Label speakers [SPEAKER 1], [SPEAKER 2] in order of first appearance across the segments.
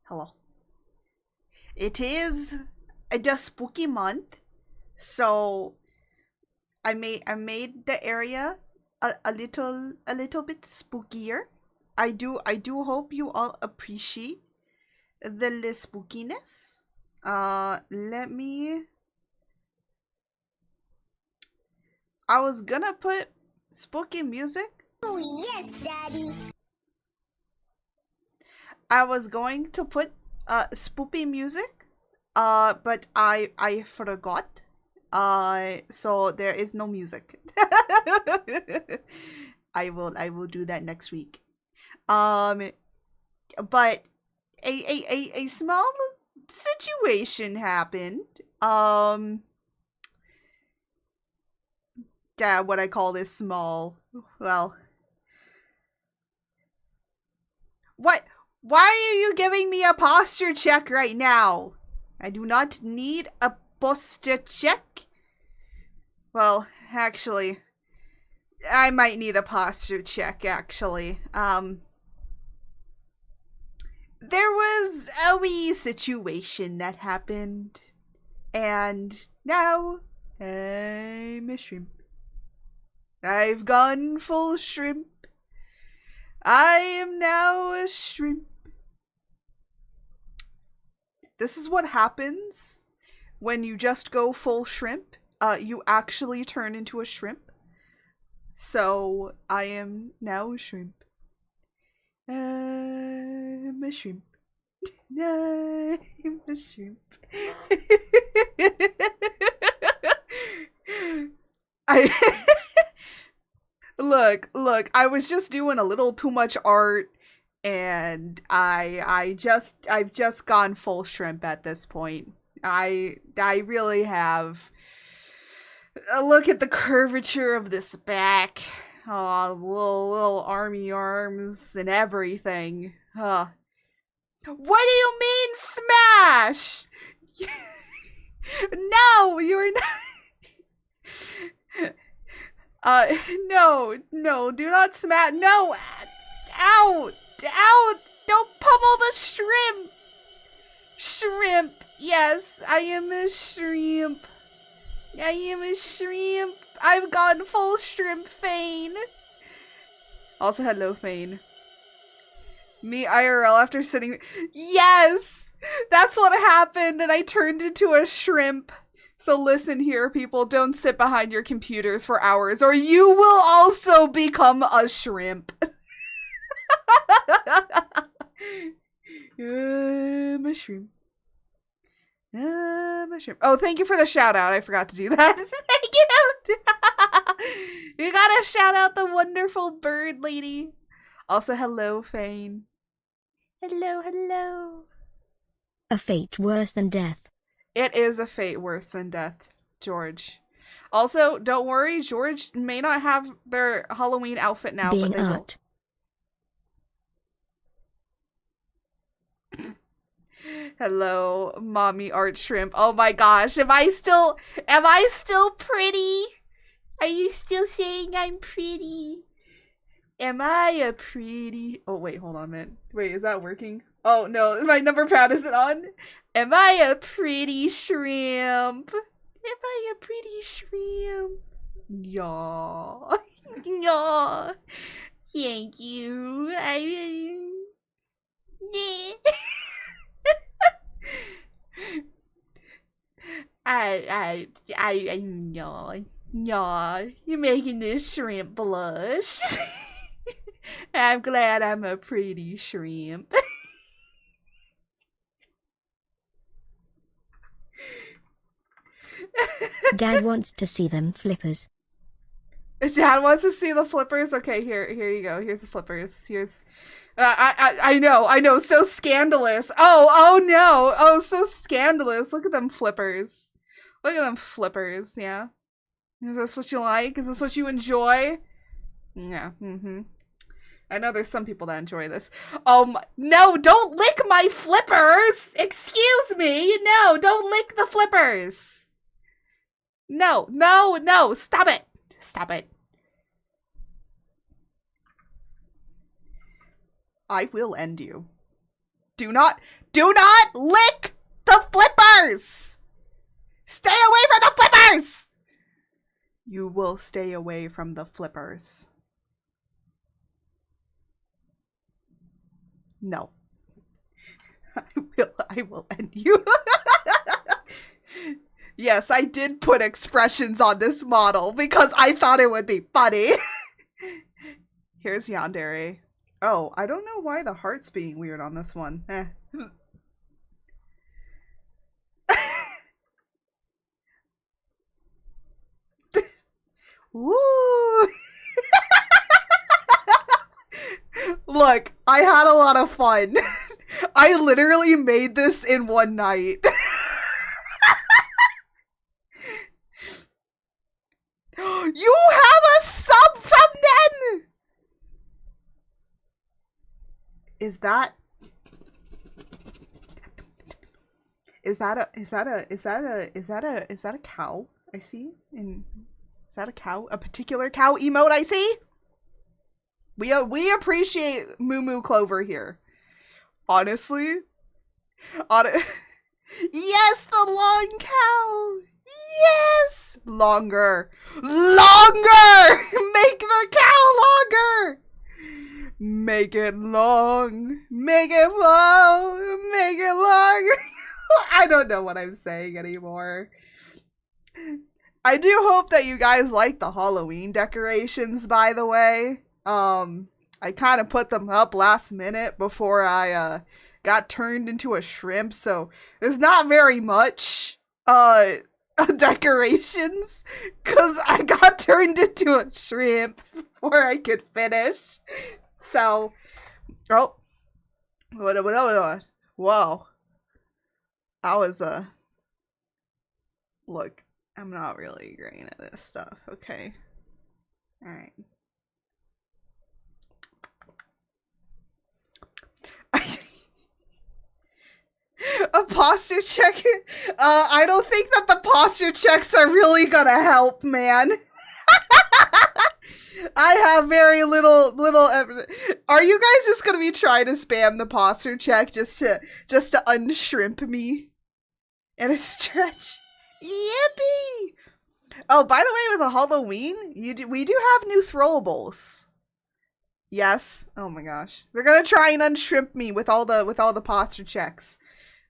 [SPEAKER 1] Hello. It is the spooky month, so I made the area a little bit spookier. I do hope you all appreciate the spookiness. Let me. I was gonna put spooky music.
[SPEAKER 2] Oh yes, Daddy.
[SPEAKER 1] I was going to put spoopy music, but I forgot. So there is no music. I will do that next week. But a small situation happened. Yeah, what I call this small. Well, what? Why are you giving me a posture check right now? I do not need a posture check. Well, actually, I might need a posture check, actually. There was a wee situation that happened, and now I'm a shrimp. I've gone full shrimp. I am now a shrimp. This is what happens when you just go full shrimp. You actually turn into a shrimp. So, I am now a shrimp. I'm a shrimp. I'm a shrimp. Look, I was just doing a little too much art, and I've just gone full shrimp at this point. I really have. Look at the curvature of this back. Oh, little army arms and everything. What do you mean smash? No, you're not. No, do not smash. No, out, don't pummel the shrimp. Shrimp, yes, I am a shrimp. I am a shrimp. I've gone full shrimp, Fane. Also, hello, Fane. Me IRL after sitting. Yes! That's what happened, and I turned into a shrimp. So listen here, people. Don't sit behind your computers for hours, or you will also become a shrimp. I'm a shrimp. Oh, thank you for the shout out. I forgot to do that. Thank you. You gotta shout out the wonderful bird lady. Also, hello, Fane. Hello.
[SPEAKER 2] A fate worse than death.
[SPEAKER 1] It is a fate worse than death, George. Also, don't worry, George may not have their Halloween outfit now,
[SPEAKER 2] Being
[SPEAKER 1] but they
[SPEAKER 2] art.
[SPEAKER 1] will. Hello, mommy art shrimp. Oh my gosh, am I still pretty? Are you still saying I'm pretty? Am I a pretty? Oh wait, hold on a minute. Wait, is that working? Oh no, my number pad isn't on. Am I a pretty shrimp? Am I a pretty shrimp? Yeah. Yeah. Thank you. Yeah, you're making this shrimp blush. I'm glad I'm a pretty shrimp.
[SPEAKER 2] Dad wants to see them flippers.
[SPEAKER 1] Dad wants to see the flippers. Okay, here you go. Here's the flippers. Here's, I know. So scandalous. Oh no. Oh, so scandalous. Look at them flippers. Look at them flippers. Yeah. Is this what you like? Is this what you enjoy? Yeah. I know there's some people that enjoy this. No, don't lick my flippers. Excuse me. No, don't lick the flippers. No. Stop it. I will end you. Do not lick the flippers! Stay away from the flippers! You will stay away from the flippers. No. I will end you. Yes, I did put expressions on this model because I thought it would be funny. Here's Yandere. Oh, I don't know why the heart's being weird on this one. Woo! Look, I had a lot of fun. I literally made this in one night. You have a sub from them! Is that a cow I see? Is that a cow? A particular cow emote I see? We appreciate Moo Moo Clover here. Honestly. Yes, the long cow. Yes! Longer. Longer! Make the cow longer! Make it long. Make it long. Make it long. I don't know what I'm saying anymore. I do hope that you guys like the Halloween decorations, by the way. I kind of put them up last minute before I got turned into a shrimp, so there's not very much decorations because I got turned into a shrimp before I could finish. So, oh, what? Whoa, I was look, I'm not really great at this stuff. Okay, all right. A posture check? I don't think that the posture checks are really gonna help, man. I have very little evidence. Are you guys just gonna be trying to spam the posture check just to unshrimp me in a stretch? Yippee! Oh, by the way, with the Halloween, we do have new throwables. Yes. Oh my gosh, they're gonna try and unshrimp me with all the posture checks.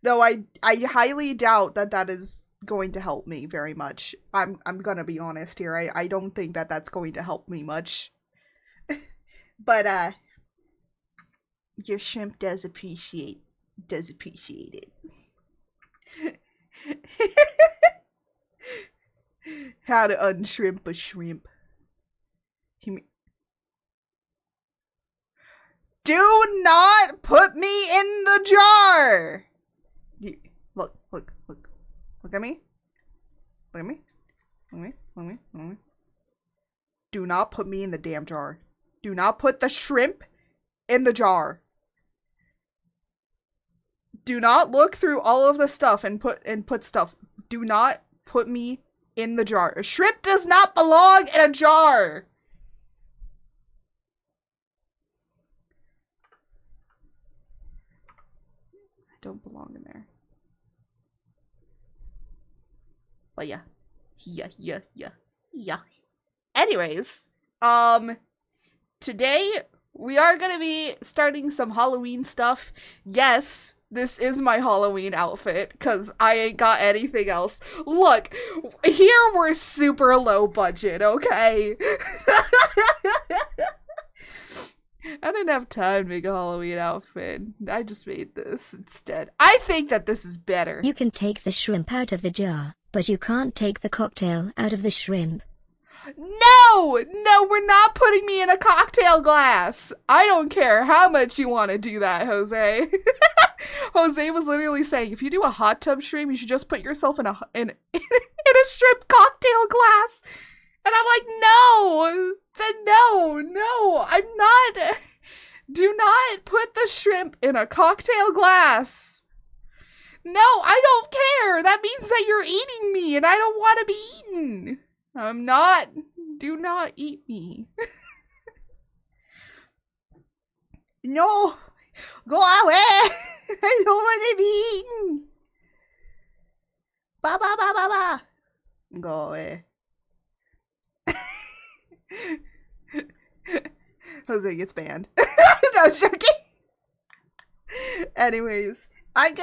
[SPEAKER 1] Though I highly doubt that is going to help me very much. I'm gonna be honest here. I don't think that that's going to help me much. But your shrimp does appreciate it. How to unshrimp a shrimp. Do not put me in the jar! Look at me. Look at me. Do not put me in the damn jar. Do not put the shrimp in the jar. Do not look through all of the stuff and put stuff. Do not put me in the jar. A shrimp does not belong in a jar. I don't belong in there. But yeah. Anyways, today we are gonna be starting some Halloween stuff. Yes, this is my Halloween outfit, because I ain't got anything else. Look, here we're super low budget, okay? I didn't have time to make a Halloween outfit. I just made this instead. I think that this is better.
[SPEAKER 2] You can take the shrimp out of the jar, but you can't take the cocktail out of the shrimp.
[SPEAKER 1] No, we're not putting me in a cocktail glass. I don't care how much you want to do that, Jose. Jose was literally saying, if you do a hot tub stream, you should just put yourself in a shrimp cocktail glass. And I'm like, no, I'm not. Do not put the shrimp in a cocktail glass. No, I don't care. That means that you're eating me, and I don't want to be eaten. I'm not. Do not eat me. No, go away. go away. Jose gets banned. No, I'm joking. Anyways, I'm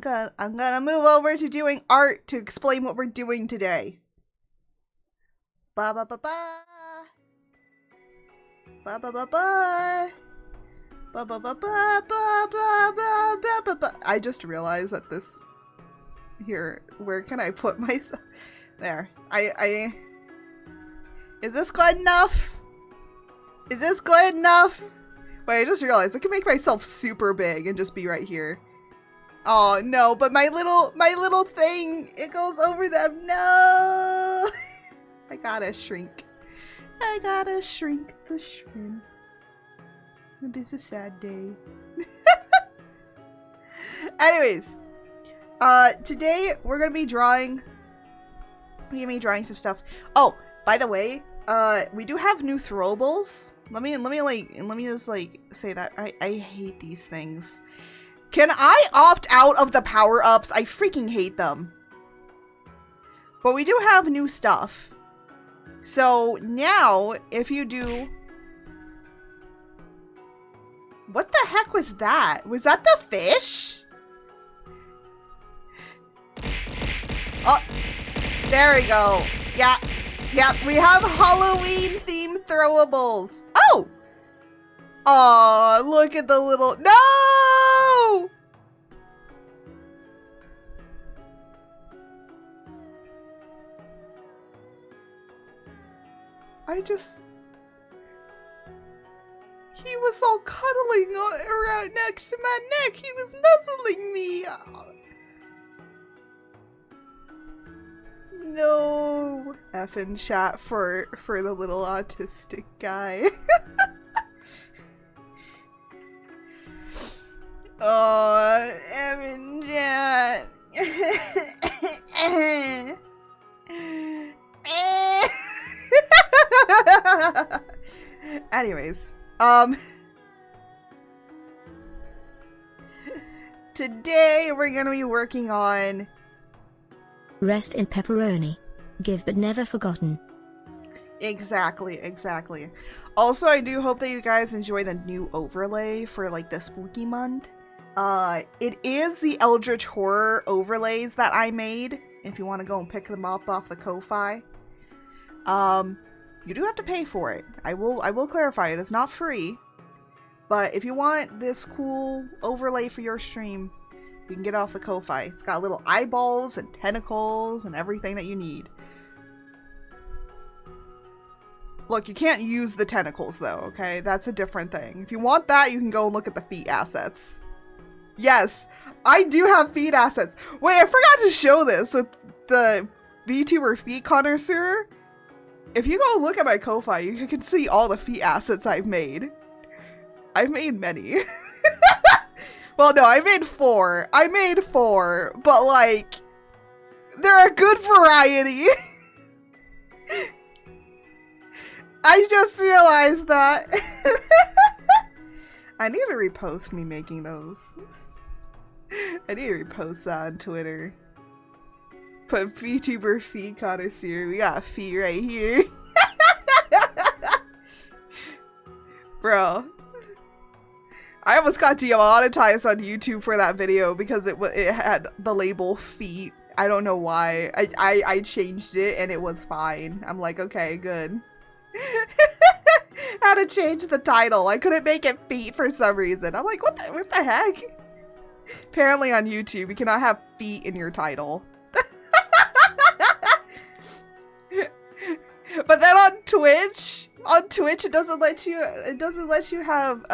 [SPEAKER 1] gonna move over to doing art to explain what we're doing today. Ba ba ba ba. Ba ba ba ba. Ba ba ba ba ba ba ba ba ba. I just realized that this here, where can I put myself? There. Is this good enough? Is this good enough? Wait, I just realized I can make myself super big and just be right here. Oh no, but my little thing, it goes over them. No. I gotta shrink. I gotta shrink the shrimp. It is a sad day. Anyways, today we're gonna be drawing some stuff. Oh, by the way, we do have new throwables. Let me just like say that I hate these things. Can I opt out of the power-ups? I freaking hate them. But we do have new stuff. So now, if you do... What the heck was that? Was that the fish? Oh, there we go. Yeah, we have Halloween-themed throwables. Oh! Aw, look at the little... No! He was all cuddling around next to my neck. He was nuzzling me. Oh. No. Effing chat for the little autistic guy. Oh, Evan chat. Anyways, today we're gonna be working on
[SPEAKER 2] Rest in pepperoni. Give but never forgotten.
[SPEAKER 1] Exactly. Also, I do hope that you guys enjoy the new overlay for like the spooky month. It is the Eldritch Horror overlays that I made. If you want to go and pick them up off the Ko-Fi. You do have to pay for it. I will clarify, it is not free. But if you want this cool overlay for your stream, you can get it off the Ko-Fi. It's got little eyeballs and tentacles and everything that you need. Look, you can't use the tentacles though, okay? That's a different thing. If you want that, you can go and look at the feet assets. Yes, I do have feet assets. Wait, I forgot to show this with the VTuber feet connoisseur. If you go look at my Ko-Fi, you can see all the feet assets I've made. I've made many. Well, no, I made 4. But like, they're a good variety. I just realized that. I need to repost me making those. I need to repost that on Twitter. Put VTuber feet connoisseur. We got feet right here. Bro. I almost got demonetized on YouTube for that video because it had the label feet. I don't know why. I changed it and it was fine. I'm like, okay, good. Had to change the title. I couldn't make it feet for some reason. I'm like, what the heck? Apparently on YouTube, you cannot have feet in your title. But then on Twitch it doesn't let you have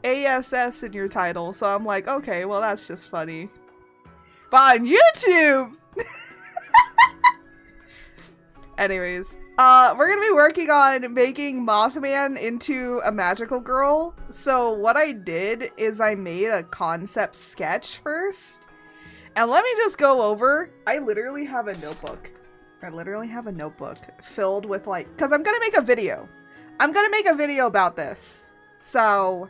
[SPEAKER 1] ASS in your title. So I'm like, okay, well that's just funny. But on YouTube. Anyways, we're gonna be working on making Mothman into a magical girl. So what I did is I made a concept sketch first. And let me just go over, I literally have a notebook filled with like, cause I'm gonna make a video. About this. So,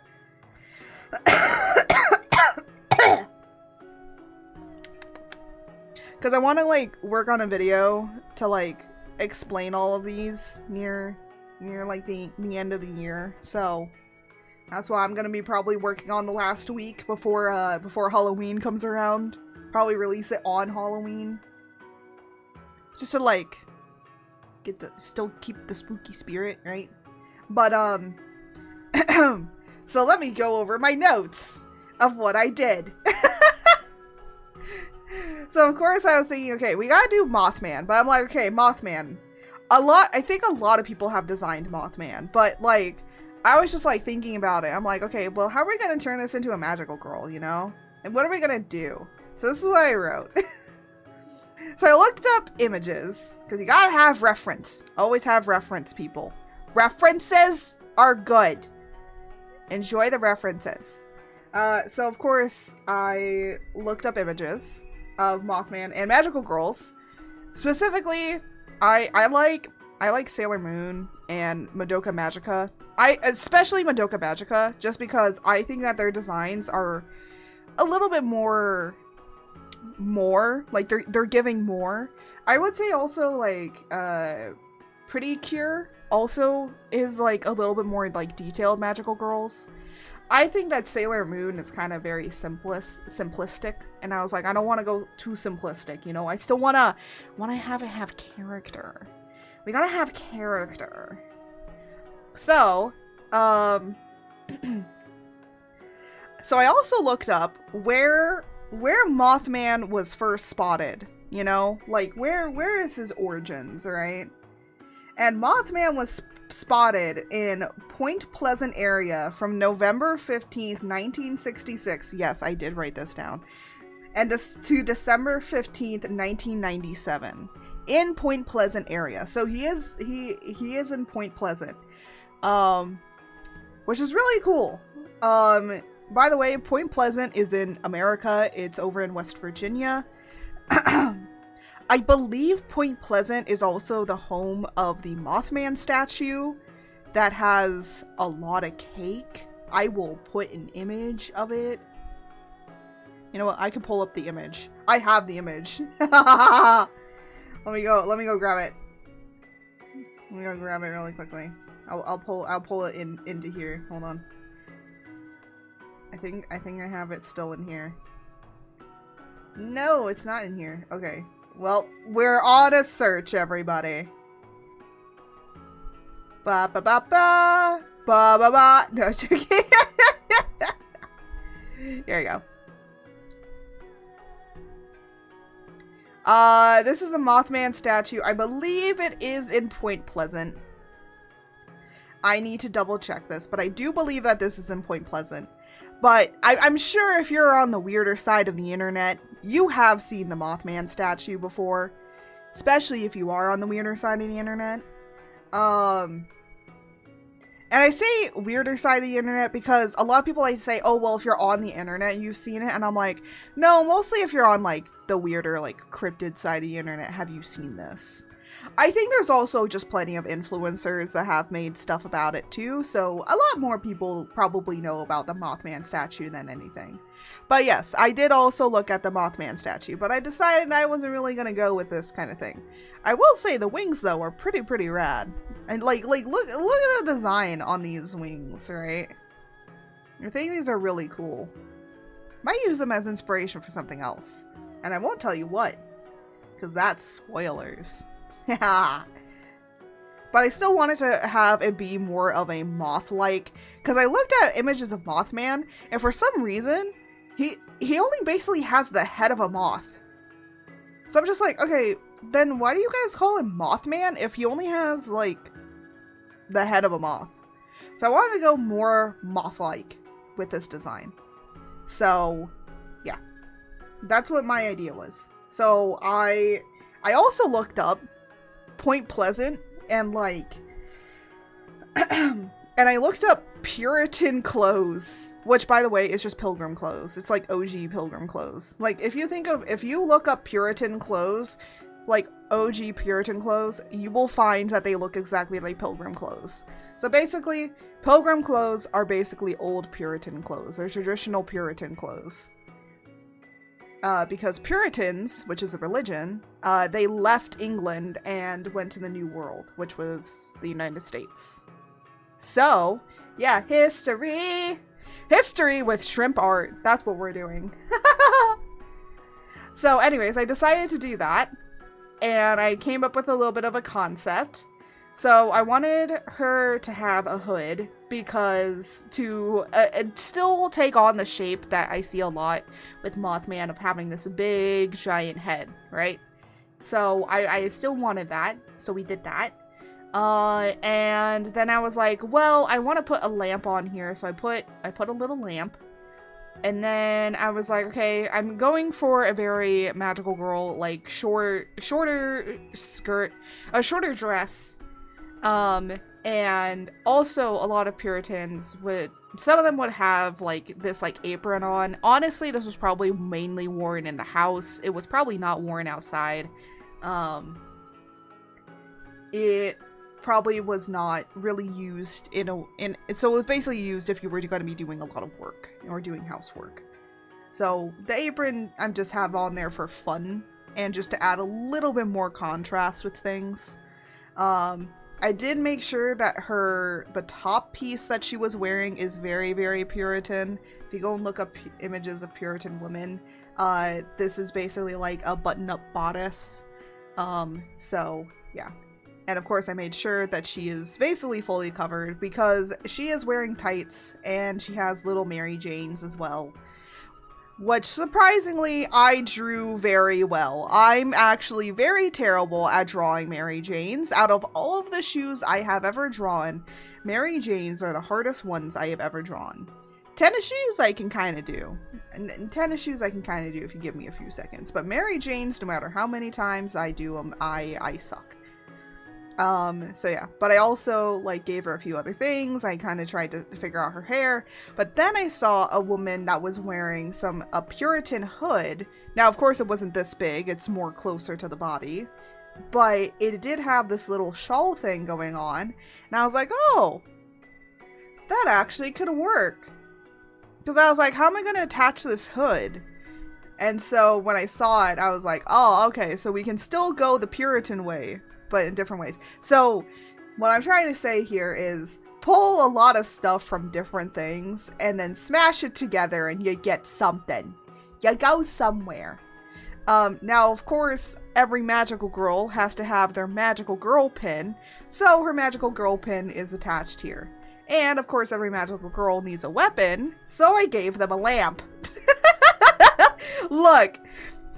[SPEAKER 1] cause because I want to like work on a video to like explain all of these near like the end of the year. So that's why I'm gonna be probably working on the last week before Halloween comes around. Probably release it on Halloween, just to like still keep the spooky spirit, right? But so let me go over my notes of what I did. So of course I was thinking, okay, we gotta do Mothman, but I'm like, okay, Mothman. I think a lot of people have designed Mothman, but like, I was just like thinking about it. I'm like, okay, well, how are we gonna turn this into a magical girl, you know? And what are we gonna do? So this is what I wrote. So I looked up images, because you gotta have reference. Always have reference, people. References are good. Enjoy the references. So of course, I looked up images of Mothman and magical girls. Specifically, I like Sailor Moon and Madoka Magica. Especially Madoka Magica, just because I think that their designs are a little bit more like they're giving more. I would say also like Pretty Cure also is like a little bit more like detailed magical girls. I think that Sailor Moon is kind of very simplistic, and I was like, I don't want to go too simplistic, you know? I still wanna have character. We gotta have character. So, so I also looked up where Mothman was first spotted, you know? Like, where is his origins, right? And Mothman was spotted in Point Pleasant area from November 15th, 1966. Yes, I did write this down. And to December 15th, 1997. In Point Pleasant area. So he is in Point Pleasant. Which is really cool. By the way, Point Pleasant is in America. It's over in West Virginia. I believe Point Pleasant is also the home of the Mothman statue that has a lot of cake. I will put an image of it. You know what? I can pull up the image. I have the image. Let me go grab it. Let me go grab it really quickly. I'll pull it into here. Hold on. I think I have it still in here. No, it's not in here. Okay. Well, we're on a search, everybody. Ba ba ba ba ba ba ba. No, joking. Here we go. This is the Mothman statue. I believe it is in Point Pleasant. I need to double check this, but I do believe that this is in Point Pleasant. But I'm sure if you're on the weirder side of the internet, you have seen the Mothman statue before. Especially if you are on the weirder side of the internet. And I say weirder side of the internet because a lot of people like to say, oh, well, if you're on the internet, you've seen it. And I'm like, no, mostly if you're on like the weirder, like cryptid side of the internet, have you seen this? I think there's also just plenty of influencers that have made stuff about it too, so a lot more people probably know about the Mothman statue than anything. But yes, I did also look at the Mothman statue, but I decided I wasn't really gonna go with this kind of thing. I will say the wings though are pretty rad. And like look at the design on these wings, right? I think these are really cool. Might use them as inspiration for something else. And I won't tell you what, because that's spoilers. Yeah. But I still wanted to have it be more of a moth-like, because I looked at images of Mothman, and for some reason, he only basically has the head of a moth. So I'm just like, okay, then why do you guys call him Mothman if he only has, like, the head of a moth? So I wanted to go more moth-like with this design. So, yeah. That's what my idea was. So I also looked up Point Pleasant and like and I looked up Puritan clothes, which by the way is just pilgrim clothes. It's like OG pilgrim clothes. Like if you look up Puritan clothes, like OG Puritan clothes, you will find that they look exactly like pilgrim clothes. So basically, pilgrim clothes are basically old Puritan clothes. They're traditional Puritan clothes. because Puritans, which is a religion, they left England and went to the New World, which was the United States. So, yeah, history with shrimp art. That's what we're doing. So anyways, I decided to do that, and I came up with a little bit of a concept. So I wanted her to have a hood because to still take on the shape that I see a lot with Mothman of having this big giant head, right? So I still wanted that, so we did that. And then I was like, well, I want to put a lamp on here, so I put a little lamp. And then I was like, okay, I'm going for a very magical girl, like shorter skirt, a shorter dress. And also a lot of Puritans some of them would have like this like apron on. Honestly, this was probably mainly worn in the house. It was probably not worn outside. It probably was not really used so it was basically used if you were going to be doing a lot of work or doing housework. So the apron I'm just have on there for fun and just to add a little bit more contrast with things. I did make sure that the top piece that she was wearing is very, very Puritan. If you go and look up images of Puritan women, this is basically like a button-up bodice. So yeah. And of course I made sure that she is basically fully covered because she is wearing tights and she has little Mary Janes as well. Which, surprisingly, I drew very well. I'm actually very terrible at drawing Mary Janes. Out of all of the shoes I have ever drawn, Mary Janes are the hardest ones I have ever drawn. Tennis shoes I can kind of do. And tennis shoes I can kind of do if you give me a few seconds. But Mary Janes, no matter how many times I do them, I suck. So yeah, but I also like gave her a few other things. I kind of tried to figure out her hair, but then I saw a woman that was wearing a Puritan hood. Now, of course, it wasn't this big. It's more closer to the body, but it did have this little shawl thing going on. And I was like, oh, that actually could work. Because I was like, how am I going to attach this hood? And so when I saw it, I was like, oh, okay, so we can still go the Puritan way, but in different ways. So what I'm trying to say here is pull a lot of stuff from different things and then smash it together and you get something. You go somewhere. Now, of course, every magical girl has to have their magical girl pin. So her magical girl pin is attached here. And of course, every magical girl needs a weapon. So I gave them a lamp. Look.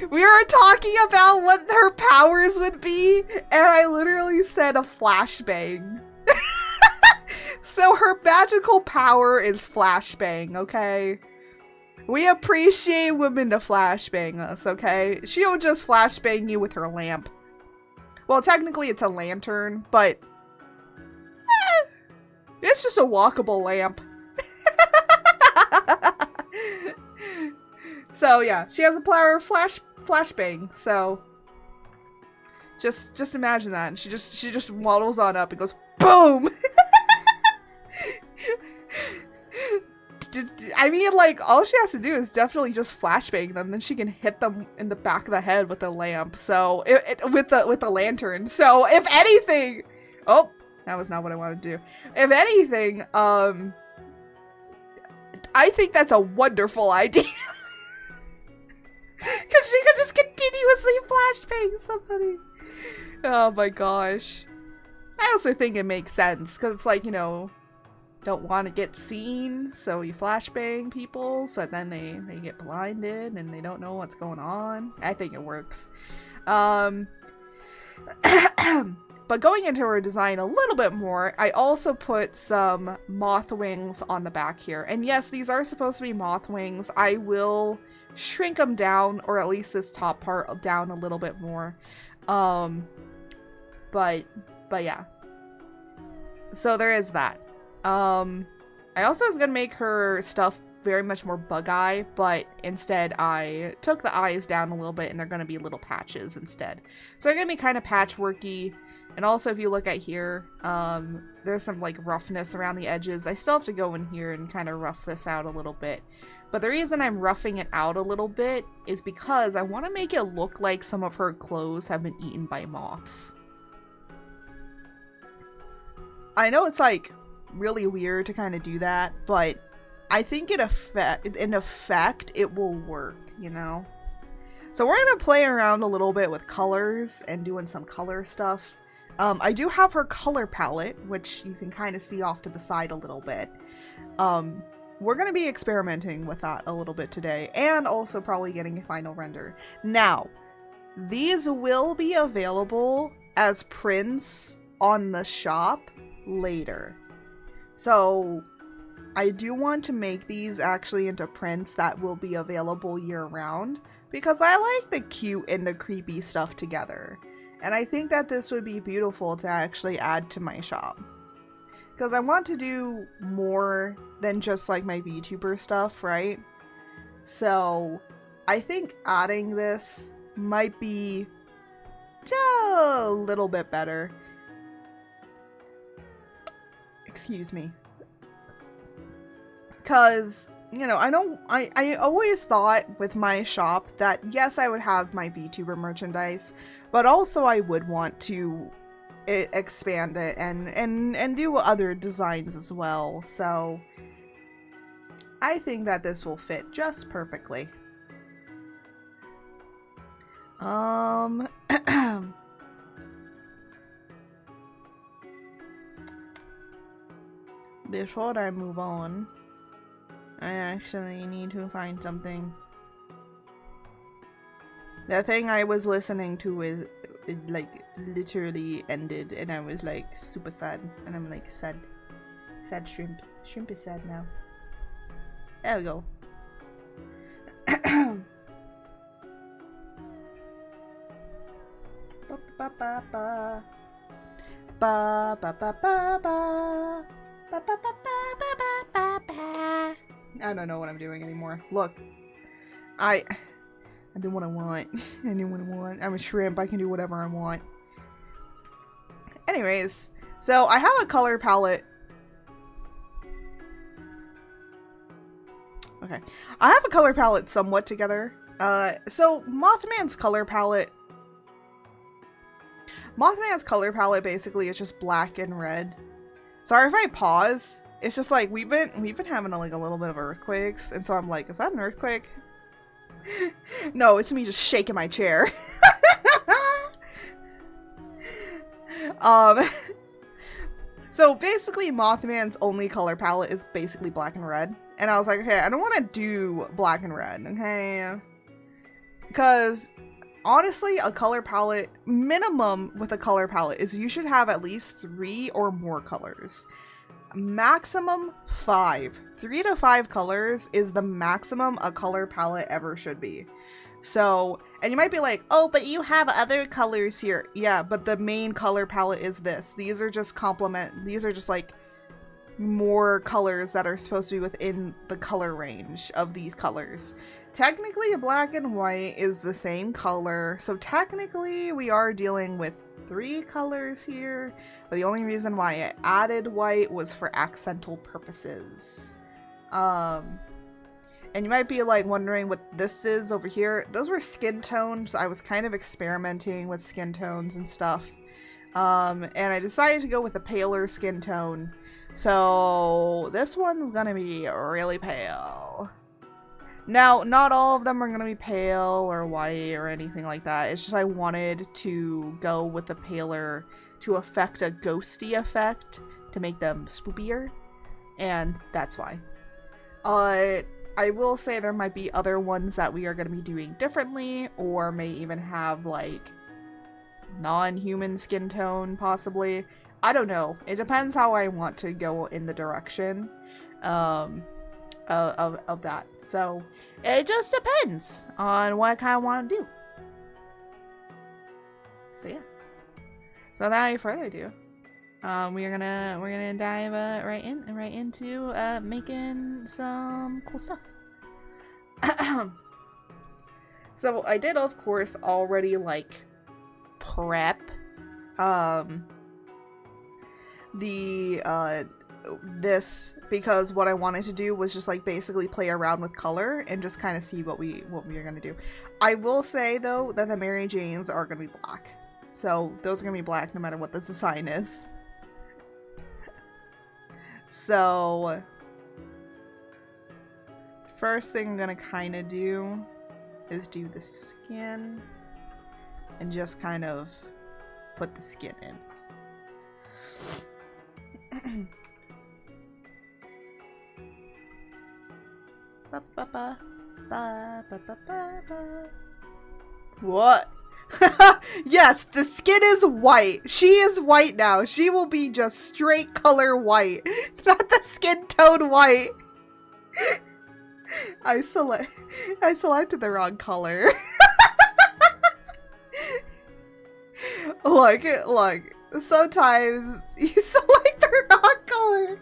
[SPEAKER 1] We were talking about what her powers would be, and I literally said a flashbang. So her magical power is flashbang, okay? We appreciate women to flashbang us, okay? She'll just flashbang you with her lamp. Well, technically it's a lantern, but it's just a walkable lamp. So yeah, she has the power of flashbang. So just imagine that. And she just waddles on up and goes boom. I mean, like, all she has to do is definitely just flashbang them, then she can hit them in the back of the head with the lamp. So with the lantern. So if anything, oh, that was not what I wanted to do. If anything, I think that's a wonderful idea. Because she could just continuously flashbang somebody. Oh my gosh. I also think it makes sense. Because it's like, you know, don't want to get seen. So you flashbang people. So then they get blinded and they don't know what's going on. I think it works. But going into her design a little bit more, I also put some moth wings on the back here. And yes, these are supposed to be moth wings. I will shrink them down, or at least this top part down a little bit more. But yeah. So there is that. I also was gonna make her stuff very much more bug eye, but instead I took the eyes down a little bit and they're gonna be little patches instead. So they're gonna be kind of patchworky. And also if you look at here, there's some like roughness around the edges. I still have to go in here and kind of rough this out a little bit. But the reason I'm roughing it out a little bit is because I want to make it look like some of her clothes have been eaten by moths. I know it's like really weird to kind of do that, but I think in effect it will work, you know? So we're going to play around a little bit with colors and doing some color stuff. I do have her color palette, which you can kind of see off to the side a little bit. We're going to be experimenting with that a little bit today, and also probably getting a final render. Now, these will be available as prints on the shop later. So I do want to make these actually into prints that will be available year-round, because I like the cute and the creepy stuff together. And I think that this would be beautiful to actually add to my shop. Because I want to do more than just like my VTuber stuff, right? So I think adding this might be just a little bit better. Excuse me. Because, you know, I always thought with my shop that yes, I would have my VTuber merchandise, but also I would want to expand it and do other designs as well. So I think that this will fit just perfectly. Before I move on, I actually need to find something. The thing I was listening to is it like literally ended, and I was like super sad, and I'm like sad shrimp. Shrimp is sad now. There we go. Ba ba ba ba ba ba ba ba ba. I don't know what I'm doing anymore. Look, I do what I want. I do what I want. I'm a shrimp. I can do whatever I want. Anyways, so I have a color palette. Okay. I have a color palette somewhat together. So Mothman's color palette basically is just black and red. Sorry if I pause. It's just like we've been having like a little bit of earthquakes, and so I'm like, is that an earthquake? No, it's me just shaking my chair. So basically Mothman's only color palette is basically black and red. And I was like, okay, I don't want to do black and red, okay? Because honestly, a color palette, minimum with a color palette is you should have at least 3 or more colors. Maximum 5. 3 to 5 colors is the maximum a color palette ever should be. So, and you might be like, oh, but you have other colors here. Yeah, but the main color palette is this. These are just these are just like more colors that are supposed to be within the color range of these colors. Technically, black and white is the same color, so technically we are dealing with 3 colors here, but the only reason why I added white was for accental purposes. And you might be like wondering what this is over here. Those were skin tones. I was kind of experimenting with skin tones and stuff. And I decided to go with a paler skin tone. So this one's gonna be really pale. Now, not all of them are gonna be pale or white or anything like that. It's just I wanted to go with the paler to affect a ghosty effect to make them spookier, and that's why. I will say there might be other ones that we are going to be doing differently, or may even have like non-human skin tone possibly. I don't know. It depends how I want to go in the direction of that. So it just depends on what I kind of want to do. So yeah. So without any further ado, we're gonna dive right into making some cool stuff. So I did, of course, already like prep the this because what I wanted to do was just like basically play around with color and just kind of see what we are gonna do. I will say though that the Mary Janes are gonna be black, so those are gonna be black no matter what the design is. So first thing I'm gonna kind of do is do the skin and just kind of put the skin in. What? Yes, the skin is white. She is white now. She will be just straight color white, not the skin tone white. I selected the wrong color. Look. Sometimes you select the wrong color.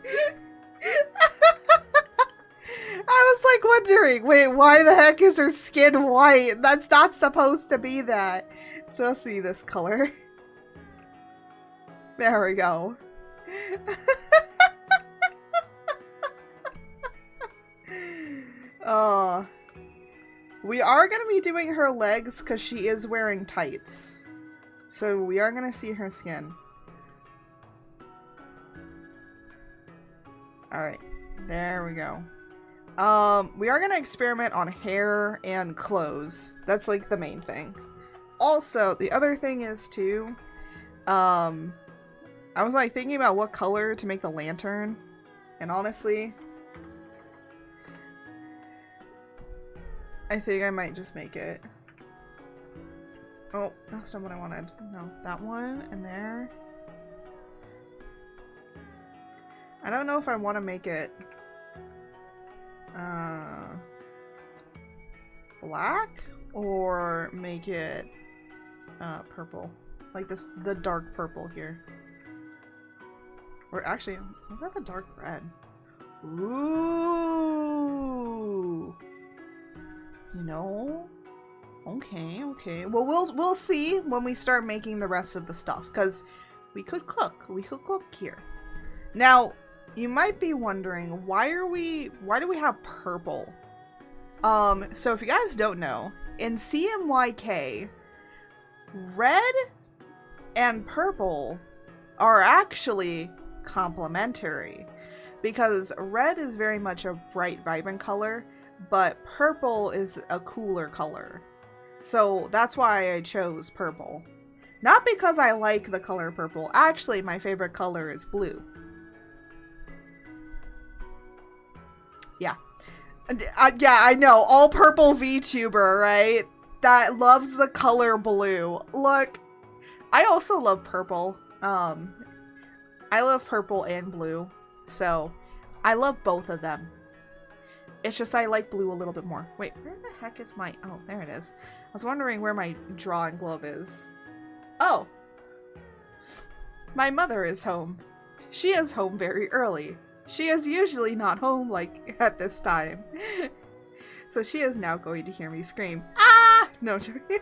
[SPEAKER 1] I was like wondering, wait, why the heck is her skin white? That's not supposed to be that. It's supposed to be this color. There we go. Oh. We are going to be doing her legs because she is wearing tights. So we are going to see her skin. Alright. There we go. We are going to experiment on hair and clothes. That's like the main thing. Also, the other thing is too, I was like thinking about what color to make the lantern. And honestly, I think I might just make it. Oh, that's not what I wanted. No, that one and there. I don't know if I want to make it black or make it purple. Like this, the dark purple here. Or actually, what about the dark red? Ooh. You know? Okay. Well, we'll see when we start making the rest of the stuff, because we could cook. We could cook here. Now, you might be wondering, why do we have purple? So if you guys don't know, in CMYK, red and purple are actually complementary, because red is very much a bright, vibrant color, but purple is a cooler color. So that's why I chose purple. Not because I like the color purple. Actually, my favorite color is blue. Yeah. Yeah, I know. All purple VTuber, right? That loves the color blue. Look, I also love purple. I love purple and blue. So, I love both of them. It's just I like blue a little bit more. Wait, where the heck is my... Oh, there it is. I was wondering where my drawing glove is. Oh! My mother is home. She is home very early. She is usually not home, like, at this time. So she is now going to hear me scream, "Ah!" No, I'm joking.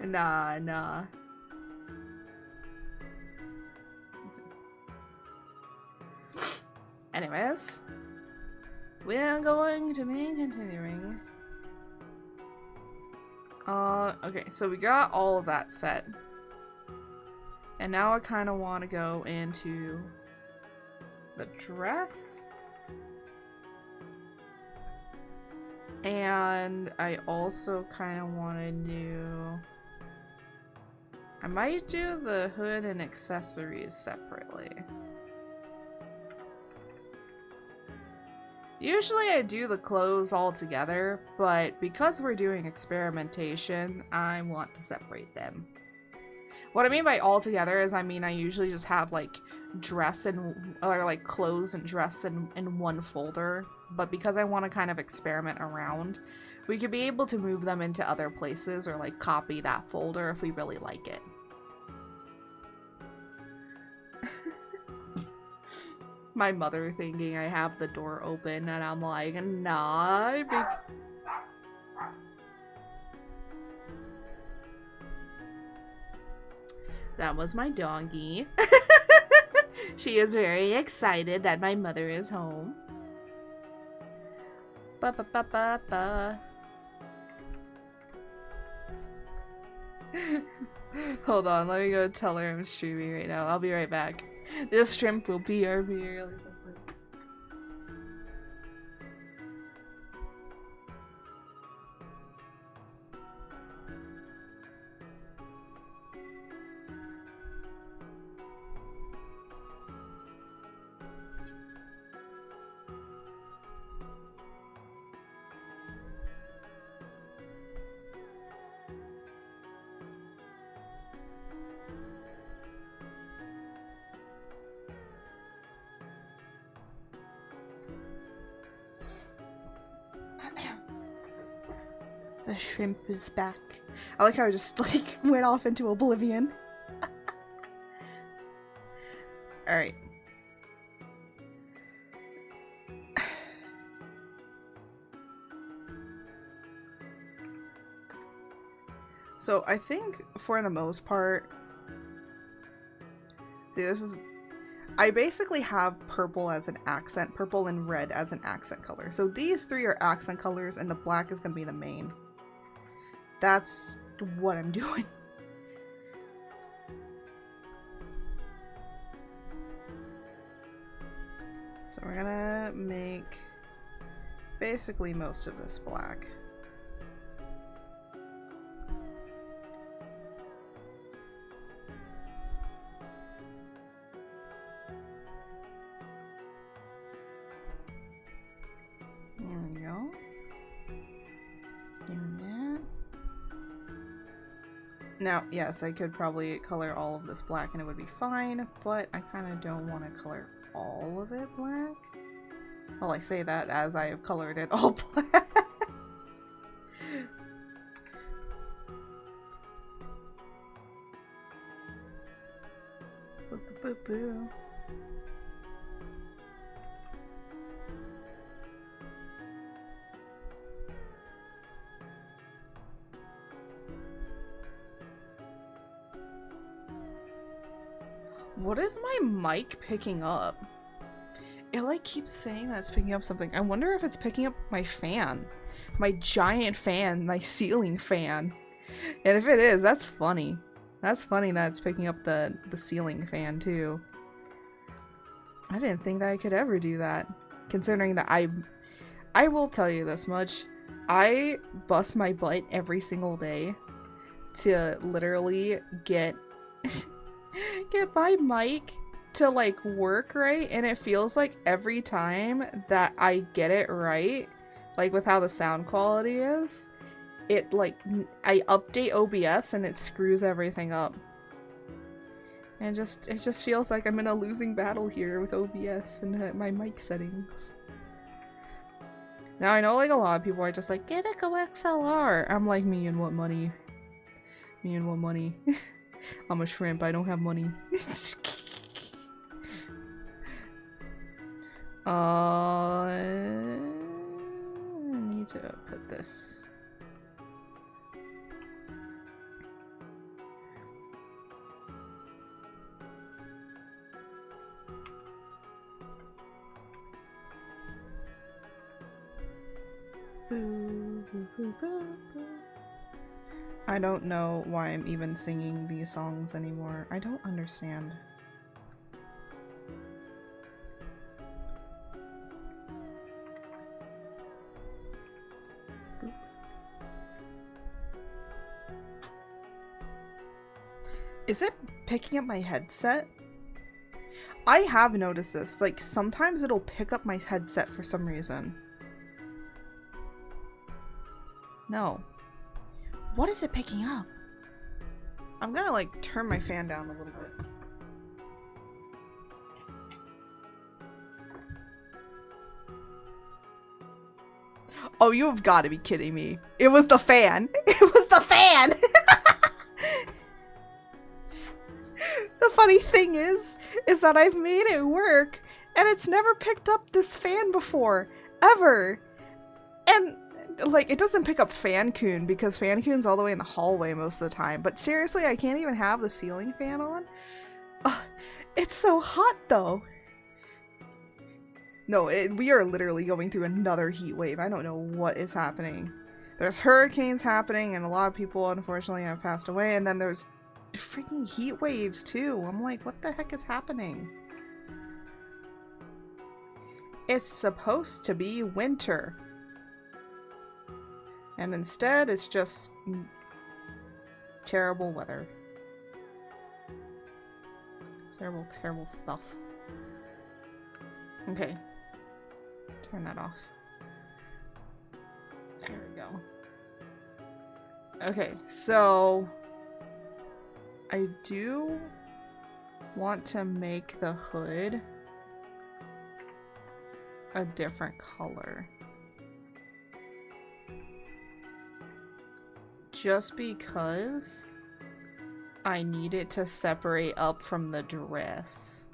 [SPEAKER 1] Nah. Anyways, we are going to be continuing. Okay, so we got all of that set. And now I kind of want to go into the dress. And I also kind of want to do... I might do the hood and accessories separately. Usually I do the clothes all together, but because we're doing experimentation, I want to separate them. What I mean by all together is, I usually just have like dress and, or like clothes and dress in one folder, but because I want to kind of experiment around, we could be able to move them into other places or like copy that folder if we really like it. My mother thinking I have the door open, and I'm like, nah. That was my doggy. She is very excited that my mother is home. Ba ba ba ba ba. Hold on, let me go tell her I'm streaming right now. I'll be right back. This shrimp will be really quickly. The shrimp is back. I like how I just like went off into oblivion. Alright. So I think for the most part, see, this is, I basically have purple as an accent, purple and red as an accent color. So these three are accent colors and the black is going to be the main. That's what I'm doing. So we're gonna make basically most of this black. There we go. Doing that. Now, yes, I could probably color all of this black and it would be fine, but I kind of don't want to color all of it black. Well, I say that as I have colored it all black. Boo, boo, boo, boo. What is my mic picking up? It like keeps saying that it's picking up something. I wonder if it's picking up my fan. My giant fan, my ceiling fan. And if it is, that's funny. That's funny that it's picking up the ceiling fan too. I didn't think that I could ever do that. Considering that I will tell you this much. I bust my butt every single day to literally get my mic to like work right, and it feels like every time that I get it right, like with how the sound quality is, it like I update OBS and it screws everything up. And it just feels like I'm in a losing battle here with OBS and my mic settings. Now I know like a lot of people are just like, get a Go XLR. I'm like, me and what money? Me and what money? I'm a shrimp, I don't have money. I need to put this. Boo, boo, boo, boo, boo. I don't know why I'm even singing these songs anymore. I don't understand. Boop. Is it picking up my headset? I have noticed this. Like, sometimes it'll pick up my headset for some reason. No. What is it picking up? I'm gonna like turn my fan down a little bit. Oh, you have got to be kidding me. It was the fan. It was the fan. The funny thing is that I've made it work and it's never picked up this fan before, ever. And Like, it doesn't pick up fan coon because fan coon's all the way in the hallway most of the time. But seriously, I can't even have the ceiling fan on? It's so hot, though. No, we are literally going through another heat wave. I don't know what is happening. There's hurricanes happening, and a lot of people, unfortunately, have passed away. And then there's freaking heat waves, too. I'm like, what the heck is happening? It's supposed to be winter. And instead, it's just terrible weather. Terrible, terrible stuff. Okay. Turn that off. There we go. Okay, so I do want to make the hood a different color. Just because I need it to separate up from the dress.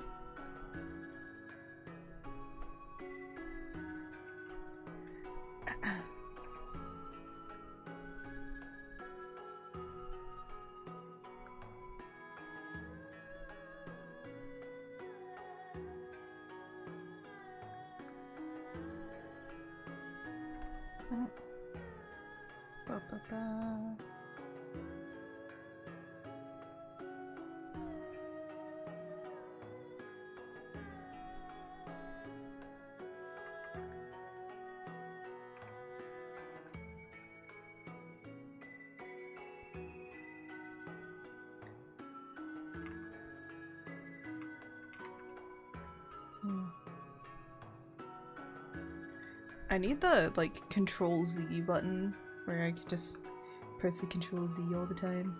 [SPEAKER 1] I need the, like, Control Z button where I can just press the Control Z all the time.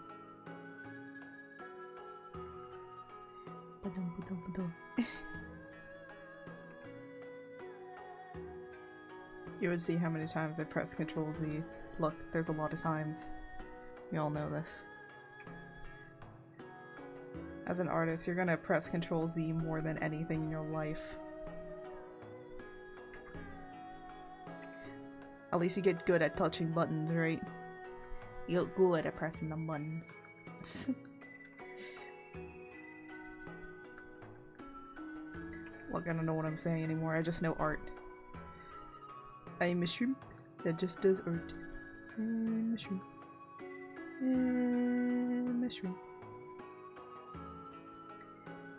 [SPEAKER 1] You would see how many times I press Control Z. Look, there's a lot of times. We all know this. As an artist, you're gonna press Control Z more than anything in your life. At least you get good at touching buttons, right? You get good at pressing the buttons. Look, I don't know what I'm saying anymore. I just know art. I'm a shrimp that just does art. I'm a shrimp. I'm a shrimp.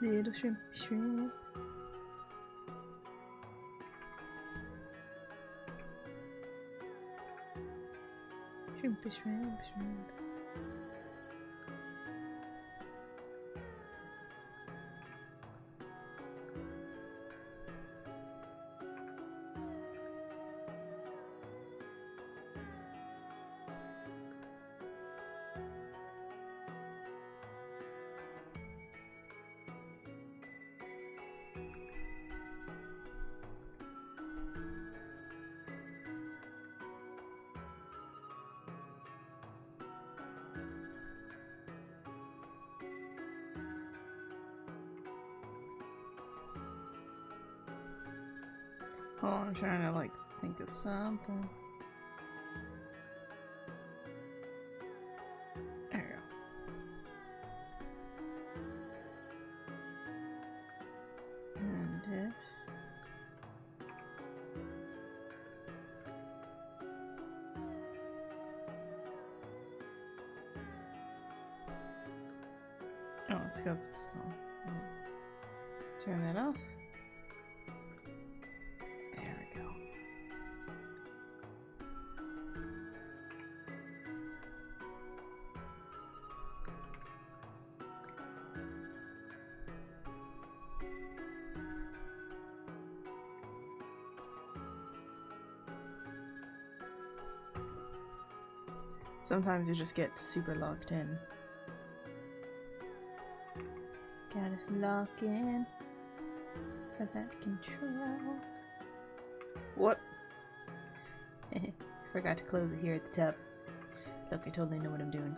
[SPEAKER 1] Little shrimp, shrimp. Shrimp, shrimp, shrimp. Oh, I'm trying to, like, think of something. There we go. And this. Oh, it's because this is on. Turn that off. Sometimes you just get super locked in. Got us locked in for that control. What? Forgot to close it here at the top. Look, I totally know what I'm doing.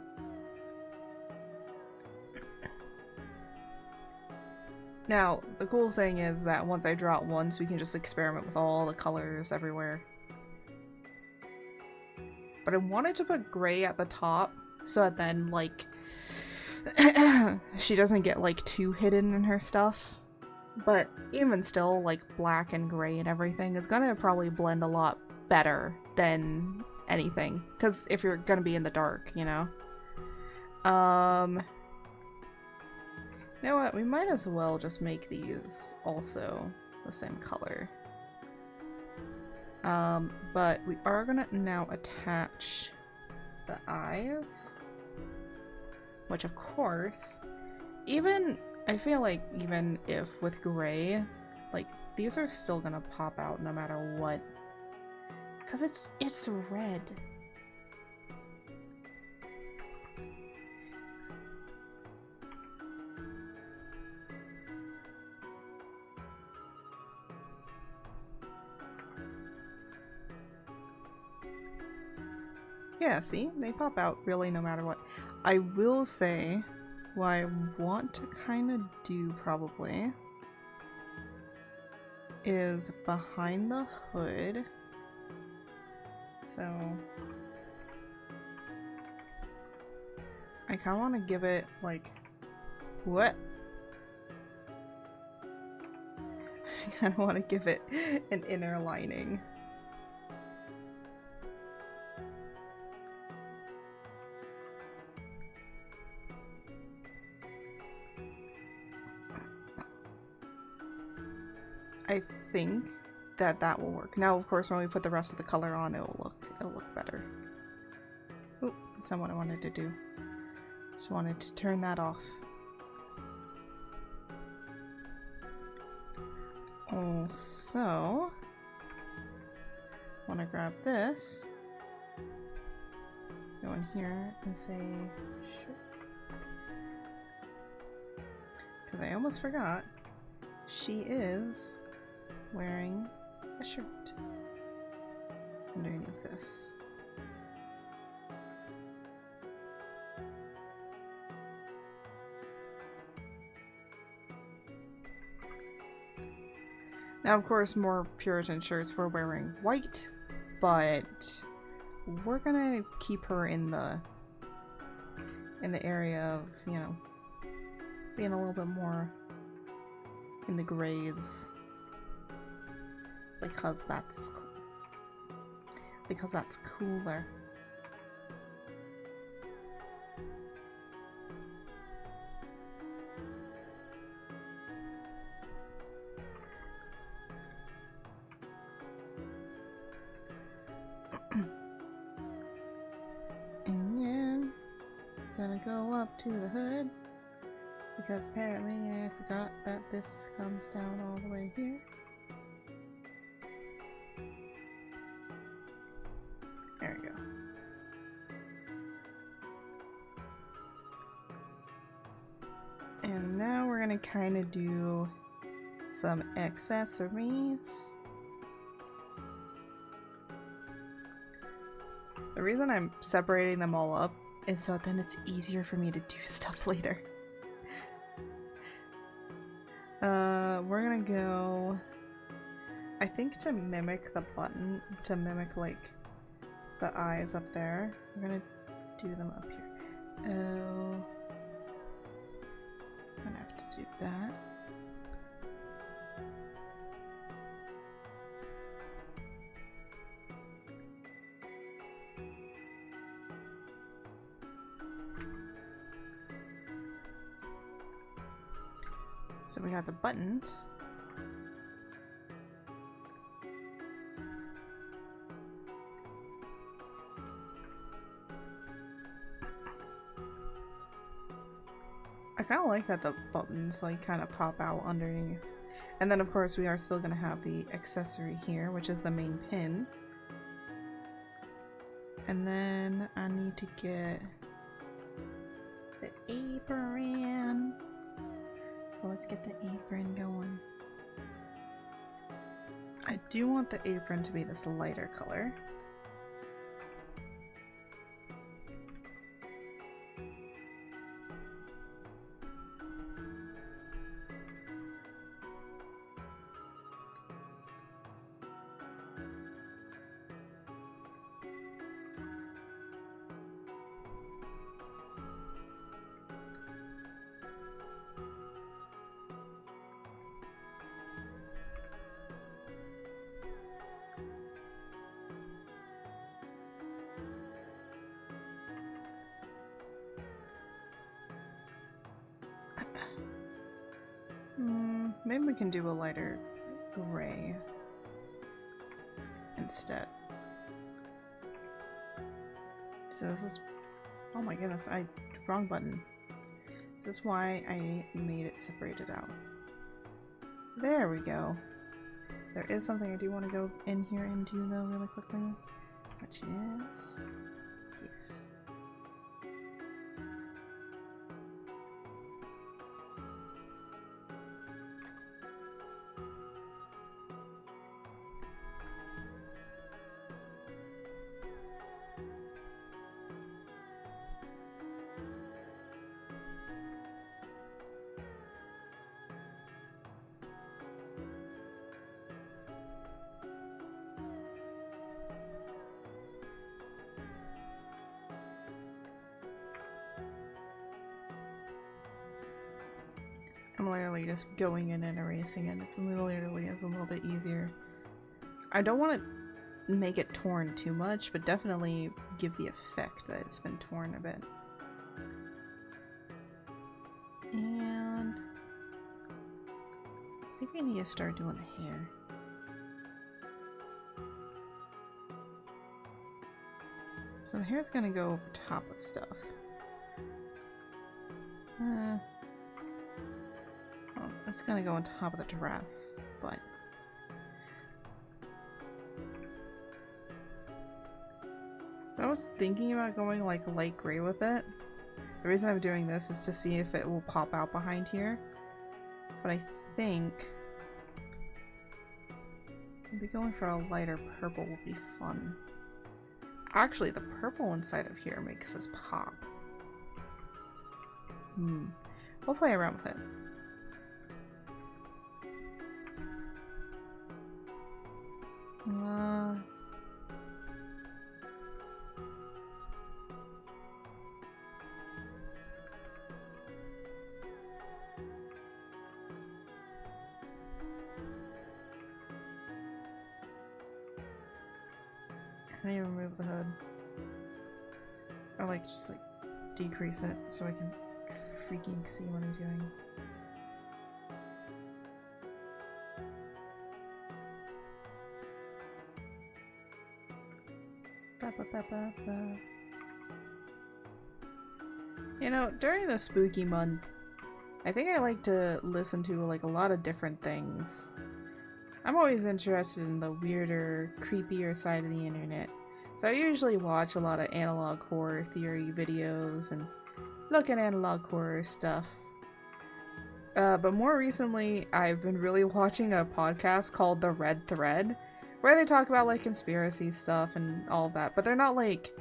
[SPEAKER 1] Now, the cool thing is that once I draw it once, we can just experiment with all the colors everywhere. But I wanted to put gray at the top so that then, like, she doesn't get, like, too hidden in her stuff. But even still, like, black and gray and everything is gonna probably blend a lot better than anything. Because if you're gonna be in the dark, you know? You know what? We might as well just make these also the same color. But we are gonna now attach the eyes. Which, of course, I feel like even if with gray, like, these are still gonna pop out no matter what. Because it's red. Yeah, see? They pop out really no matter what. I will say what I want to kind of do probably is behind the hood. So I kind of want to give it like what? I kind of want to give it an inner lining. I think that will work. Now, of course, when we put the rest of the color on, it'll look better. Oh, that's not what I wanted to do. Just wanted to turn that off. Also, want to grab this, go in here and say shirt. Because I almost forgot, she is wearing a shirt underneath this. Now, of course, more Puritan shirts were wearing white, but we're gonna keep her in the area of, you know, being a little bit more in the grays. Because that's cooler. And then gonna go up to the hood because apparently I forgot that this comes down all the way here. There we go. And now we're gonna kind of do some accessories. The reason I'm separating them all up is so then it's easier for me to do stuff later. We're gonna go, I think, to mimic the button, to mimic like the eyes up there. We're gonna do them up here. Oh, I'm gonna have to do that. So we got the buttons. I kind of like that the buttons like kind of pop out underneath. And then of course we are still going to have the accessory here, which is the main pin. And then I need to get the apron. So let's get the apron going. I do want the apron to be this lighter color. maybe we can do a lighter gray instead. So this is, oh my goodness, wrong button. This is why I made it separated out. There we go. There is something I do want to go in here and do though really quickly, which is this. I'm literally just going in and erasing it. It's literally is a little bit easier. I don't want to make it torn too much, but definitely give the effect that it's been torn a bit. And I think we need to start doing the hair. So the hair's gonna go over top of stuff. It's gonna go on top of the dress, but so I was thinking about going like light gray with it. The reason I'm doing this is to see if it will pop out behind here, but I think maybe going for a lighter purple will be fun. Actually, the purple inside of here makes this pop. We'll play around with it. I need to remove the hood. Or like just like decrease it so I can freaking see what I'm doing. You know, during the spooky month, I think I like to listen to like a lot of different things. I'm always interested in the weirder, creepier side of the internet. So I usually watch a lot of analog horror theory videos and look at analog horror stuff. But more recently, I've been really watching a podcast called The Red Thread, where they talk about like conspiracy stuff and all of that, but they're not like,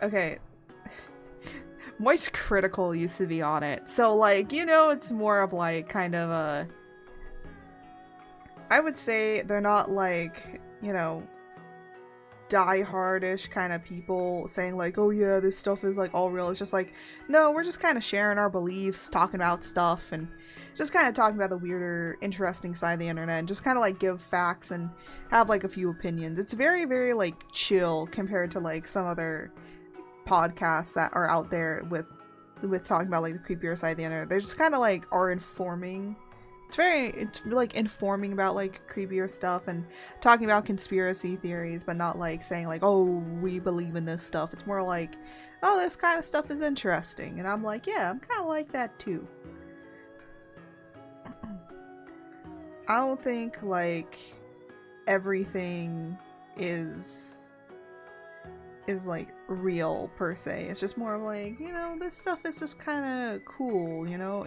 [SPEAKER 1] okay, Moist Critical used to be on it, so like, you know, it's more of like kind of a, I would say they're not like, you know, die-hardish kind of people saying like, oh yeah, this stuff is like all real. It's just like, no, we're just kind of sharing our beliefs, talking about stuff, and just kind of talking about the weirder, interesting side of the internet, and just kind of like give facts and have like a few opinions. It's very, very like chill compared to like some other podcasts that are out there with talking about like the creepier side of the internet. They're just kind of like are informing. It's like informing about like creepier stuff and talking about conspiracy theories, but not like saying like, oh, we believe in this stuff. It's more like, oh, this kind of stuff is interesting, and I'm like, yeah, I'm kind of like that too. I don't think like everything is like real per se. It's just more of like, you know, this stuff is just kind of cool, you know,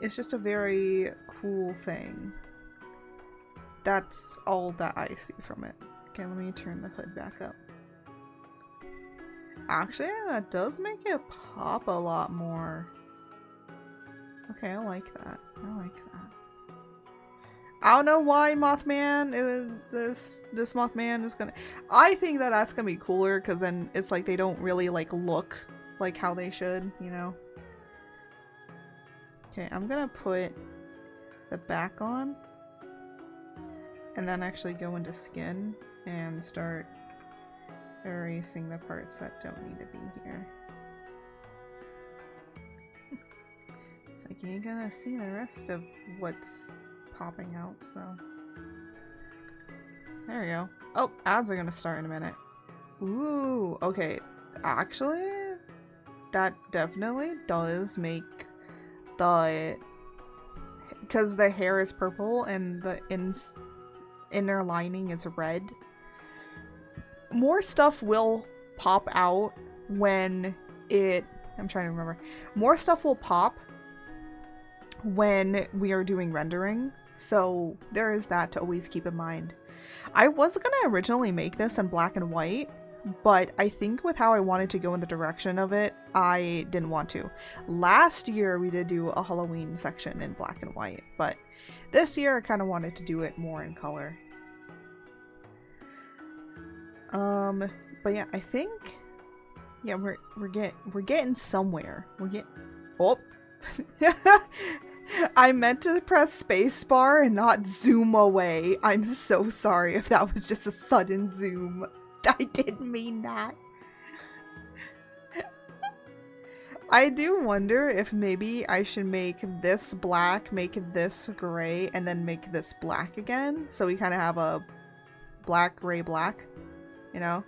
[SPEAKER 1] it's just a very cool thing. That's all that I see from it. Okay, let me turn the hood back up. Actually, that does make it pop a lot more. Okay, I like that. I like that. I don't know why Mothman this Mothman is gonna. I think that that's gonna be cooler because then it's like they don't really like look like how they should, you know. Okay, I'm gonna put the back on and then actually go into skin and start erasing the parts that don't need to be here. So Like, you ain't gonna see the rest of what's popping out, so. There we go. Oh, ads are gonna start in a minute. Ooh, okay. Actually, that definitely does make the... Because the hair is purple and the inner lining is red. More stuff will pop out when it... I'm trying to remember. More stuff will pop when we are doing rendering. So there is that to always keep in mind. I was going to originally make this in black and white, but I think with how I wanted to go in the direction of it, I didn't want to. Last year we did do a Halloween section in black and white, but this year I kind of wanted to do it more in color. But yeah, I think, yeah, we're getting somewhere. Oh. I meant to press spacebar and not zoom away. I'm so sorry if that was just a sudden zoom. I didn't mean that. I do wonder if maybe I should make this black, make this gray, and then make this black again. So we kind of have a black, gray, black, you know?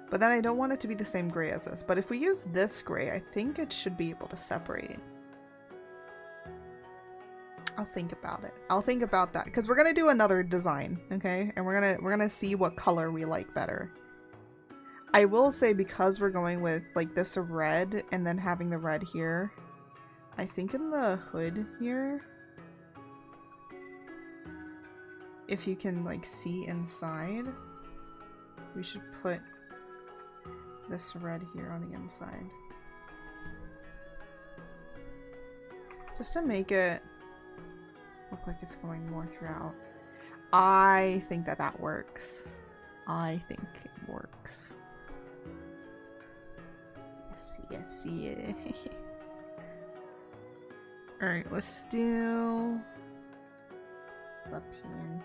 [SPEAKER 1] But then I don't want it to be the same gray as this. But if we use this gray, I think it should be able to separate. I'll think about it. I'll think about that because we're gonna do another design, okay? And we're gonna see what color we like better. I will say because we're going with like this red and then having the red here, I think in the hood here, if you can like see inside, we should put this red here on the inside. Just to make it look like it's going more throughout. I think that works. I think it works. Yes. Alright, let's do the pin.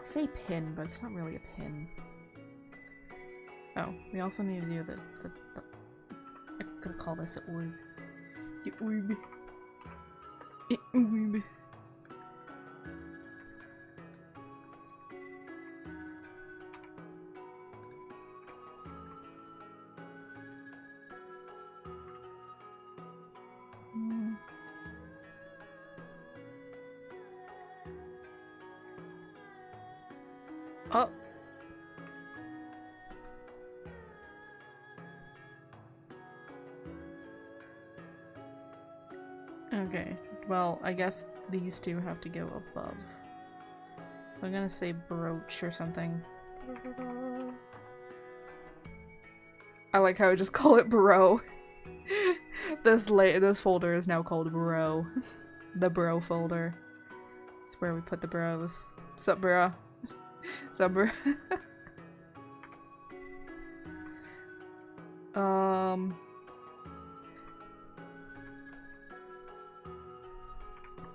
[SPEAKER 1] I say pin, but it's not really a pin. Oh, we also need to do the I'm gonna call this an orb. The orb. Orb. Oh. Okay, well, I guess these two have to go above. So I'm gonna say brooch or something. I like how I just call it bro. This folder is now called bro. The bro folder. It's where we put the bros. Sup, bro? Sup, bro?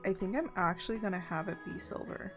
[SPEAKER 1] I think I'm actually gonna have it be silver.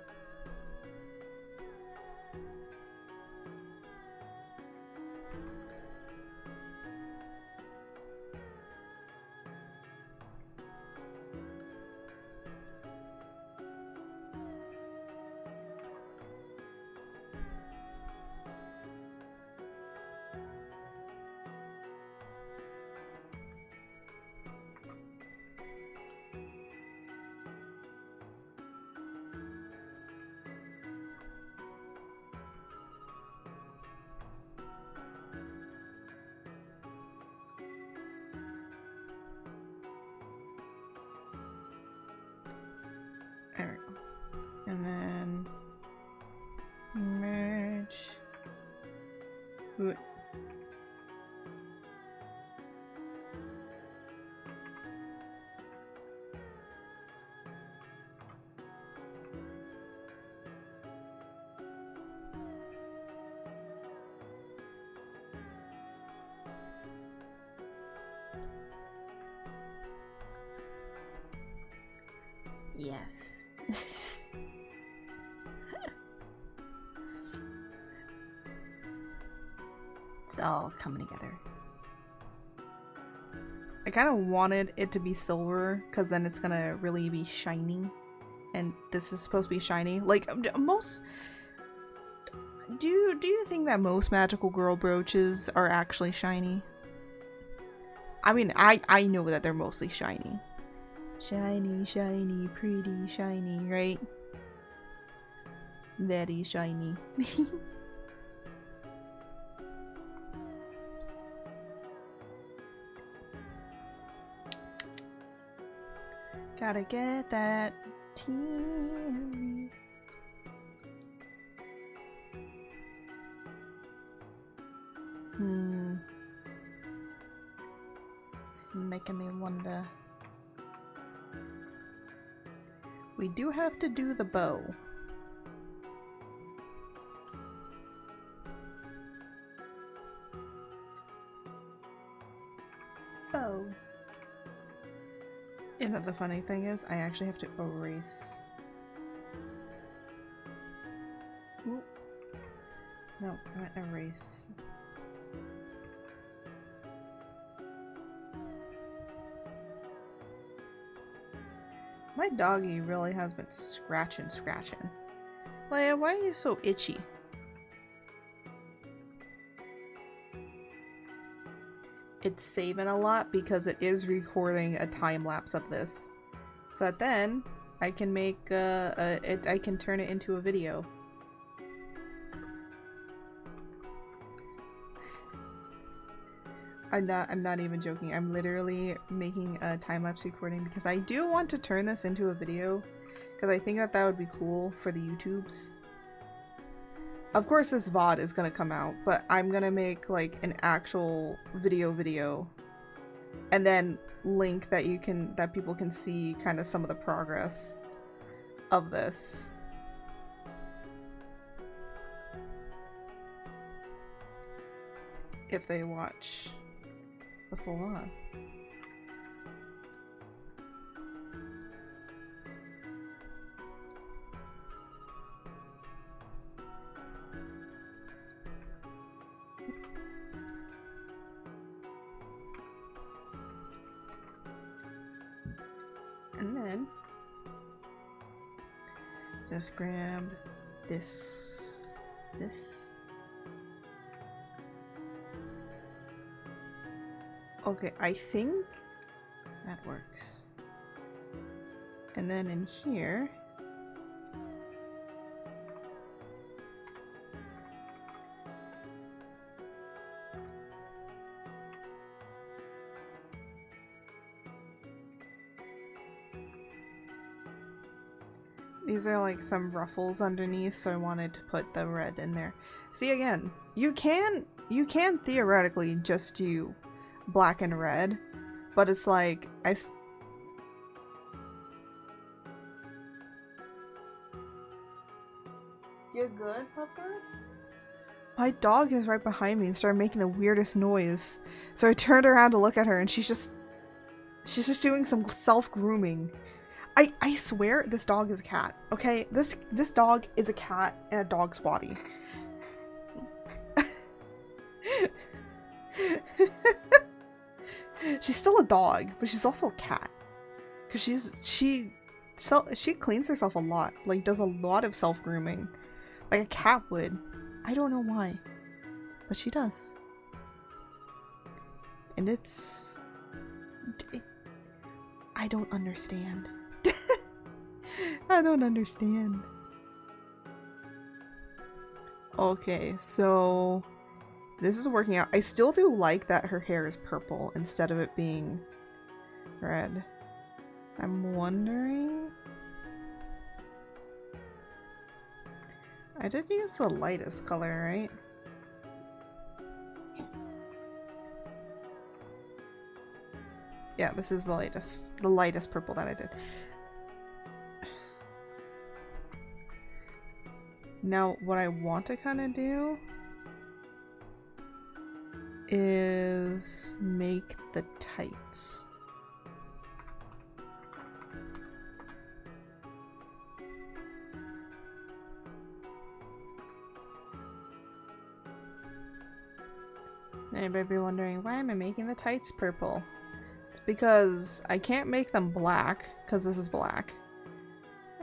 [SPEAKER 1] There we go. And then merge. Ooh. Yes. It's all coming together. I kind of wanted it to be silver because then it's gonna really be shiny. And this is supposed to be shiny. Like, most... Do you think that most magical girl brooches are actually shiny? I mean, I know that they're mostly shiny. Shiny, shiny, pretty, shiny, right? Very shiny. Gotta get that tea. It's making me wonder. We do have to do the bow. Bow. You know, the funny thing is, I actually have to erase. Ooh. No, I meant erase. My doggy really has been scratching. Leia, why are you so itchy? It's saving a lot because it is recording a time lapse of this, so that then I can make I can turn it into a video. I'm not even joking. I'm literally making a time lapse recording because I do want to turn this into a video because I think that would be cool for the YouTubes. Of course this VOD is gonna come out, but I'm gonna make like an actual video and then link that people can see kind of some of the progress of this. If they watch the full on. And then just grab this. Okay, I think that works. And then in here, these are like some ruffles underneath, so I wanted to put the red in there. See, again, you can theoretically just do black and red, but it's like You're good, Puppers? My dog is right behind me and started making the weirdest noise. So I turned around to look at her and she's just doing some self-grooming. I swear this dog is a cat. Okay? This dog is a cat in a dog's body. She's still a dog, but she's also a cat. Cause she cleans herself a lot. Like, does a lot of self-grooming. Like a cat would. I don't know why. But she does. And I don't understand. I don't understand. Okay, so this is working out. I still do like that her hair is purple instead of it being red. I'm wondering... I did use the lightest color, right? Yeah, this is the lightest purple that I did. Now, what I want to kind of do is make the tights. Anybody be wondering, why am I making the tights purple? It's because I can't make them black because this is black.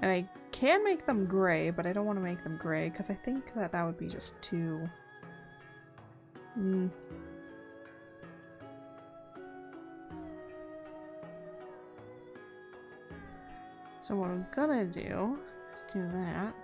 [SPEAKER 1] And I can make them gray, but I don't want to make them gray because I think that that would be just too... So what I'm gonna do is do that.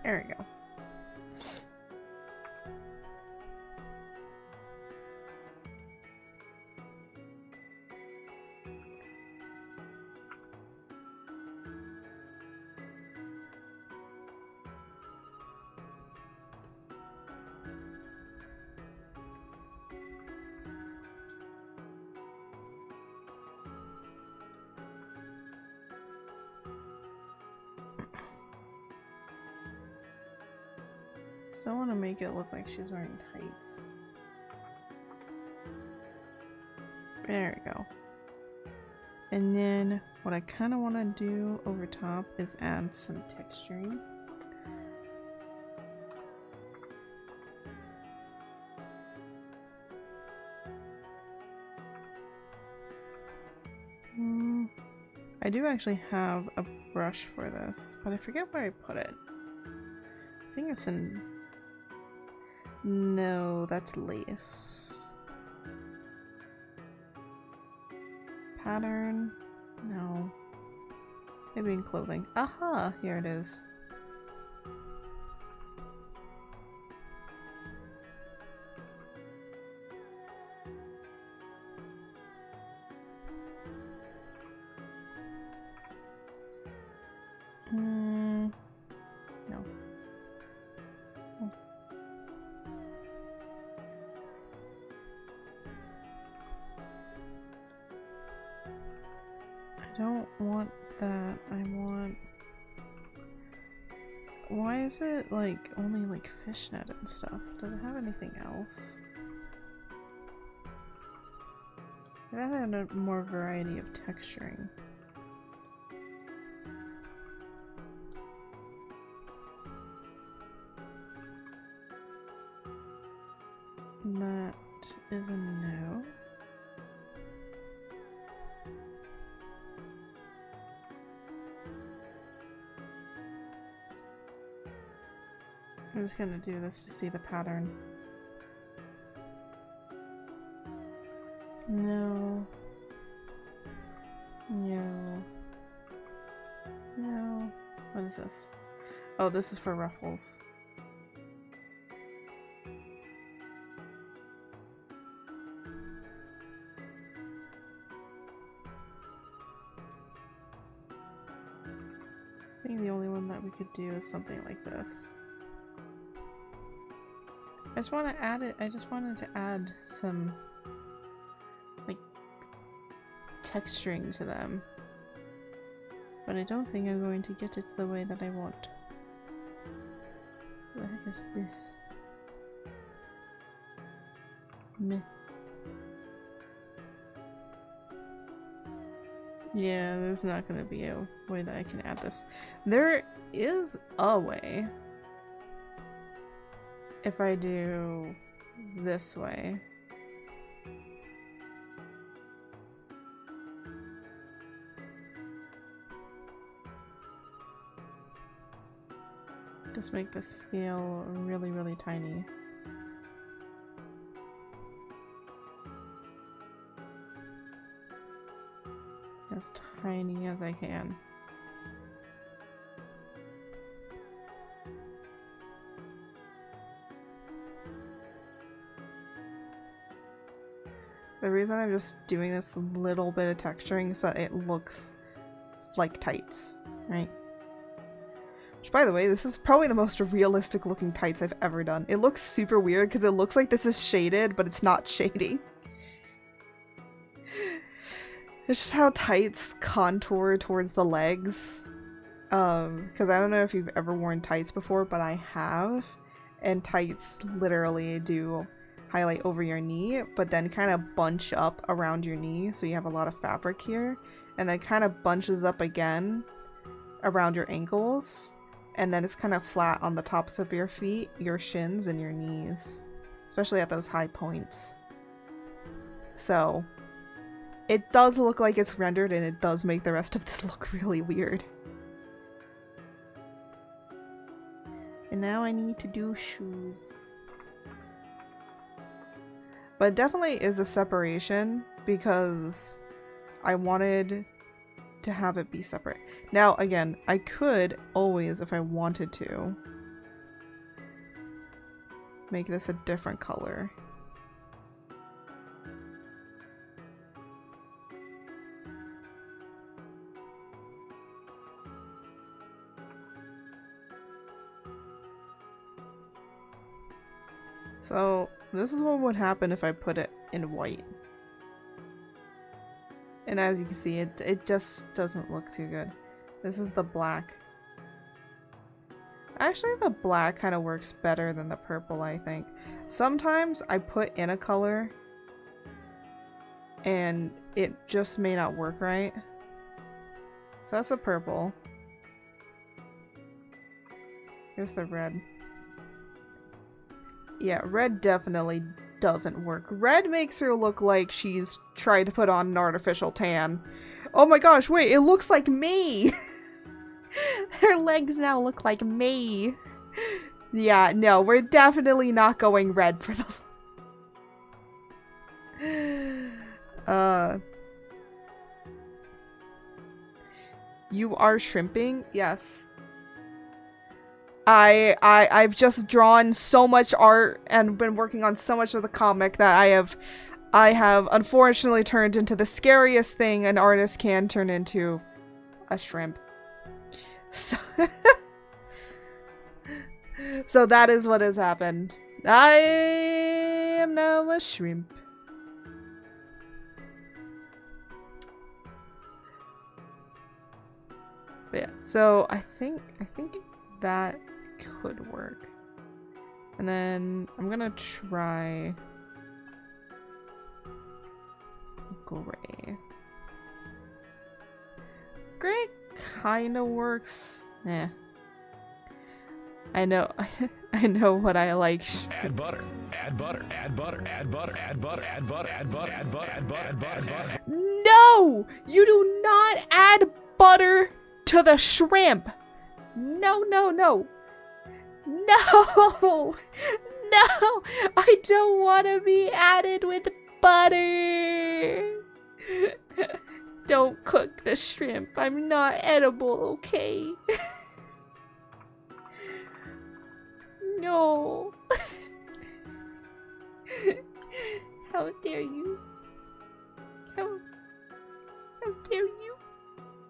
[SPEAKER 1] There we go. So I want to make it look like she's wearing tights. There we go. And then what I kind of want to do over top is add some texturing. I do actually have a brush for this, but I forget where I put it. I think it's in... No, that's lace. Pattern? No. Maybe in clothing. Aha! Here it is. No. I don't want that. I want... Why is it like only like fishnet and stuff? Does it have anything else? That had a more variety of texturing. That is a no. I'm just gonna do this to see the pattern. No. No. No. What is this? Oh, this is for ruffles. I think the only one that we could do is something like this. I just want to add it. I just wanted to add some like texturing to them, but I don't think I'm going to get it the way that I want. What the heck is this? Meh. Yeah, there's not going to be a way that I can add this. There is a way. If I do this way. Just make the scale really, really tiny. As tiny as I can. The reason I'm just doing this little bit of texturing so it looks like tights, right? Which, by the way, this is probably the most realistic looking tights I've ever done. It looks super weird because it looks like this is shaded, but it's not shady. It's just how tights contour towards the legs. Because I don't know if you've ever worn tights before, but I have. And tights literally do highlight over your knee, but then kind of bunch up around your knee, so you have a lot of fabric here. And then kind of bunches up again around your ankles. And then it's kind of flat on the tops of your feet, your shins, and your knees. Especially at those high points. So it does look like it's rendered, and it does make the rest of this look really weird. And now I need to do shoes. But it definitely is a separation because I wanted to have it be separate. Now, again, I could always, if I wanted to, make this a different color. So this is what would happen if I put it in white. And as you can see, it just doesn't look too good. This is the black. Actually, the black kind of works better than the purple, I think. Sometimes I put in a color and it just may not work right. So that's the purple. Here's the red. Yeah, red definitely doesn't work. Red makes her look like she's tried to put on an artificial tan. Oh my gosh, wait, it looks like me! Her legs now look like me. Yeah, no, we're definitely not going red for the... You are shrimping? Yes. I've just drawn so much art and been working on so much of the comic that I have unfortunately turned into the scariest thing an artist can turn into, a shrimp. So, so that is what has happened. I am now a shrimp. But yeah, so I think that could work. And then I'm gonna try gray. Gray kind of works. Eh. I know. I know what I like.
[SPEAKER 3] Add butter. Add butter. Add butter. Add butter. Add butter. Add butter. Add butter. Add butter. Add butter. Add butter. Add butter.
[SPEAKER 1] No! You do not add butter to the shrimp. No, no, no. No! No! I don't want to be added with butter. Don't cook the shrimp. I'm not edible, okay? No. How dare you? How dare you?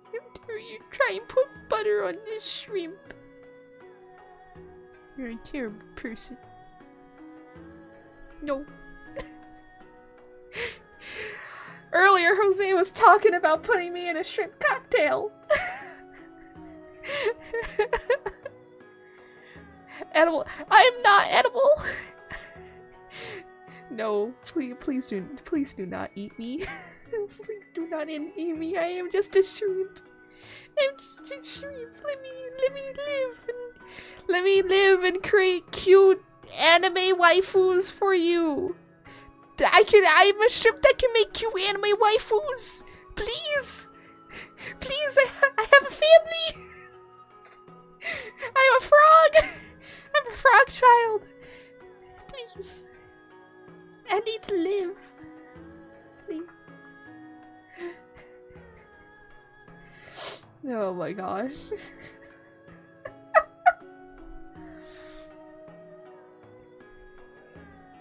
[SPEAKER 1] How dare you try and put butter on this shrimp? You're a terrible person. No. Earlier, Jose was talking about putting me in a shrimp cocktail. Edible. I am not edible. No, please do not eat me. Please do not eat me. I am just a shrimp. I'm just a shrimp. Let me live and create cute anime waifus for you. I'm a shrimp that can make cute anime waifus. Please. Please, I have a family. I'm a frog. I'm a frog child. Please. I need to live. Please. Oh my gosh.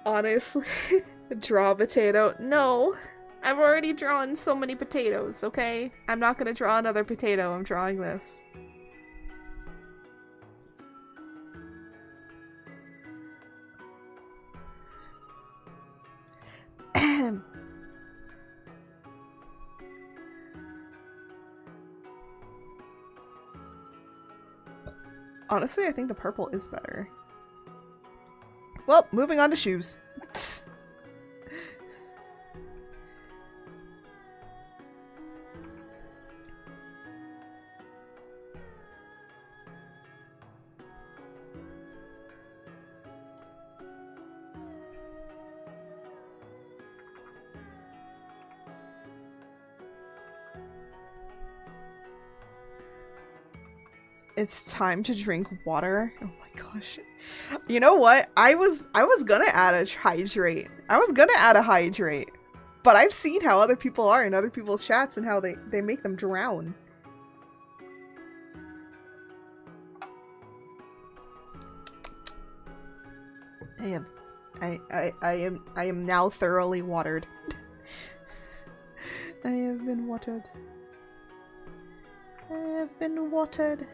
[SPEAKER 1] Honestly, Draw a potato. No. I've already drawn so many potatoes, okay? I'm not gonna draw another potato. I'm drawing this. Honestly, I think the purple is better. Well, moving on to shoes. It's time to drink water. Oh my gosh. You know what? I was gonna add a hydrate. I was gonna add a hydrate. But I've seen how other people are in other people's chats and how they make them drown. I am now thoroughly watered. I have been watered. I have been watered.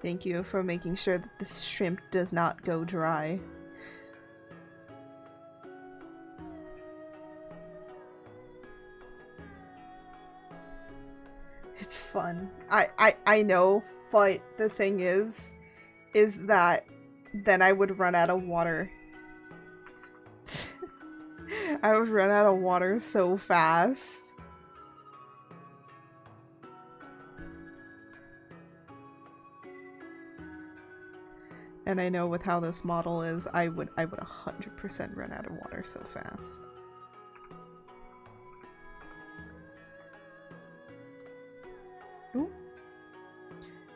[SPEAKER 1] Thank you for making sure that this shrimp does not go dry. It's fun. I know, but the thing is that then I would run out of water. I would run out of water so fast. And I know with how this model is, I would 100% run out of water so fast. Ooh.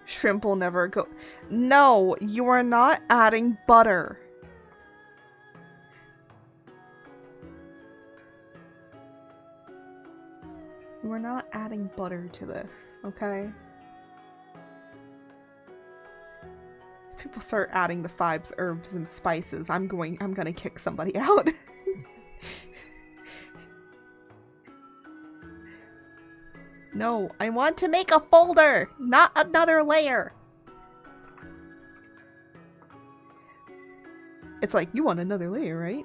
[SPEAKER 1] Shrimp will never go. No, you are not adding butter. You are not adding butter to this, okay? People start adding the fibes, herbs, and spices, I'm gonna kick somebody out. No, I want to make a folder, not another layer. It's like, you want another layer, right?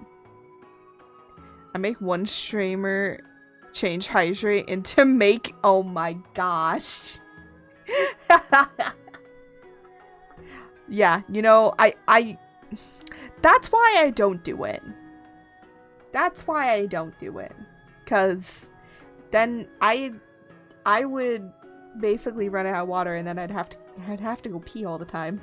[SPEAKER 1] I make one streamer change hydrate into make. Oh my gosh. Yeah, you know, I that's why I don't do it. That's why I don't do it. 'Cause then I would basically run out of water and then I'd have to go pee all the time.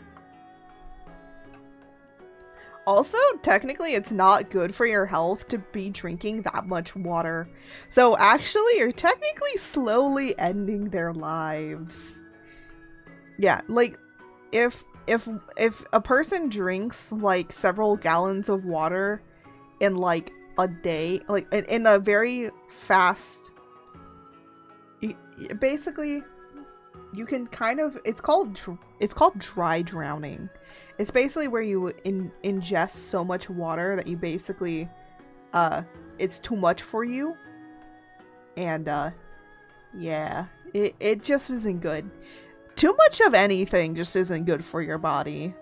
[SPEAKER 1] Also, technically it's not good for your health to be drinking that much water. So actually, you're technically slowly ending their lives. Yeah, like if a person drinks like several gallons of water in like a day, like in a very fast, basically you can kind of, it's called dry drowning. It's basically where you ingest so much water that you basically it's too much for you, and yeah, it just isn't good. Too much of anything just isn't good for your body.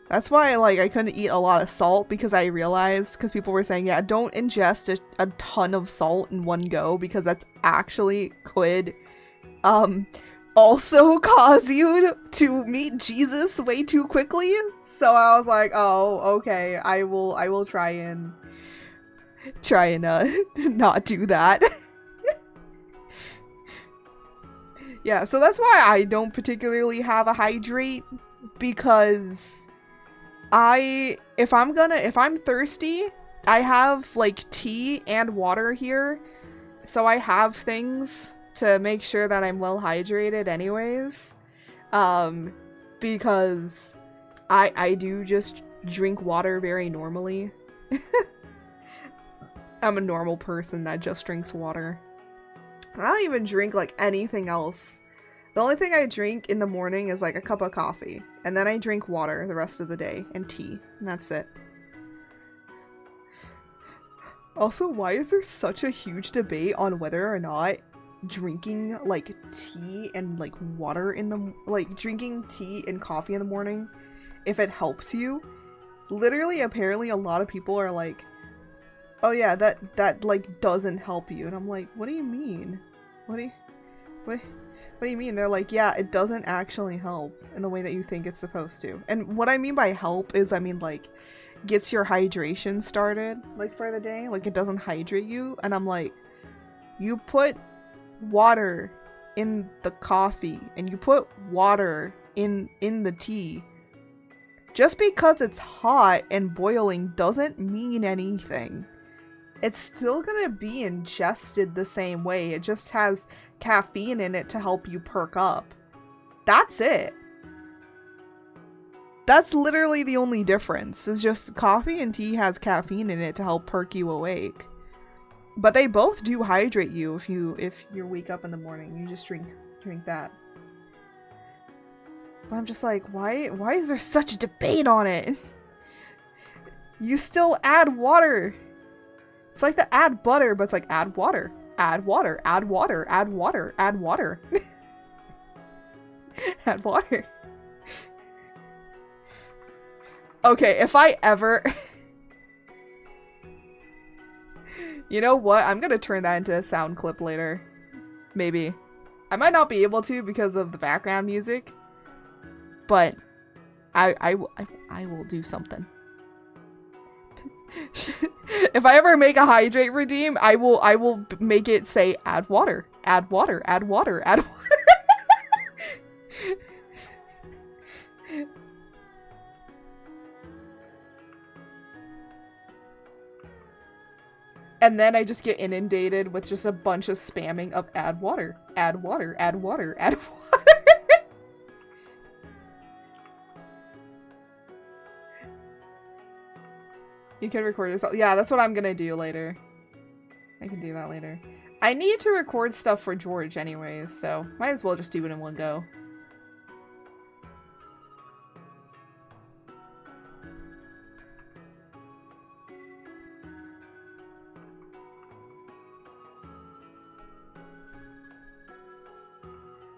[SPEAKER 1] That's why, like, I couldn't eat a lot of salt, because I realized, because people were saying, yeah, don't ingest a ton of salt in one go, because that's actually could also cause you to meet Jesus way too quickly. So I was like, oh, okay, I will try and not do that. Yeah, so that's why I don't particularly have a hydrate, because if I'm thirsty, I have like tea and water here, so I have things to make sure that I'm well hydrated anyways, because I do just drink water very normally. I'm a normal person that just drinks water. I don't even drink like anything else. The only thing I drink in the morning is like a cup of coffee, and then I drink water the rest of the day and tea, and that's it. Also, why is there such a huge debate on whether or not drinking like tea and like water in the drinking tea and coffee in the morning, if it helps you? Literally, apparently a lot of people are like, oh yeah, that like doesn't help you. And I'm like, what do you mean? What do you mean? They're like, yeah, it doesn't actually help in the way that you think it's supposed to. And what I mean by help is, I mean like gets your hydration started like for the day, like it doesn't hydrate you. And I'm like, you put water in the coffee and you put water in the tea. Just because it's hot and boiling doesn't mean anything. It's still gonna be ingested the same way. It just has caffeine in it to help you perk up. That's it. That's literally the only difference. Is just coffee and tea has caffeine in it to help perk you awake. But they both do hydrate you if you wake up in the morning. You just drink that. But I'm just like, why is there such a debate on it? You still add water. It's like the add butter, but it's like add water. Add water, add water, add water, add water. Add water. Okay, if I ever... You know what? I'm gonna turn that into a sound clip later. Maybe. I might not be able to because of the background music. But I will do something. If I ever make a hydrate redeem, I will make it say add water, add water, add water, add water. And then I just get inundated with just a bunch of spamming of add water, add water, add water, add water. You can record yourself. Yeah, that's what I'm gonna do later. I can do that later. I need to record stuff for George anyways, so might as well just do it in one go.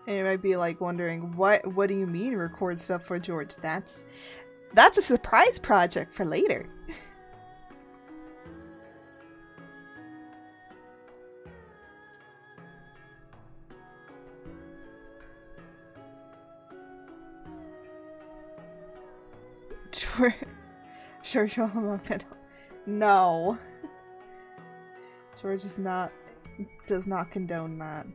[SPEAKER 1] And you might be like wondering, what do you mean record stuff for George? That's a surprise project for later. George no. George does not condone that.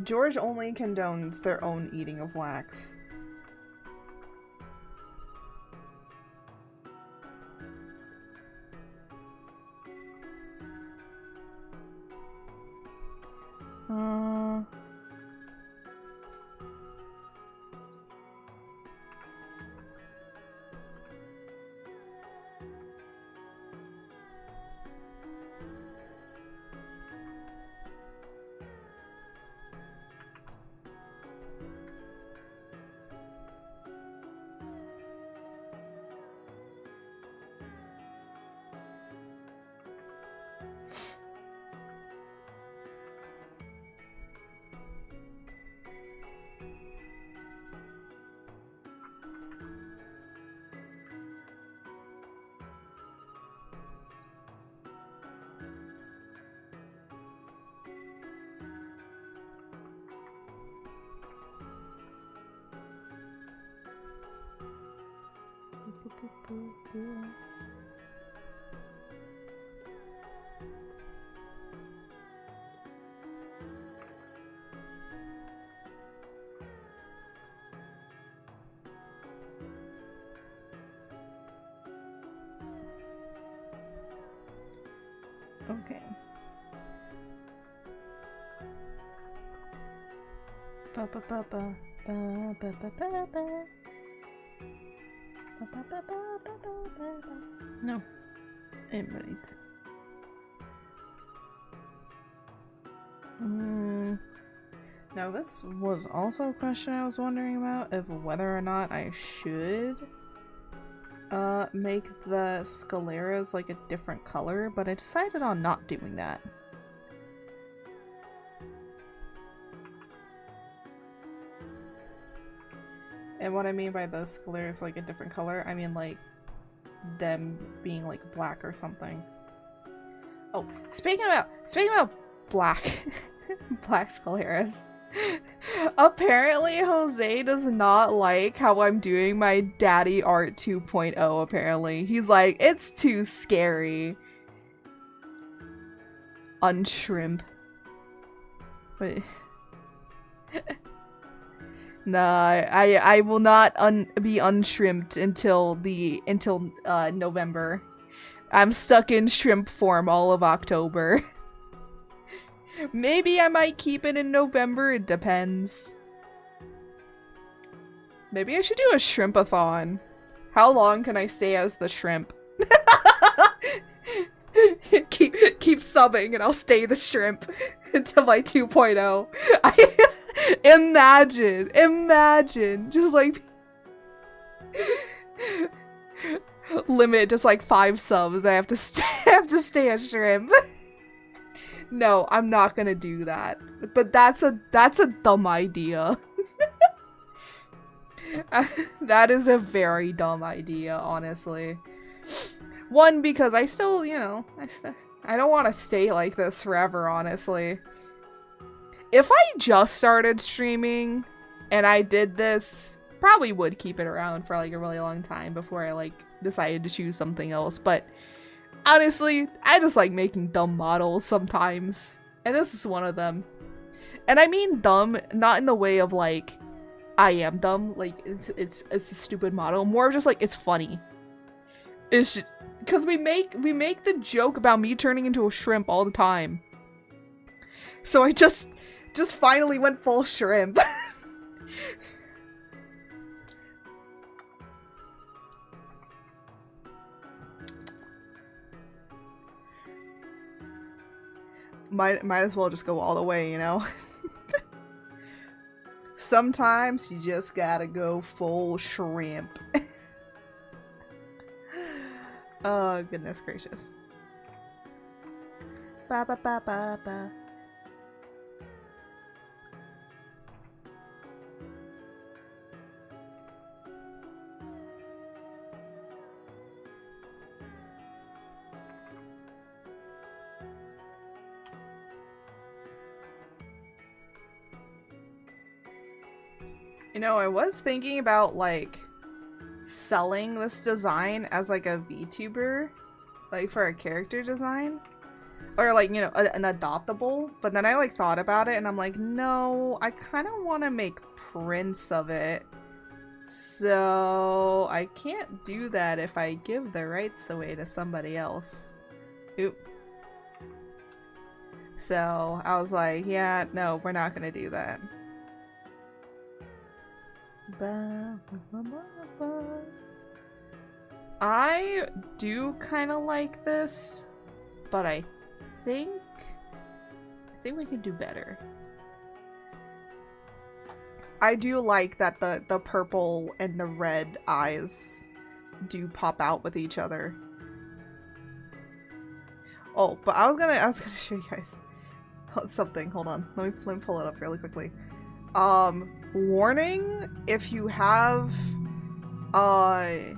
[SPEAKER 1] George only condones their own eating of wax. Okay. No. Right. Now this was also a question I was wondering about, of whether or not I should make the scaleras like a different color, but I decided on not doing that. And what I mean by the scaleras like a different color, I mean like them being like black or something. Oh, speaking about black black scaleras. Apparently Jose does not like how I'm doing my daddy art 2.0 apparently. He's like, it's too scary. Unshrimp. Wait. Nah, I will not be unshrimped until November. I'm stuck in shrimp form all of October. Maybe I might keep it in November, it depends. Maybe I should do a shrimpathon. How long can I stay as the shrimp? keep subbing and I'll stay the shrimp until my 2.0. Imagine, just like limit just like 5 subs. I have to stay a shrimp. No, I'm not gonna do that. But that's a dumb idea. That is a very dumb idea, honestly. One, because I still, you know, I don't want to stay like this forever, honestly. If I just started streaming and I did this, probably would keep it around for like a really long time before I like decided to choose something else. But honestly, I just like making dumb models sometimes. And this is one of them. And I mean dumb, not in the way of like, I am dumb, like it's a stupid model. More of just like, it's funny. It's because we make the joke about me turning into a shrimp all the time. So I just finally went full shrimp. Might as well just go all the way, you know? Sometimes you just gotta go full shrimp. Oh, goodness gracious. Ba ba ba ba ba. You know, I was thinking about, like, selling this design as, like, a VTuber, like, for a character design. Or, like, you know, an adoptable. But then I, like, thought about it, and I'm like, no, I kind of want to make prints of it. So, I can't do that if I give the rights away to somebody else. Oop. So, I was like, yeah, no, we're not gonna do that. I do kind of like this, but I think we could do better. I do like that the purple and the red eyes do pop out with each other. Oh, but I was gonna show you guys something. Hold on, let me pull it up really quickly. Warning, if you have, I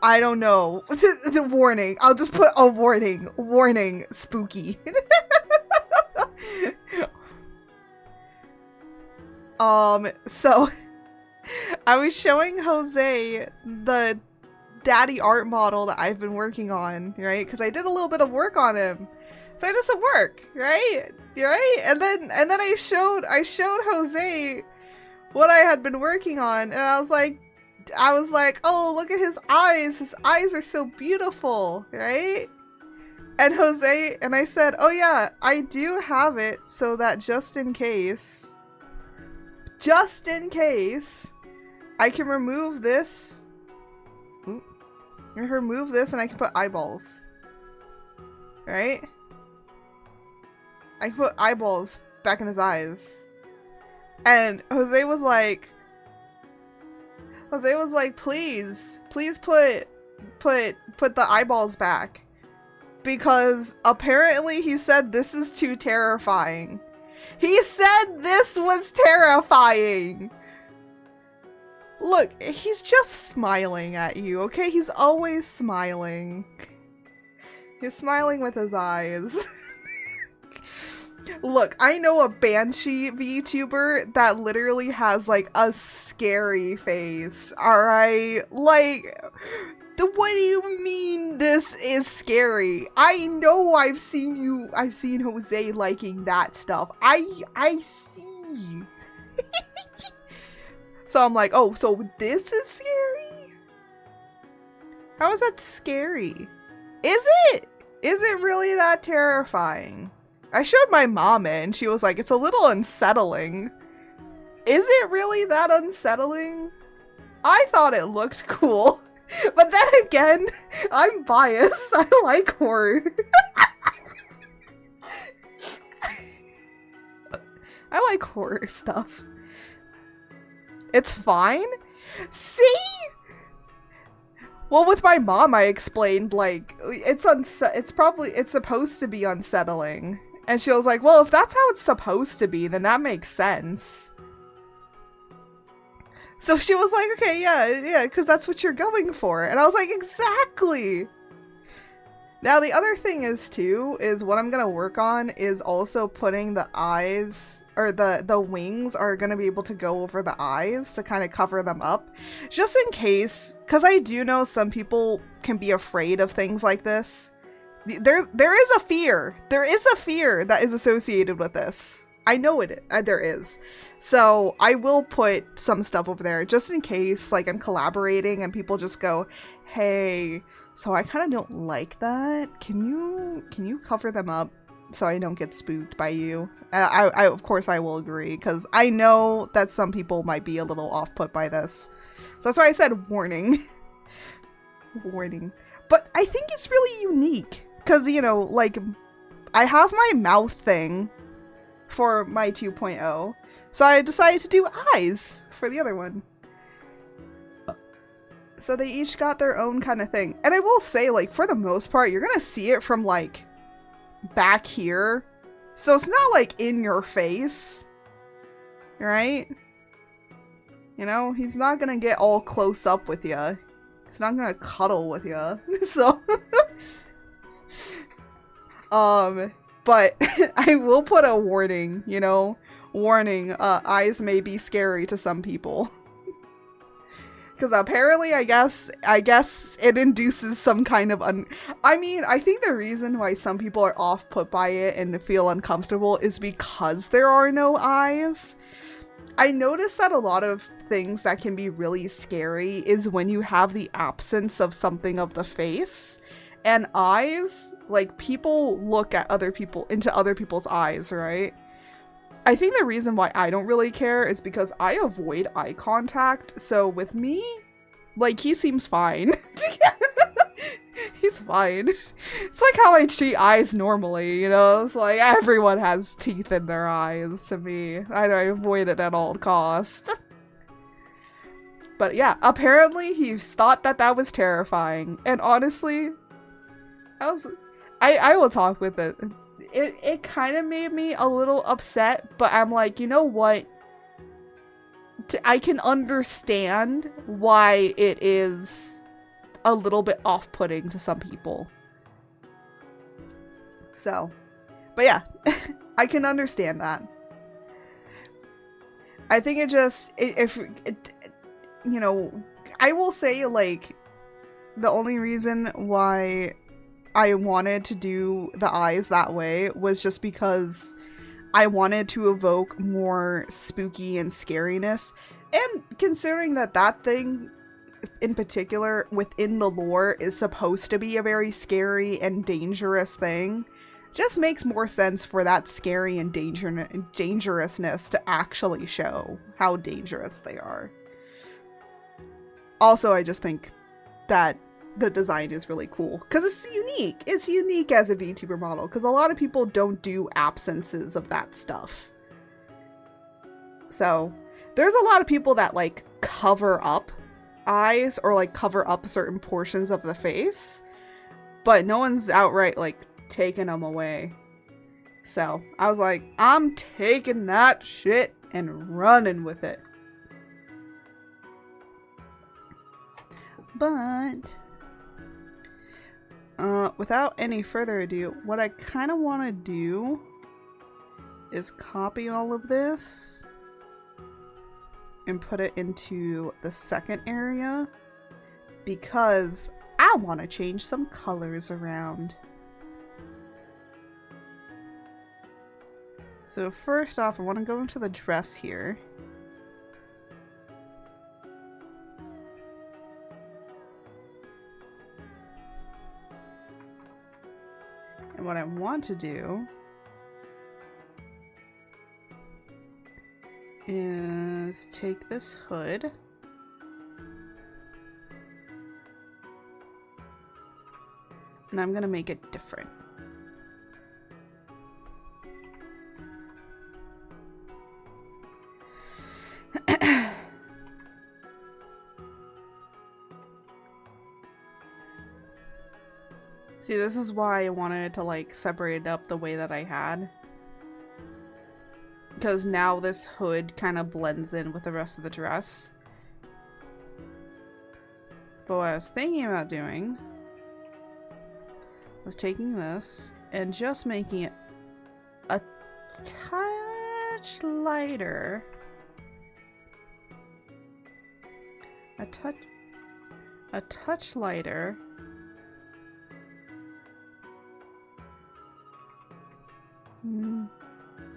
[SPEAKER 1] don't know. The warning. I'll just put a warning. Warning, spooky. So, I was showing Jose the daddy art model that I've been working on, right? Because I did a little bit of work on him. So I did some work, right? Right? And then I showed Jose what I had been working on, and I was like, oh, look at his eyes. His eyes are so beautiful, right? And I said, oh yeah, I do have it so that just in case, I can remove this. Ooh. I can remove this and I can put eyeballs, right? I put eyeballs back in his eyes. And Jose was like, Jose was like, please put the eyeballs back. Because apparently he said this is too terrifying. He said this was terrifying. Look, he's just smiling at you, okay? He's always smiling. He's smiling with his eyes. Look, I know a Banshee VTuber that literally has, like, a scary face, alright? Like, what do you mean this is scary? I know I've seen Jose liking that stuff. I see. So I'm like, oh, so this is scary? How is that scary? Is it? Is it really that terrifying? I showed my mom it and she was like, it's a little unsettling. Is it really that unsettling? I thought it looked cool. But then again, I'm biased. I like horror. I like horror stuff. It's fine? See? Well, with my mom, I explained, like, it's supposed to be unsettling. And she was like, well, if that's how it's supposed to be, then that makes sense. So she was like, okay, yeah, because that's what you're going for. And I was like, exactly. Now, the other thing is, too, is what I'm going to work on is also putting the eyes, or the wings are going to be able to go over the eyes to kind of cover them up. Just in case, because I do know some people can be afraid of things like this. There is a fear. There is a fear that is associated with this. I know there is. So I will put some stuff over there just in case, like, I'm collaborating and people just go, hey, so I kind of don't like that. Can you cover them up so I don't get spooked by you? I of course I will agree, because I know that some people might be a little off-put by this. So that's why I said warning. Warning. But I think it's really unique, because, you know, like, I have my mouth thing for my 2.0, so I decided to do eyes for the other one. So they each got their own kind of thing. And I will say, like, for the most part, you're gonna see it from, like, back here. So it's not, like, in your face. Right? You know, he's not gonna get all close up with you. He's not gonna cuddle with you. So... but I will put a warning, you know? Warning, eyes may be scary to some people. Because apparently, I guess it induces some kind of I mean, I think the reason why some people are off-put by it and feel uncomfortable is because there are no eyes. I noticed that a lot of things that can be really scary is when you have the absence of something of the face. And eyes, like, people look at into other people's eyes, right? I think the reason why I don't really care is because I avoid eye contact. So with me, like, he seems fine. He's fine. It's like how I treat eyes normally, you know? It's like everyone has teeth in their eyes to me. I avoid it at all costs. But yeah, apparently he thought that was terrifying. And honestly, I will talk with it. It kind of made me a little upset, but I'm like, you know what? I can understand why it is a little bit off-putting to some people. So, but yeah, I can understand that. I think you know, I will say, like, the only reason why I wanted to do the eyes that way was just because I wanted to evoke more spooky and scariness. And considering that thing in particular within the lore is supposed to be a very scary and dangerous thing, just makes more sense for that scary and dangerousness to actually show how dangerous they are. Also, I just think that the design is really cool because it's unique. It's unique as a VTuber model because a lot of people don't do absences of that stuff. So there's a lot of people that like cover up eyes or like cover up certain portions of the face, but no one's outright like taking them away. So I was like, I'm taking that shit and running with it. But without any further ado, what I kind of want to do is copy all of this and put it into the second area because I want to change some colors around. So first off, I want to go into the dress here. And what I want to do is take this hood and I'm gonna make it different. See, this is why I wanted to like separate it up the way that I had. Because now this hood kind of blends in with the rest of the dress. But what I was thinking about doing was taking this and just making it a touch lighter. A touch lighter.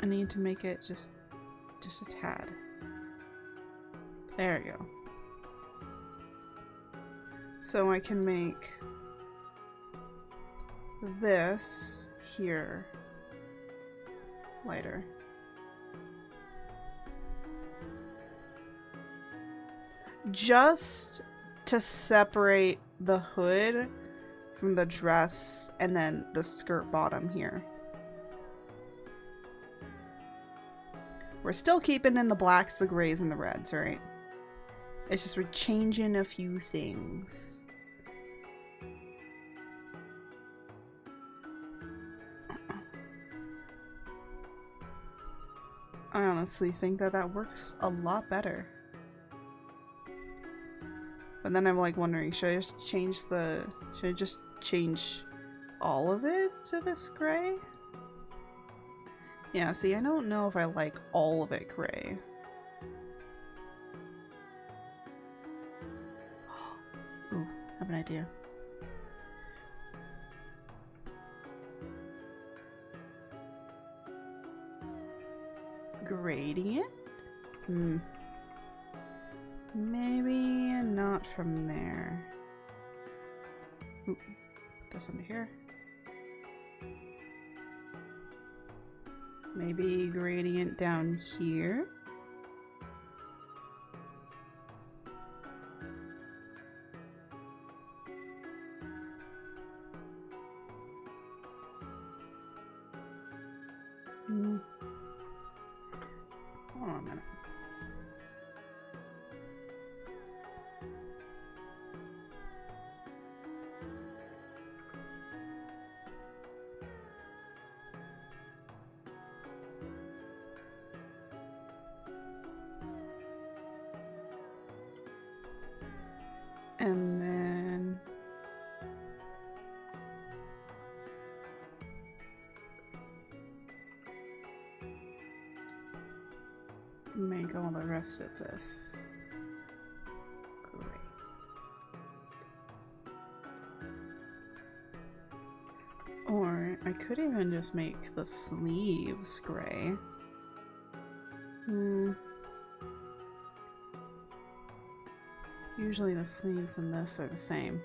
[SPEAKER 1] I need to make it just a tad. There we go. So I can make this here lighter. Just to separate the hood from the dress and then the skirt bottom here. We're still keeping in the blacks, the grays, and the reds, right? It's just we're changing a few things. I honestly think that that works a lot better. But then I'm like wondering, should I just change all of it to this gray? Yeah, see, I don't know if I like all of it gray. Ooh, I have an idea. Gradient? Maybe not from there. Ooh, put this under here. Maybe gradient down here. Hold on a minute. And then make all the rest of this gray. Or I could even just make the sleeves gray. Usually the sleeves and this are the same.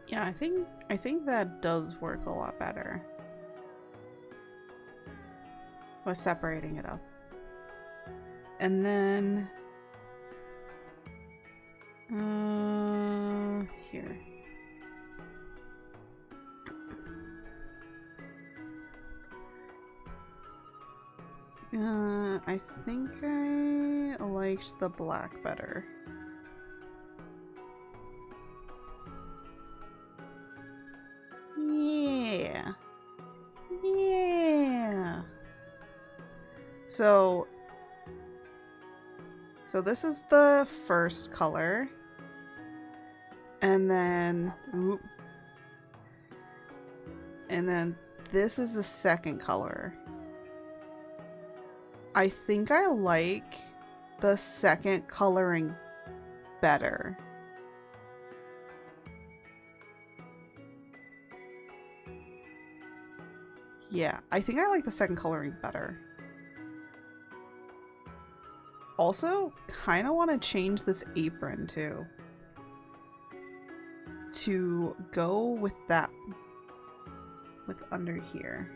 [SPEAKER 1] Yeah, I think that does work a lot better with separating it up. And then here. I think I liked the black better. Yeah. Yeah. So this is the first color. And then this is the second color. I think I like the second coloring better. Yeah, I think I like the second coloring better. Also, kind of want to change this apron too. To go with that, with under here.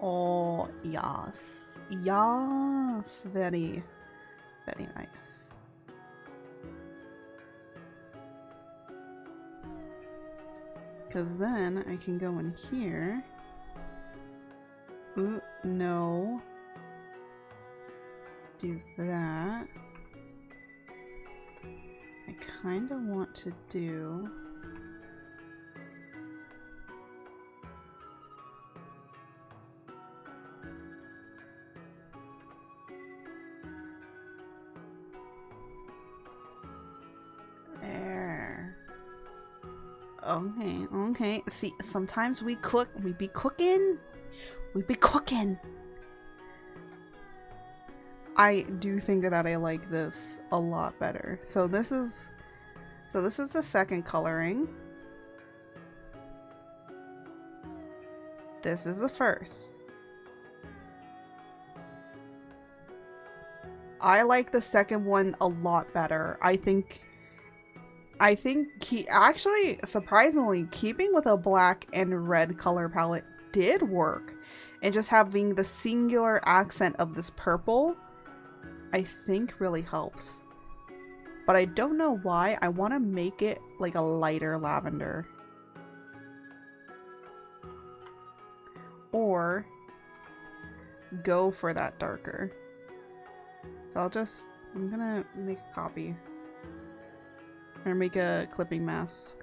[SPEAKER 1] Oh, yes. Yes. Very, very nice. Because then I can go in here. Ooh, no. Do that. I kind of want to do... Okay, okay. See, sometimes we be cooking. I do think that I like this a lot better. So this is the second coloring. This is the first. I like the second one a lot better. I think actually, surprisingly, keeping with a black and red color palette did work. And just having the singular accent of this purple, I think really helps. But I don't know why. I want to make it like a lighter lavender. Or go for that darker. So I'm gonna make a copy. Or make a clipping mask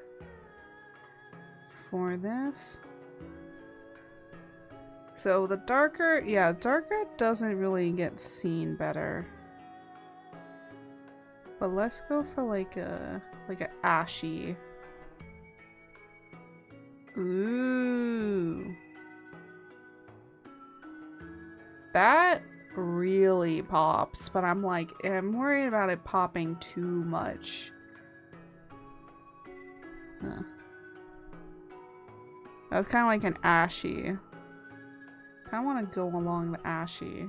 [SPEAKER 1] for this. So the darker, yeah, darker doesn't really get seen better. But let's go for like a ashy. Ooh. That really pops, but I'm worried about it popping too much. That's kind of like an ashy. I want to go along the ashy.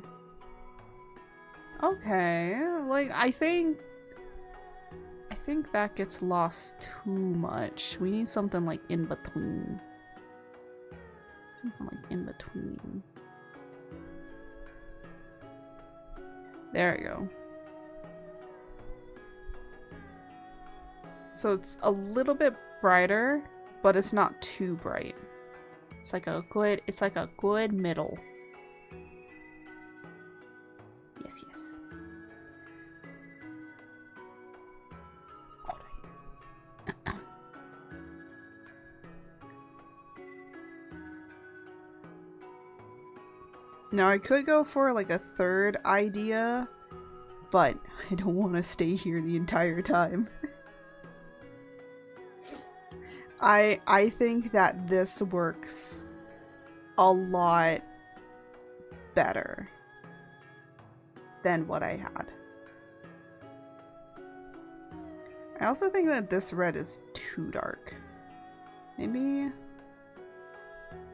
[SPEAKER 1] Okay, like I think that gets lost too much. We need something like in between. Something like in between. There we go. So it's a little bit brighter, but it's not too bright. It's like a good middle. Yes, yes. All right. Now I could go for like a third idea, but I don't want to stay here the entire time. I think that this works a lot better than what I had. I also think that this red is too dark. Maybe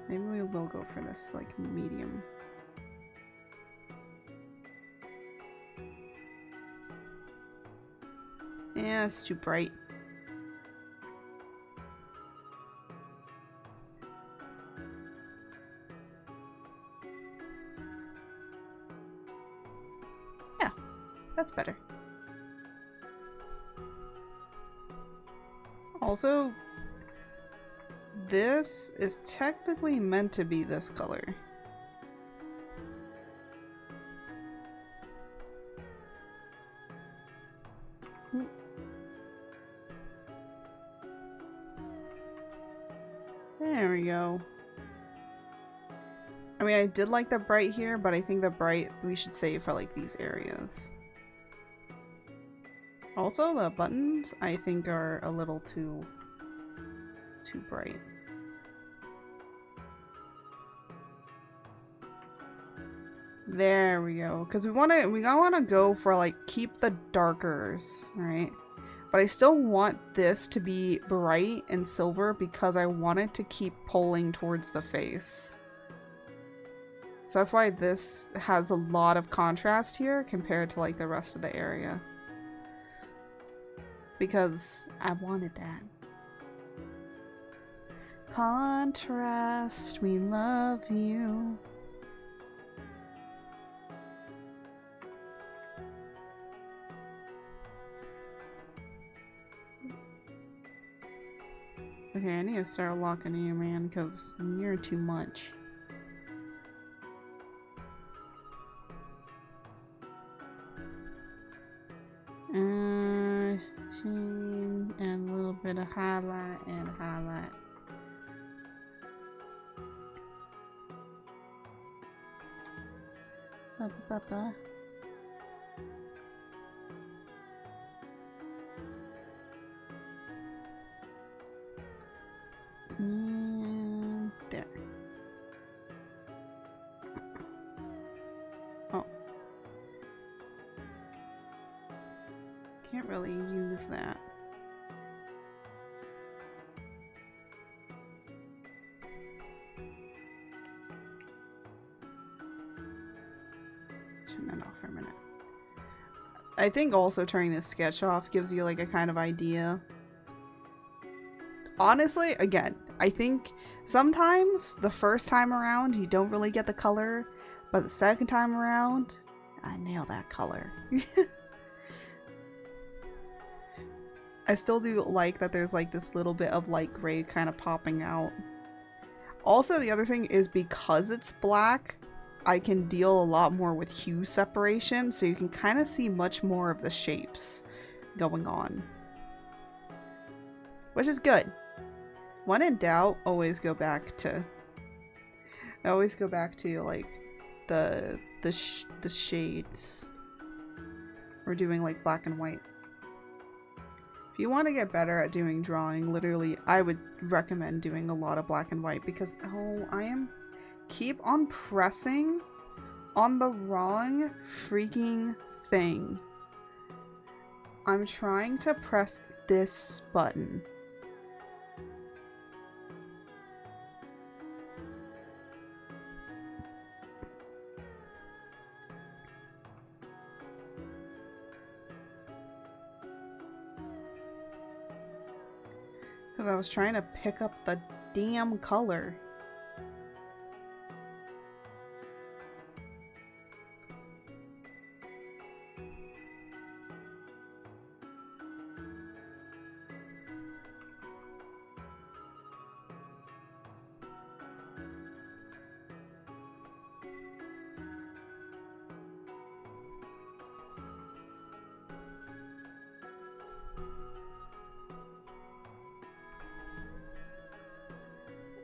[SPEAKER 1] we will go for this like medium. Yeah, it's too bright. That's better. Also, this is technically meant to be this color. There we go. I mean, I did like the bright here, but I think the bright we should save for like these areas. Also, the buttons I think are a little too bright. There we go. Because we want to go for like keep the darkers, right? But I still want this to be bright and silver because I want it to keep pulling towards the face. So that's why this has a lot of contrast here compared to like the rest of the area. Because I wanted that. Contrast, we love you. Okay, I need to start locking you, man, because you're too much. Sheen and a little bit of highlight and highlight. Ba-ba-ba-ba. And there. Oh. Can't really use that. Turn that off for a minute. I think also turning this sketch off gives you like a kind of idea. Honestly, again, I think sometimes the first time around you don't really get the color, but the second time around, I nail that color. I still do like that there's like this little bit of light gray kind of popping out. Also, the other thing is because it's black, I can deal a lot more with hue separation, so you can kind of see much more of the shapes going on. Which is good. When in doubt, always go back to like the shades. We're doing like black and white. If you want to get better at doing drawing, literally, I would recommend doing a lot of black and white because, oh, keep on pressing on the wrong freaking thing. I'm trying to press this button. Because I was trying to pick up the damn color.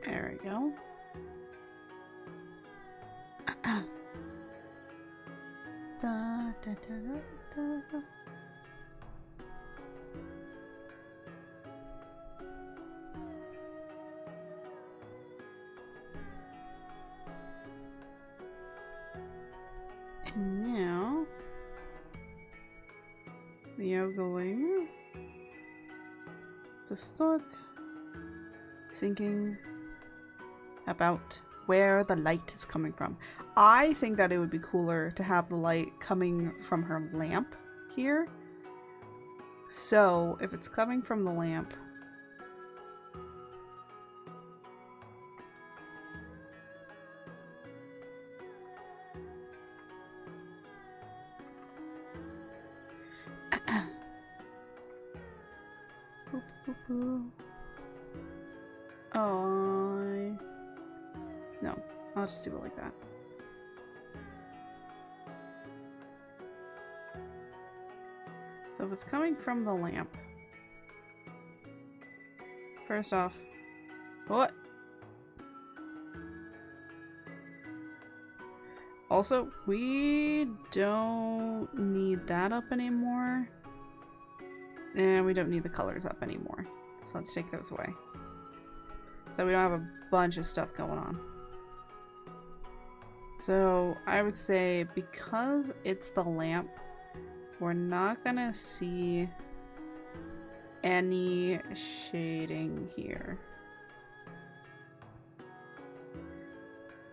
[SPEAKER 1] There we go. Da, da, da, da, da. And now we are going to start thinking about where the light is coming from. I think that it would be cooler to have the light coming from her lamp here. So if it's coming from the lamp, boop, Oh, no, I'll just do it like that. So if it's coming from the lamp, first off, what? Also, we don't need that up anymore. And we don't need the colors up anymore. So let's take those away. So we don't have a bunch of stuff going on. So I would say because it's the lamp, we're not gonna see any shading here.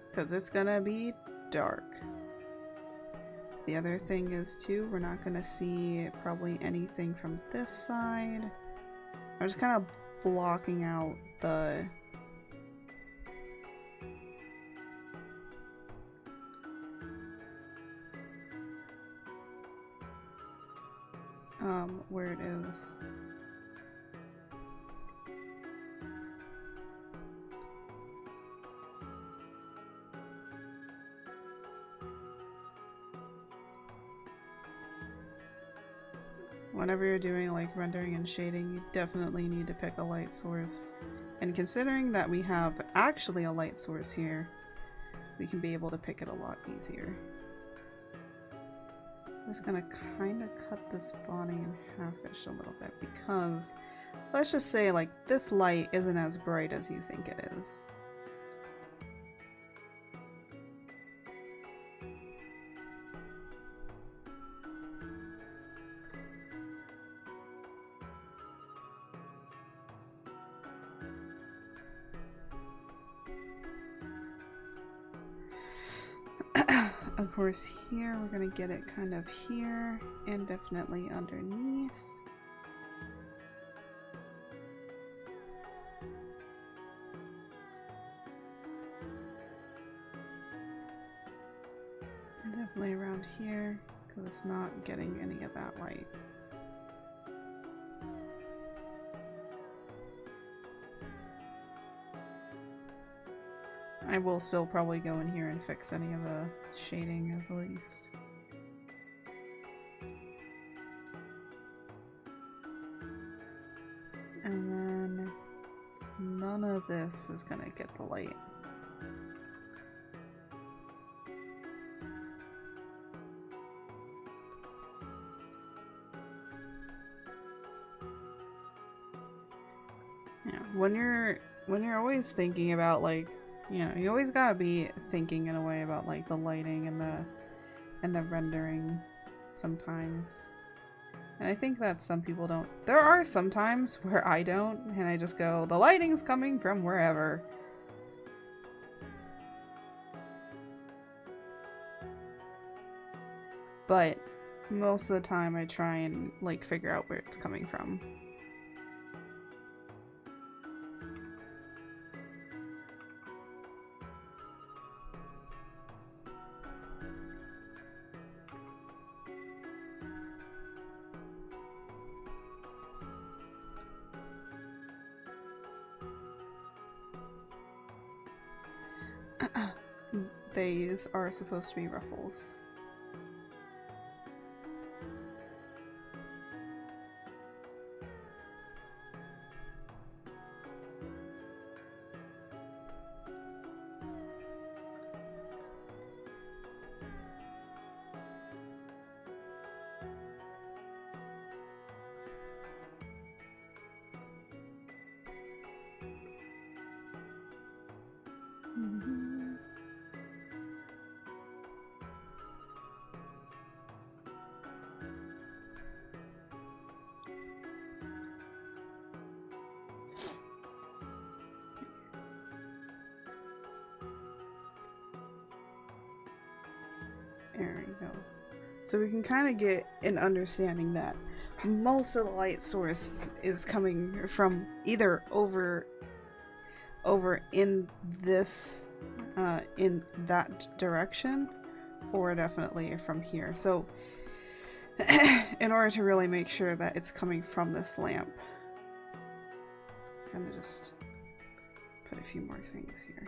[SPEAKER 1] Because it's gonna be dark. The other thing is too, we're not gonna see probably anything from this side. I'm just kind of blocking out the where it is. Whenever you're doing like rendering and shading, you definitely need to pick a light source. And considering that we have actually a light source here, we can be able to pick it a lot easier. I'm just gonna kind of cut this body in half-ish a little bit because let's just say like this light isn't as bright as you think it is. Of course, here we're gonna get it kind of here and definitely underneath. And definitely around here because it's not getting any of that light. I will still probably go in here and fix any of the shading at least. And then none of this is gonna get the light. Yeah, when you're always thinking about like, you know, you always gotta be thinking in a way about like the lighting and the rendering sometimes. And I think that some people don't. There are some times where I don't, and I just go, the lighting's coming from wherever. But most of the time I try and like figure out where it's coming from. These are supposed to be ruffles. There we go. So we can kind of get an understanding that most of the light source is coming from either over in this in that direction, or definitely from here. So in order to really make sure that it's coming from this lamp, kind of just put a few more things here.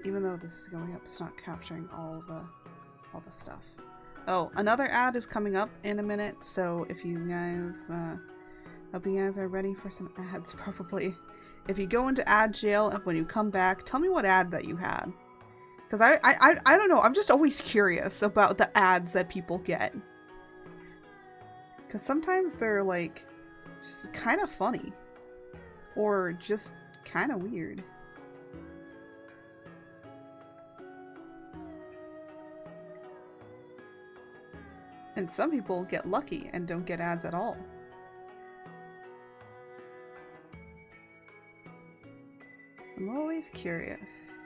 [SPEAKER 1] Even though this is going up, it's not capturing all the stuff. Oh, another ad is coming up in a minute, so if you guys, hope you guys are ready for some ads, probably. If you go into ad jail and when you come back, tell me what ad that you had. Because I don't know, I'm just always curious about the ads that people get. Because sometimes they're like, just kind of funny. Or just kind of weird. And some people get lucky and don't get ads at all. I'm always curious.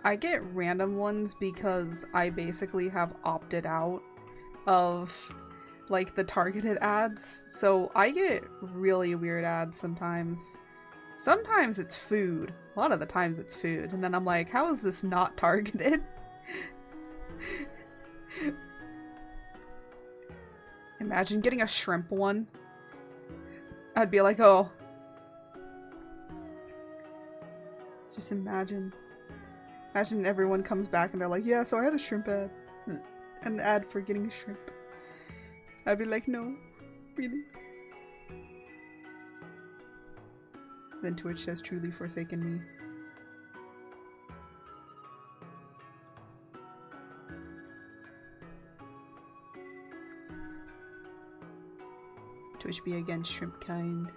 [SPEAKER 1] I get random ones because I basically have opted out of like the targeted ads. So I get really weird ads sometimes. Sometimes it's food. A lot of the times it's food. And then I'm like, how is this not targeted? Imagine getting a shrimp one. I'd be like, oh. Just imagine. Imagine everyone comes back and they're like, yeah, so I had a shrimp ad. An ad for getting a shrimp. I'd be like, no. Really? Then Twitch has truly forsaken me. Twitch be against shrimp kind.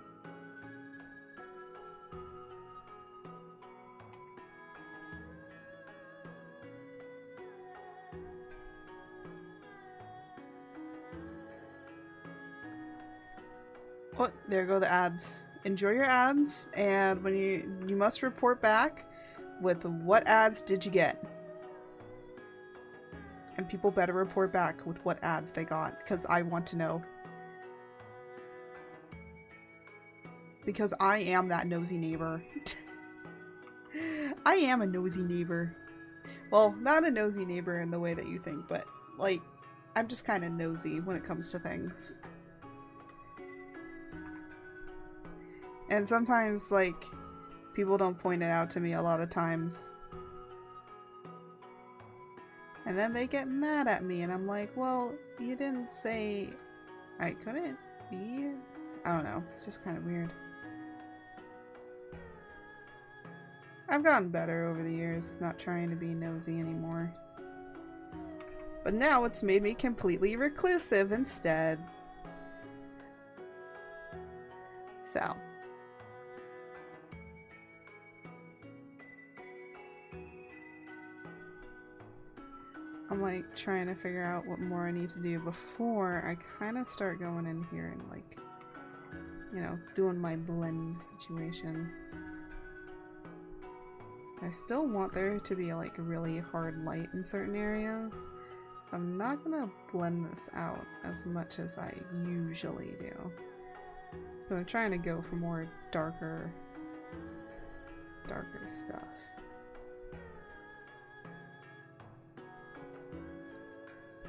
[SPEAKER 1] Oh, there go the ads. Enjoy your ads, and when you must report back with what ads did you get. And people better report back with what ads they got, because I want to know. Because I am that nosy neighbor. I am a nosy neighbor. Well, not a nosy neighbor in the way that you think, but, like, I'm just kind of nosy when it comes to things. And sometimes, like, people don't point it out to me a lot of times. And then they get mad at me, and I'm like, well, you didn't say I couldn't be. I don't know. It's just kind of weird. I've gotten better over the years with not trying to be nosy anymore. But now it's made me completely reclusive instead. So. I'm like trying to figure out what more I need to do before I kind of start going in here and like, you know, doing my blend situation. I still want there to be like really hard light in certain areas, so I'm not gonna blend this out as much as I usually do. So I'm trying to go for more darker stuff.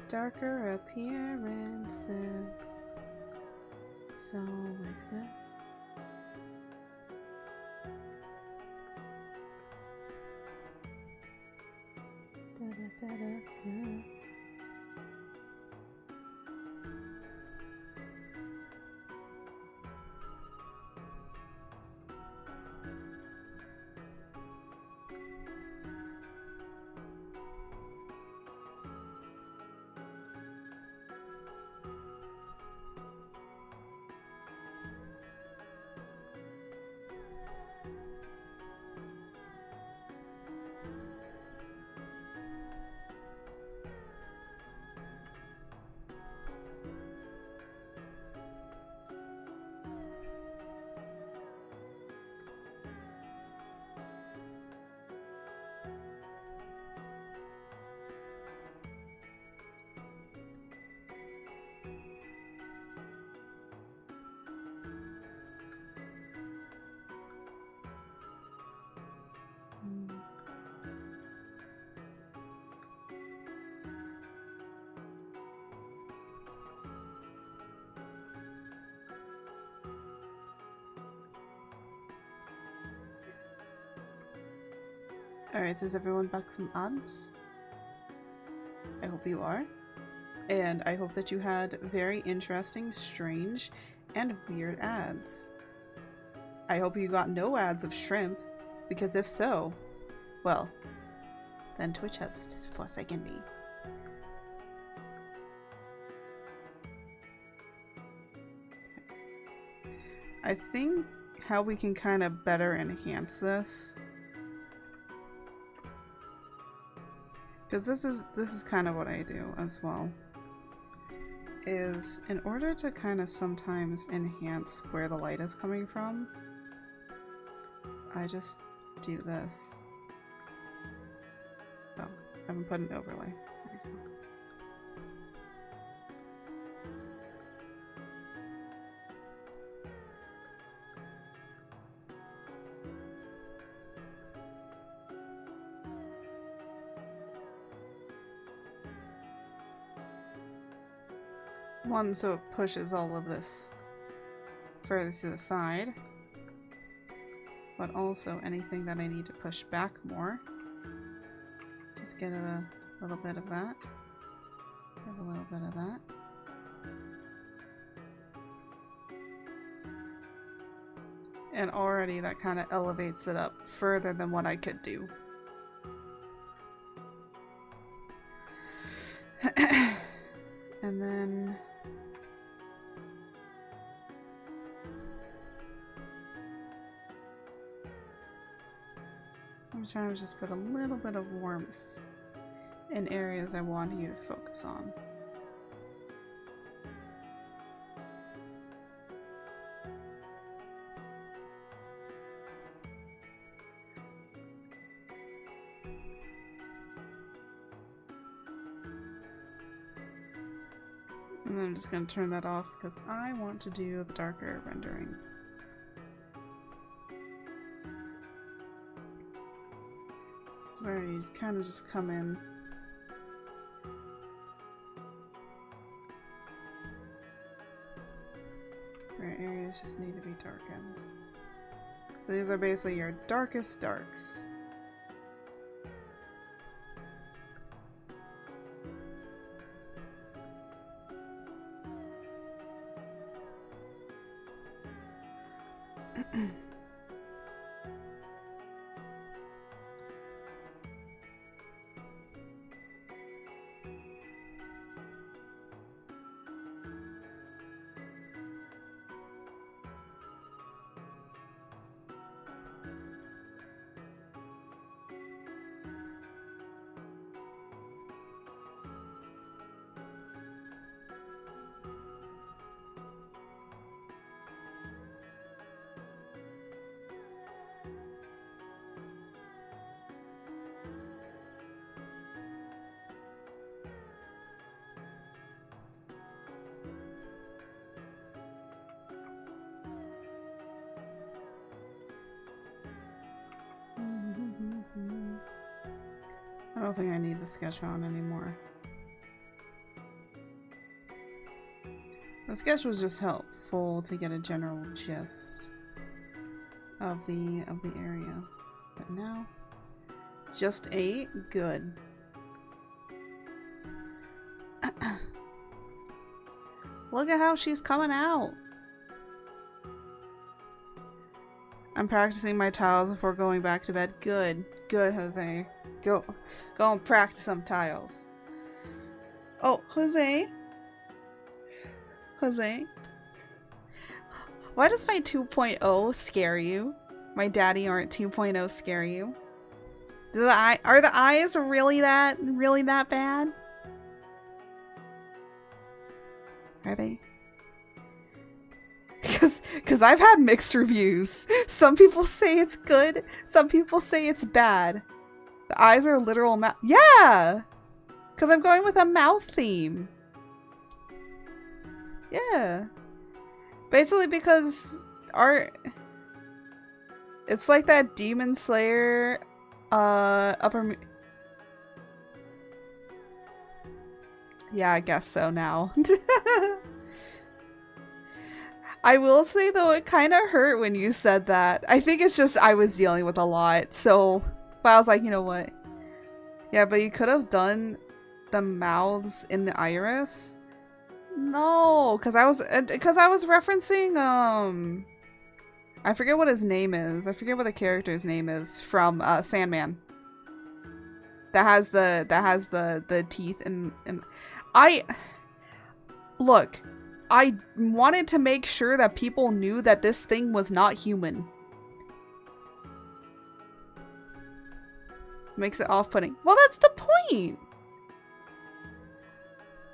[SPEAKER 1] Darker appearances. So always good. Da, da, da, da, da. Alright, is everyone back from ads? I hope you are. And I hope that you had very interesting, strange, and weird ads. I hope you got no ads of shrimp, because if so, well, then Twitch has forsaken me. I think how we can kind of better enhance this, because this is kind of what I do as well, is in order to kind of sometimes enhance where the light is coming from, I just do this. Oh, I haven't put an overlay. There we go. One, so it pushes all of this further to the side, but also anything that I need to push back more, just get a little bit of that, get a little bit of that. And already that kind of elevates it up further than what I could do. And then sometimes just put a little bit of warmth in areas I want you to focus on. And then I'm just going to turn that off because I want to do the darker rendering. It's where you kind of just come in. Where areas just need to be darkened. So these are basically your darkest darks. I don't think I need the sketch on anymore. The sketch was just helpful to get a general gist of the area. But now, just 8? Good. Look at how she's coming out. I'm practicing my tiles before going back to bed. Good. Good, Jose. Go and practice some tiles. Oh, Jose. Jose. Why does my 2.0 scare you? My daddy aren't 2.0 scare you? Are the eyes really that bad? Are they? Because I've had mixed reviews. Some people say it's good. Some people say it's bad. The eyes are literal mouth. Yeah! Because I'm going with a mouth theme. Yeah. Basically because it's like that Demon Slayer upper... Yeah, I guess so now. I will say though, it kind of hurt when you said that. I think it's just I was dealing with a lot, so But I was like, you know what? Yeah, but you could have done the mouths in the iris. No, because I was referencing I forget what his name is. I forget what the character's name is from Sandman. That has the teeth and look, I wanted to make sure that people knew that this thing was not human. Makes it off-putting. Well, that's the point.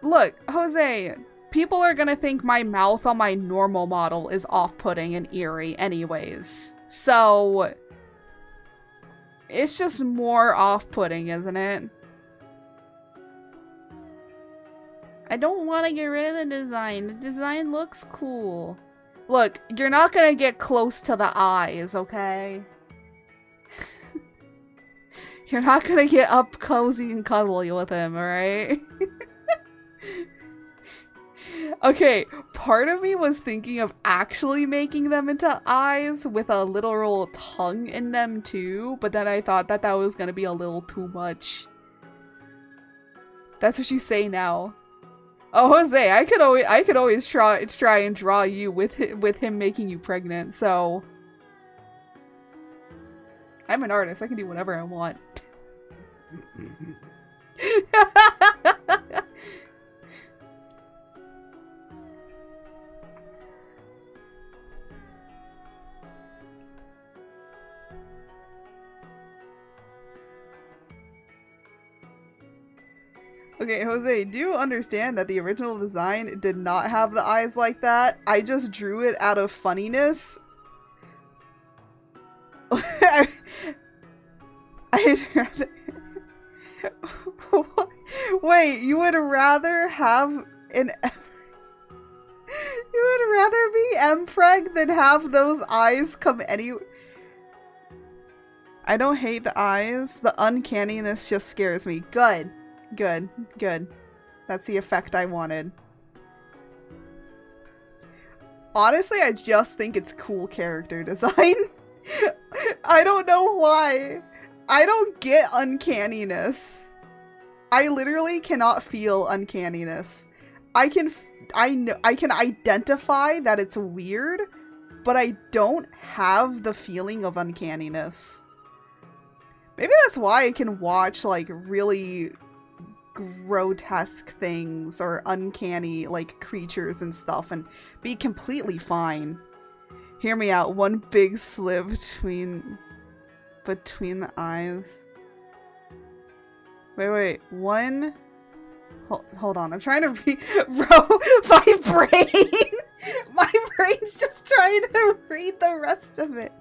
[SPEAKER 1] Look, Jose, people are gonna think my mouth on my normal model is off-putting and eerie anyways. So it's just more off-putting, isn't it? I don't want to get rid of the design. The design looks cool. Look, you're not gonna get close to the eyes, okay? You're not gonna get up cozy and cuddly with him, alright? Okay, part of me was thinking of actually making them into eyes with a literal tongue in them too, but then I thought that that was gonna be a little too much. That's what you say now. Oh, Jose, I could always try and draw you with him making you pregnant. So I'm an artist. I can do whatever I want. Okay, Jose, do you understand that the original design did not have the eyes like that? I just drew it out of funniness. I'd rather... Wait, you would rather have an... You would rather be Mpreg than have those eyes come any... I don't hate the eyes. The uncanniness just scares me. Good. Good. Good. That's the effect I wanted. Honestly, I just think it's cool character design. I don't know why. I don't get uncanniness. I literally cannot feel uncanniness. I can identify that it's weird, but I don't have the feeling of uncanniness. Maybe that's why I can watch like really grotesque things or uncanny like creatures and stuff and be completely fine. Hear me out. One big slit between the eyes. Wait. One. Hold on. I'm trying to bro, my brain's just trying to read the rest of it.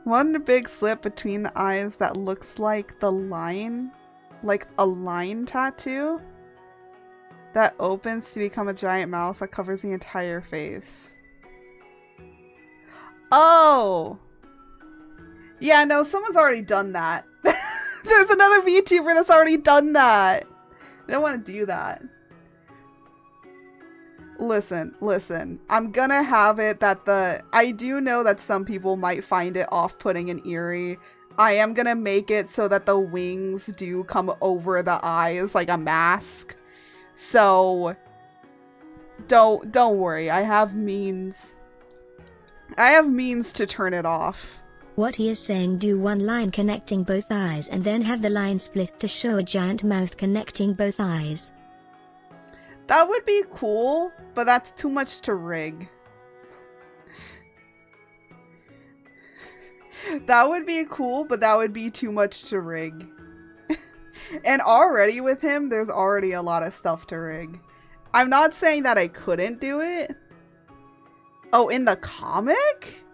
[SPEAKER 1] One big slit between the eyes that looks like the line. Like a line tattoo that opens to become a giant mouse that covers the entire face. Oh! Yeah, no, someone's already done that. There's another VTuber that's already done that. I don't want to do that. Listen. I'm gonna have it that I do know that some people might find it off-putting and eerie. I am gonna make it so that the wings do come over the eyes like a mask. So don't worry. I have means to turn it off.
[SPEAKER 2] What he is saying, do one line connecting both eyes and then have the line split to show a giant mouth connecting both eyes.
[SPEAKER 1] That would be cool, but that's too much to rig. That would be cool, but that would be too much to rig. And already with him, there's already a lot of stuff to rig. I'm not saying that I couldn't do it. Oh, in the comic?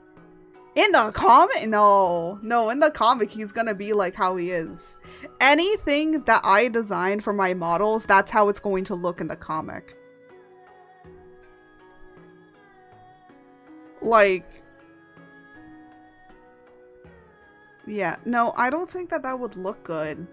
[SPEAKER 1] In the comic? No, in the comic, he's gonna be like how he is. Anything that I design for my models, that's how it's going to look in the comic. Like... Yeah, no, I don't think that that would look good.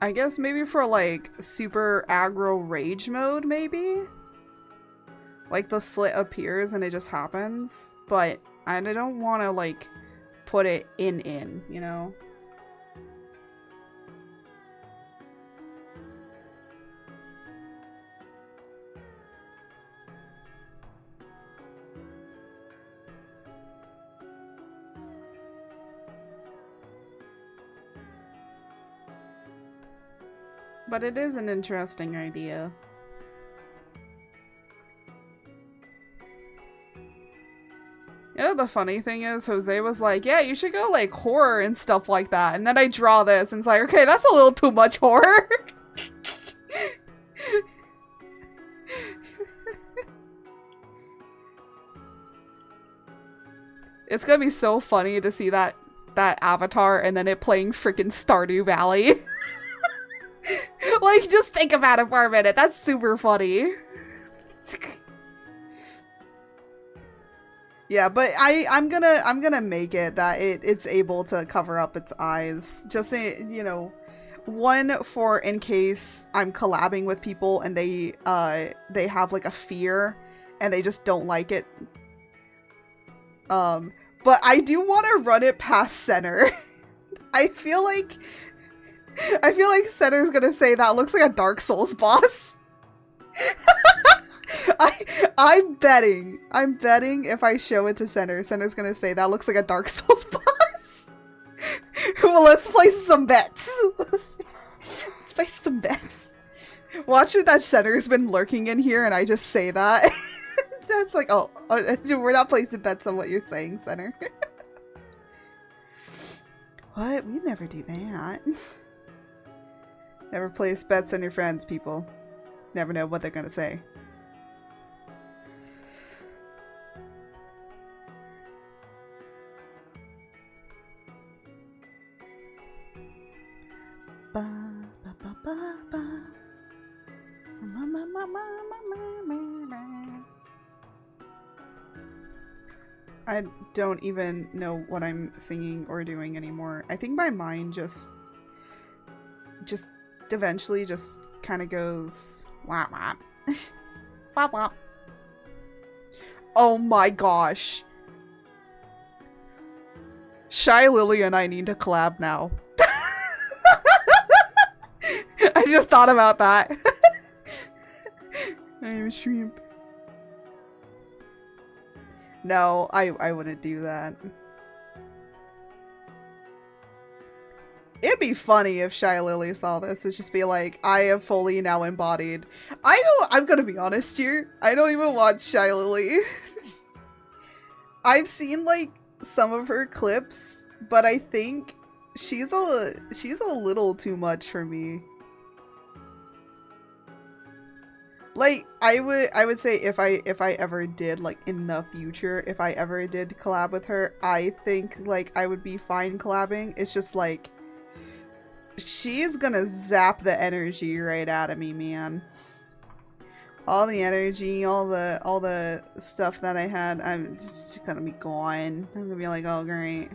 [SPEAKER 1] I guess maybe for like super aggro rage mode, maybe? Like the slit appears and it just happens, but I don't want to like put it in, you know? But it is an interesting idea. You know, the funny thing is, Jose was like, yeah, you should go like horror and stuff like that. And then I draw this and it's like, okay, that's a little too much horror. It's gonna be so funny to see that avatar and then it playing freaking Stardew Valley. Like, just think about it for a minute. That's super funny. Yeah, but I'm gonna make it that it's able to cover up its eyes. Just you know, one for in case I'm collabing with people and they have like a fear and they just don't like it. But I do want to run it past Center. I feel like Center's gonna say that looks like a Dark Souls boss. I'm betting if I show it to Center's gonna say that looks like a Dark Souls boss. Well, let's place some bets. Let's place some bets. Watch it that Center's been lurking in here and I just say that. That's like, oh, we're not placing bets on what you're saying, Center. What? We'd never do that. Never place bets on your friends, people. Never know what they're gonna say. Ba, ba, ba, ba, ba. Ma, ma, ma, ma, ma, ma, ma. I don't even know what I'm singing or doing anymore. I think my mind just eventually just kind of goes wop wop. Wop wop. Oh my gosh. Shy Lily and I need to collab now. I just thought about that. I am a shrimp. No, I wouldn't do that. It'd be funny if Shy Lily saw this. It'd just be like, I have fully now embodied. I'm gonna be honest here. I don't even watch Shy Lily. I've seen like some of her clips, but I think she's a little too much for me. Like, I would say if I ever did, like, in the future, if I ever did collab with her, I think, like, I would be fine collabing. It's just, like, she's gonna zap the energy right out of me, man. All the energy, all the stuff that I had, I'm just gonna be gone. I'm gonna be like, oh, great.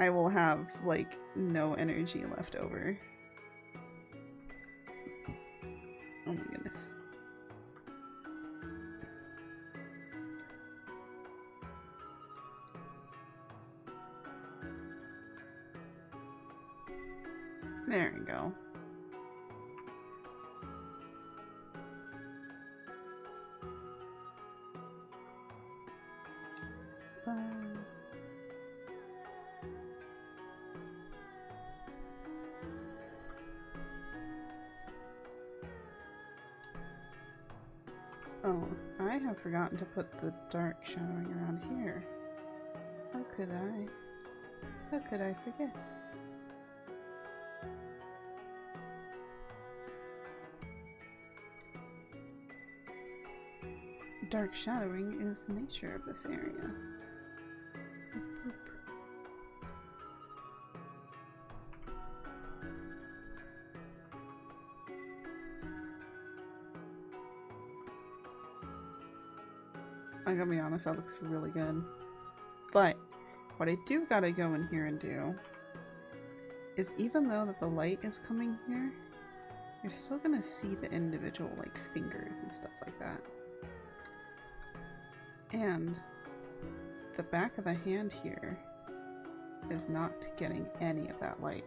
[SPEAKER 1] I will have, like, no energy left over. Oh my goodness. There we go. Oh, I have forgotten to put the dark shadowing around here. How could I? How could I forget? Dark shadowing is the nature of this area. I gotta be honest, that looks really good. But what I do gotta go in here and do is even though that the light is coming here, you're still gonna see the individual like fingers and stuff like that. And the back of the hand here is not getting any of that light.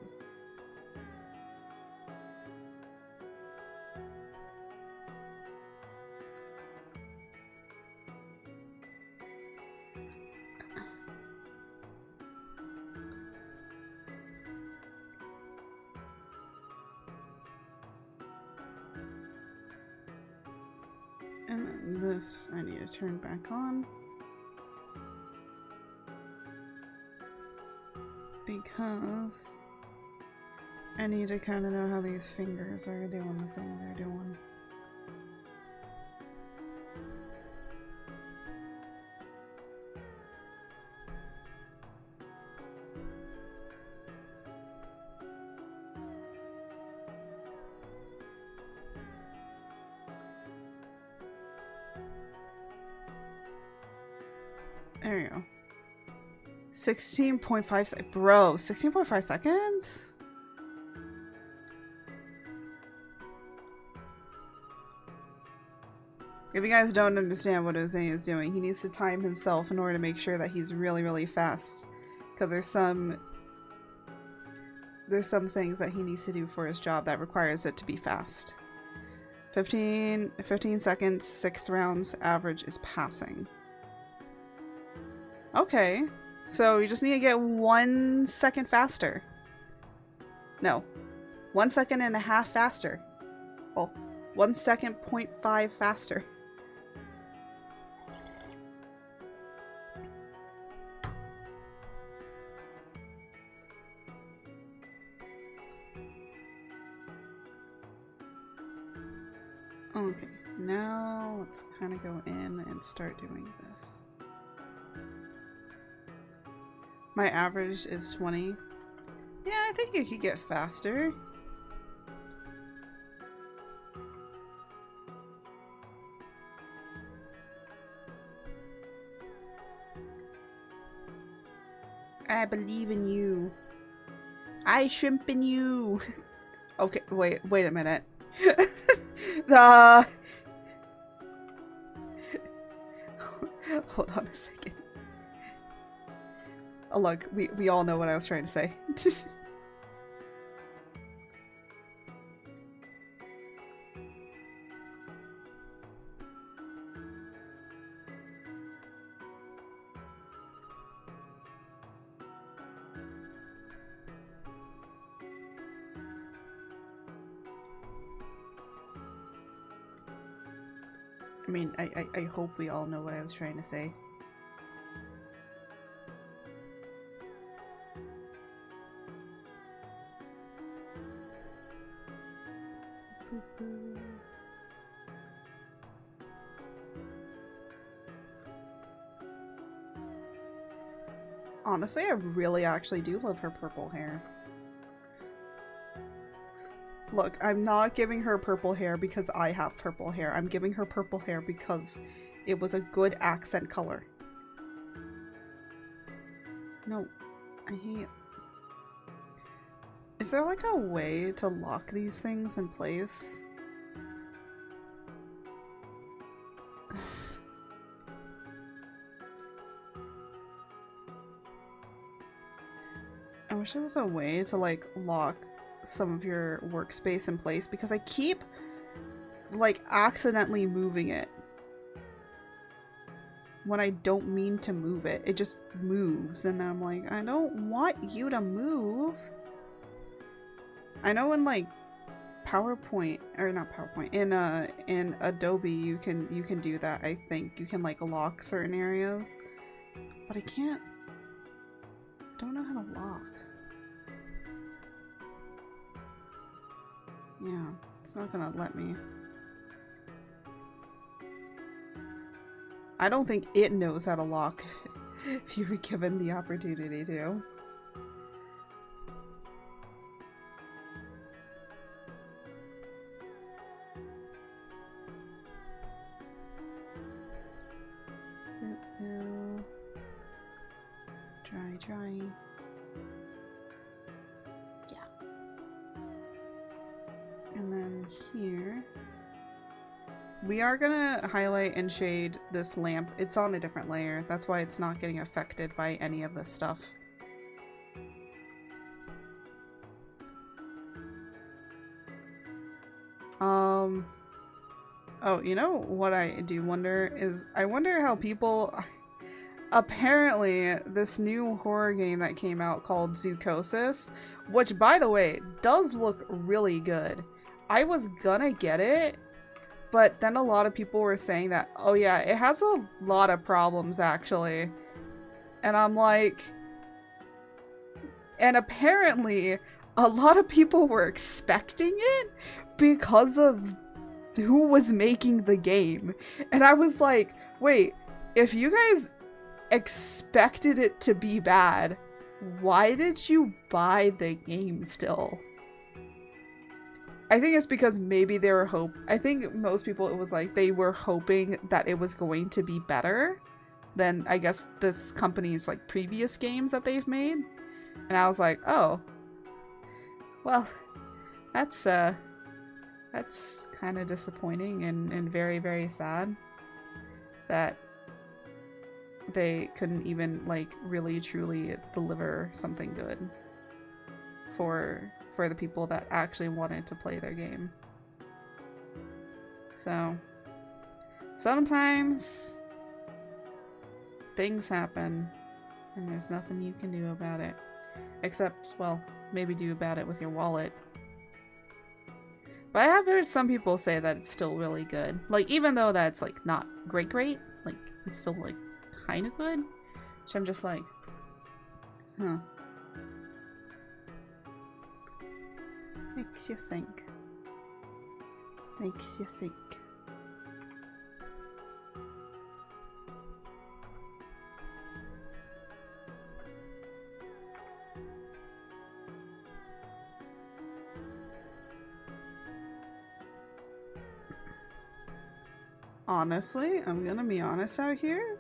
[SPEAKER 1] And then this I need to turn back on. Because I need to kind of know how these fingers are doing the thing they're doing. There you go. 16.5 seconds. Bro, 16.5 seconds? If you guys don't understand what Jose is doing, he needs to time himself in order to make sure that he's really, really fast. Because there's some things that he needs to do for his job that requires it to be fast. 15 seconds, 6 rounds, average is passing. Okay. So you just need to get 1 second faster. No. 1 second and a half faster. Oh, 1 second 0.5 faster. Okay, now let's kind of go in and start doing this. My average is 20. Yeah, I think you could get faster. I believe in you. I shrimp in you. Okay, wait a minute. Hold on a second. Oh, look, we all know what I was trying to say. I mean, I hope we all know what I was trying to say. Honestly, I really actually do love her purple hair. Look, I'm not giving her purple hair because I have purple hair. I'm giving her purple hair because it was a good accent color. No, I hate... Is there like a way to lock these things in place? I wish there was a way to like lock some of your workspace in place because I keep like accidentally moving it. When I don't mean to move it, it just moves and I'm like, I don't want you to move. I know in like PowerPoint, or not PowerPoint, in Adobe you can do that. I think you can like lock certain areas, but I can't. I don't know how to lock. Yeah, it's not gonna let me. I don't think it knows how to lock if you were given the opportunity to. Try. Yeah. we are gonna highlight and shade this lamp. It's on a different layer. That's why it's not getting affected by any of this stuff. Oh, you know what I do wonder is, I wonder how people... Apparently, this new horror game that came out called Zoocosis, which, by the way, does look really good. I was gonna get it, but then a lot of people were saying that, oh yeah, it has a lot of problems, actually. And I'm like... And apparently, a lot of people were expecting it because of who was making the game. And I was like, wait, if you guys expected it to be bad, why did you buy the game still? I think it's because maybe they were I think most people, it was like they were hoping that it was going to be better than, I guess, this company's like previous games that they've made. And I was like, oh, well, that's kind of disappointing and very, very sad that they couldn't even like really truly deliver something good for the people that actually wanted to play their game. So sometimes things happen and there's nothing you can do about it, except, well, maybe do about it with your wallet. But I have heard some people say that it's still really good. Like, even though that's like not great, like it's still like kind of good. So I'm just like, huh. Makes you think. Makes you think. Honestly, I'm gonna be honest out here.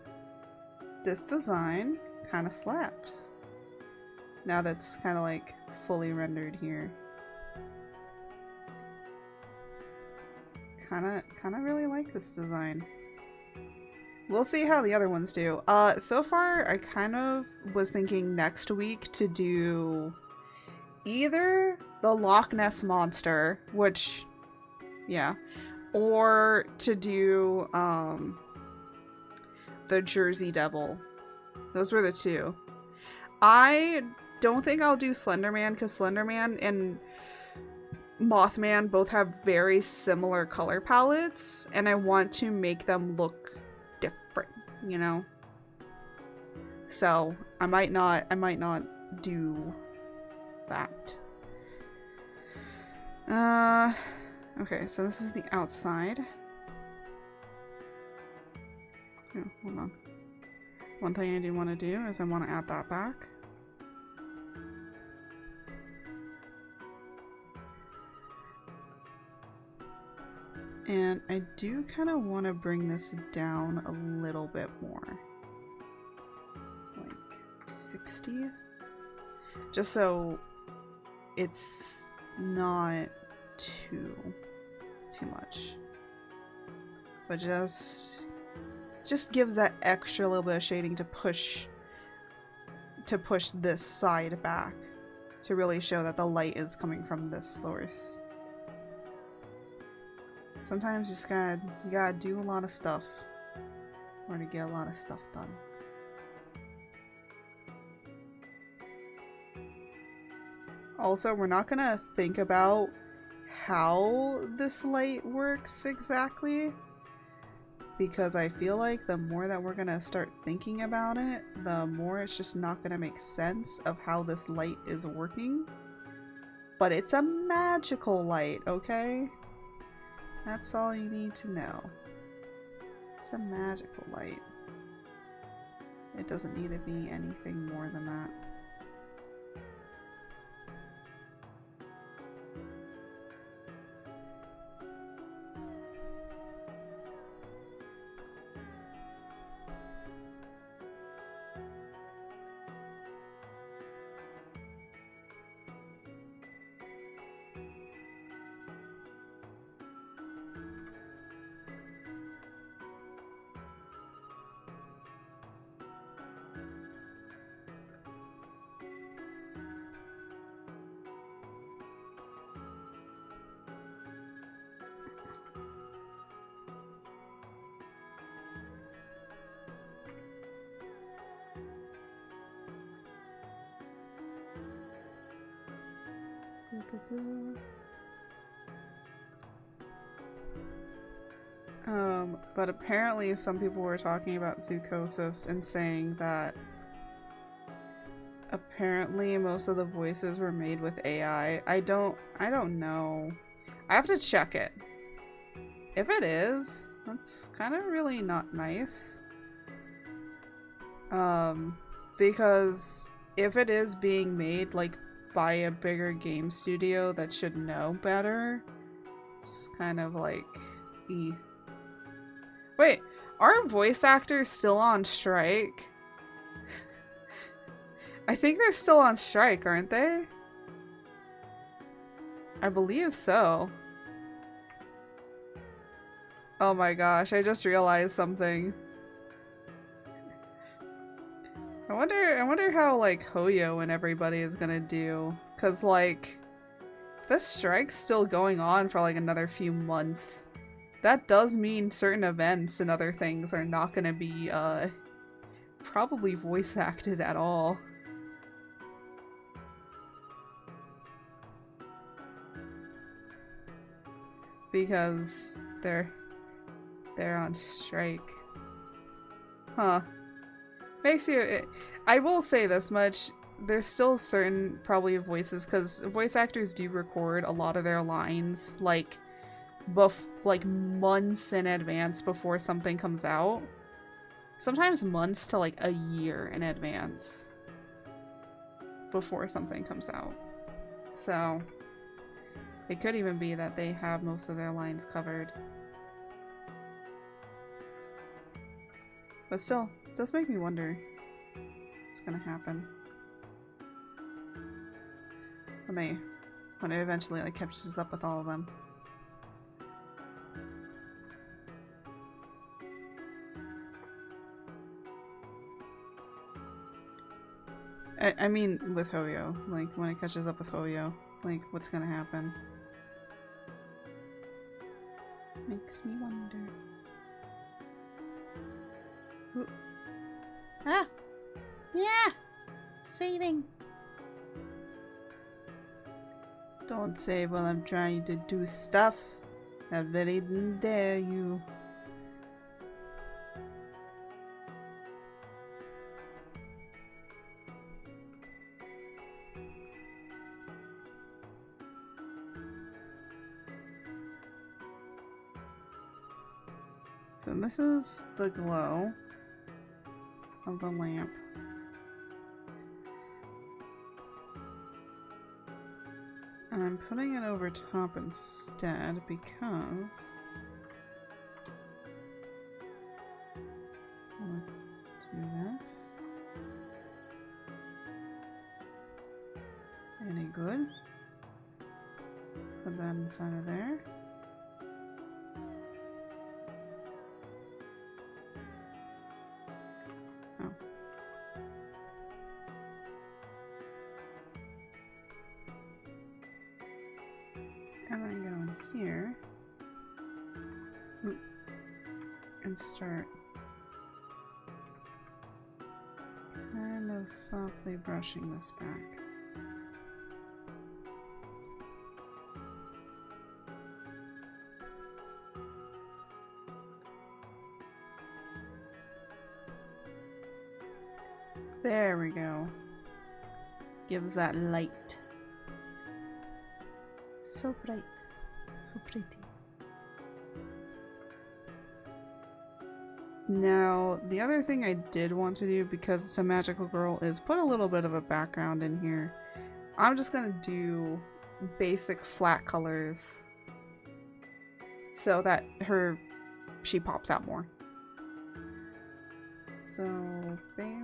[SPEAKER 1] This design kind of slaps. Now that's kind of like fully rendered here. Kind of really like this design. We'll see how the other ones do. So far I kind of was thinking next week to do either the Loch Ness Monster, which, yeah, or to do the Jersey Devil. Those were the two. I don't think I'll do Slenderman because Slenderman and Mothman both have very similar color palettes, and I want to make them look different, you know? So I might not do that. Okay, so this is the outside. Oh, hold on. One thing I do want to do is I want to add that back. And I do kind of want to bring this down a little bit more. Like 60? Just so it's not too much. But just gives that extra little bit of shading to push this side back to really show that the light is coming from this source. Sometimes you gotta do a lot of stuff or to get a lot of stuff done. Also, we're not gonna think about how this light works exactly, because I feel like the more that we're gonna start thinking about it, the more it's just not gonna make sense of how this light is working. But it's a magical light, okay? That's all you need to know. It's a magical light. It doesn't need to be anything more than that. But apparently some people were talking about zoochosis and saying that apparently most of the voices were made with AI. I don't know. I have to check it. If it is, that's kind of really not nice. Because if it is being made like by a bigger game studio that should know better, it's kind of like Wait, are voice actors still on strike? I think they're still on strike, aren't they? I believe so. Oh my gosh, I just realized something. I wonder how like Hoyo and everybody is gonna do. Cause like, this strike's still going on for like another few months. That does mean certain events and other things are not gonna be probably voice acted at all. Because they're on strike. Huh. Makes you... I will say this much. There's still certain probably voices, because voice actors do record a lot of their lines like months in advance before something comes out. Sometimes months to like a year in advance before something comes out. So it could even be that they have most of their lines covered. But still, it does make me wonder what's gonna happen when it eventually like catches up with all of them. I mean with Hoyo, like when it catches up with Hoyo, like what's gonna happen? Makes me wonder. Ooh. Ah! Yeah! Saving! Don't save while I'm trying to do stuff. How very dare you. So this is the glow of the lamp. And I'm putting it over top instead because I'm gonna do this. Any good? Put that inside of there. Oh. And then go in here and start kind of softly brushing this back. There we go. Gives that light. So bright. So pretty. Now, the other thing I did want to do, because it's a magical girl, is put a little bit of a background in here. I'm just gonna do basic flat colors so that she pops out more. So, base.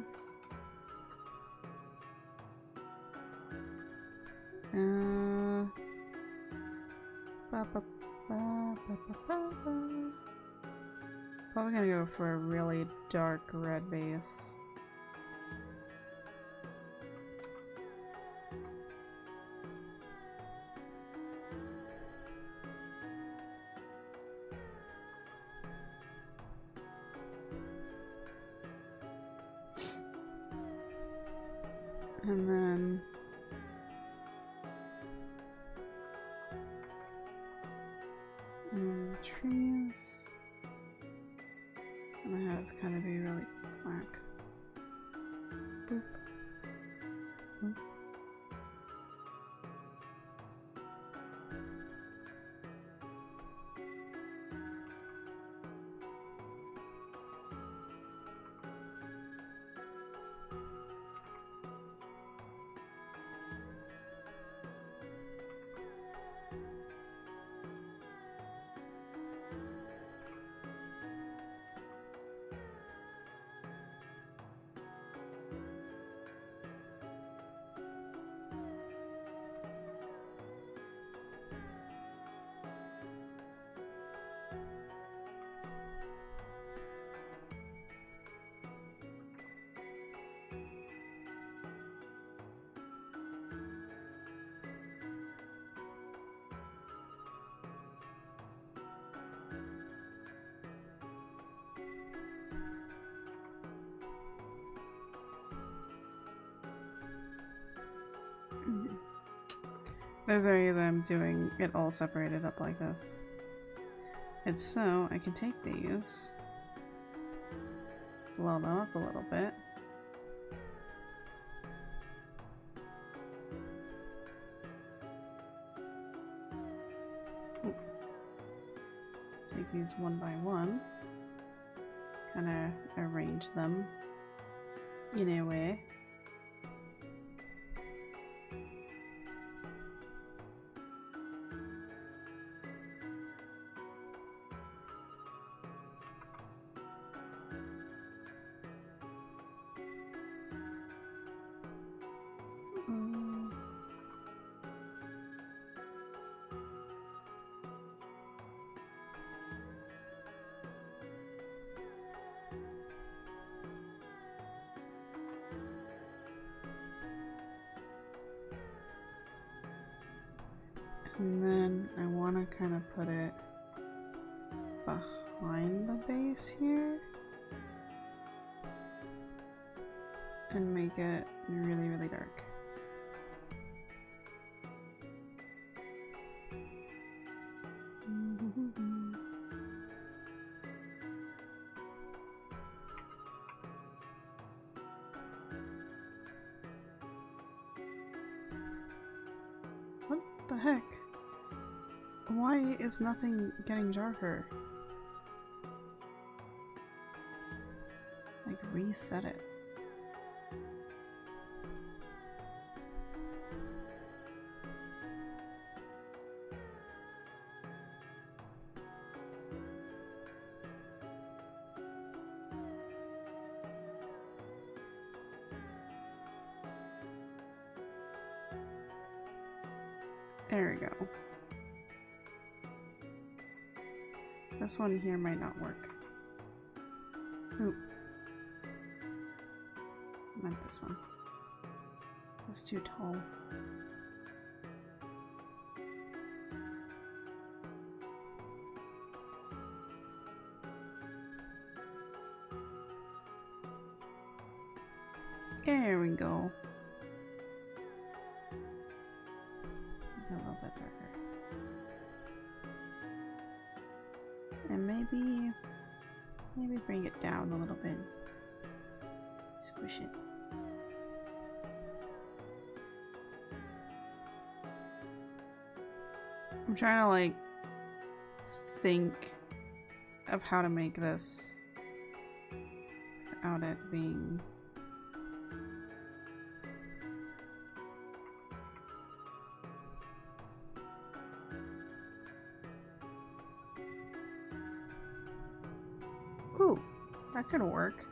[SPEAKER 1] Probably gonna go for a really dark red base. And then trees. And I have kind of be really black. Boop. Boop. There's a reason I'm doing it all separated up like this. It's so I can take these, blow them up a little bit. Ooh. Take these one by one, kind of arrange them in a way. And then I want to kind of put it behind the base here and make it really, really dark. What the heck? Why is nothing getting darker? Like, reset it. There we go. This one here might not work. Ooh. I meant this one. It's too tall. There we go. A little bit darker. And maybe bring it down a little bit. Squish it. I'm trying to like think of how to make this without it being ooh, that could work.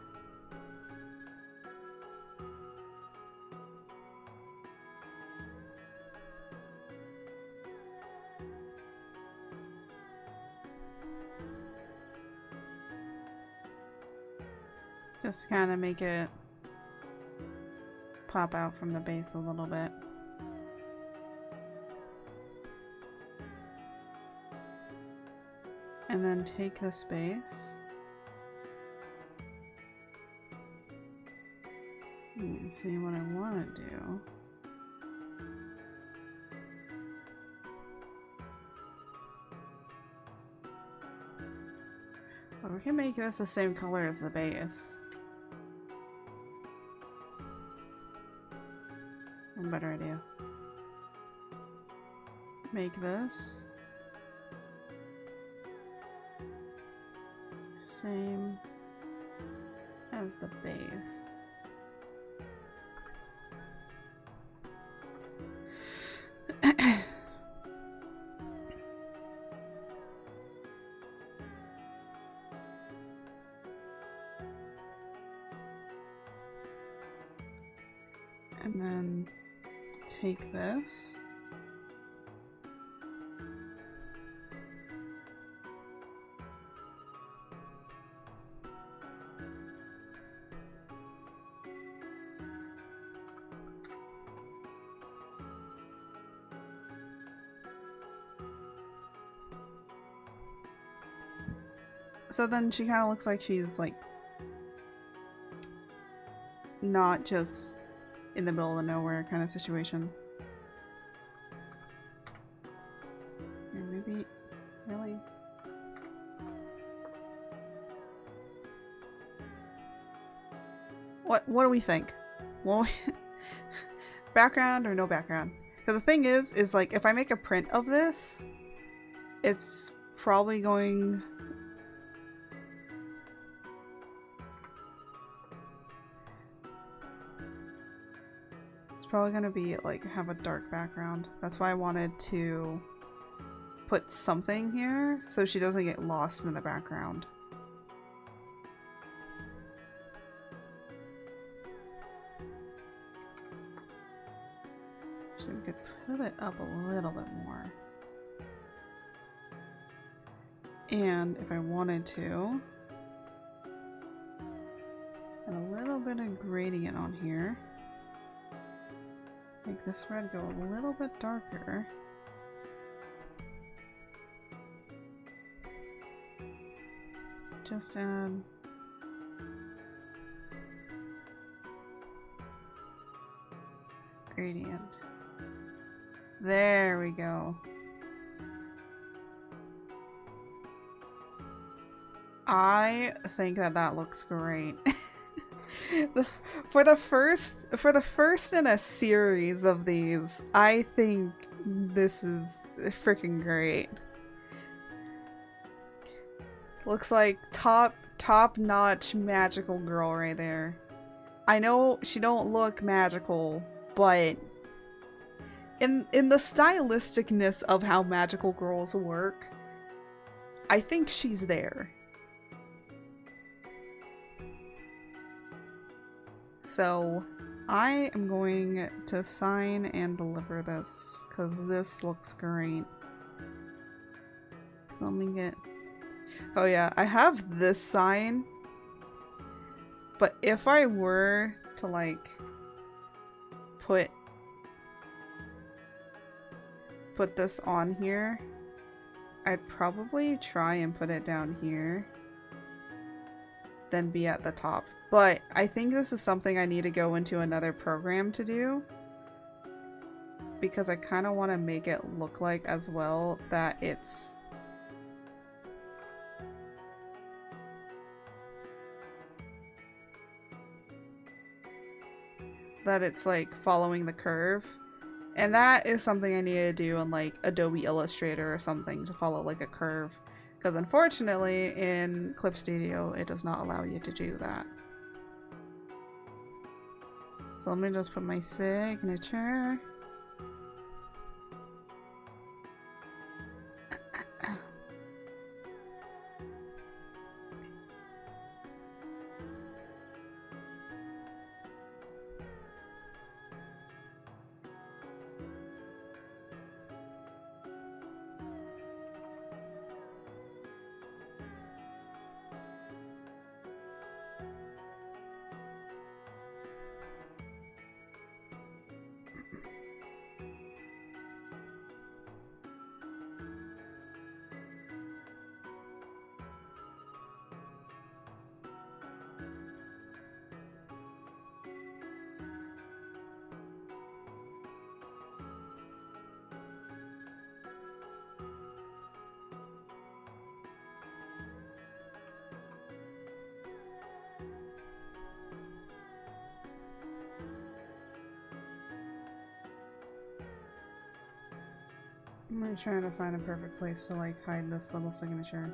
[SPEAKER 1] Just to kind of make it pop out from the base a little bit. And then take this base. And see what I want to do. can make this the same color as the base. A better idea. Make this same as the base. And then take this. So then she kind of looks like she's like not just in the middle of nowhere kind of situation. Or maybe, really? What do we think? Well, background or no background? Because the thing is like if I make a print of this, it's probably going... probably gonna be like have a dark background. That's why I wanted to put something here so she doesn't get lost in the background. So we could put it up a little bit more. And if I wanted to, add a little bit of gradient on here. Make this red go a little bit darker. Just add gradient. There we go. I think that looks great. For the first in a series of these, I think this is freaking great. Looks like top-notch magical girl right there. I know she don't look magical, but in the stylisticness of how magical girls work, I think she's there. So I am going to sign and deliver this because this looks great. So let me get... Oh yeah, I have this sign. But if I were to like put this on here, I'd probably try and put it down here, then be at the top. But I think this is something I need to go into another program to do, because I kind of want to make it look like as well that it's like following the curve. And that is something I need to do in like Adobe Illustrator or something to follow like a curve. Because unfortunately in Clip Studio it does not allow you to do that. So let me just put my signature. I'm like trying to find a perfect place to like hide this little signature.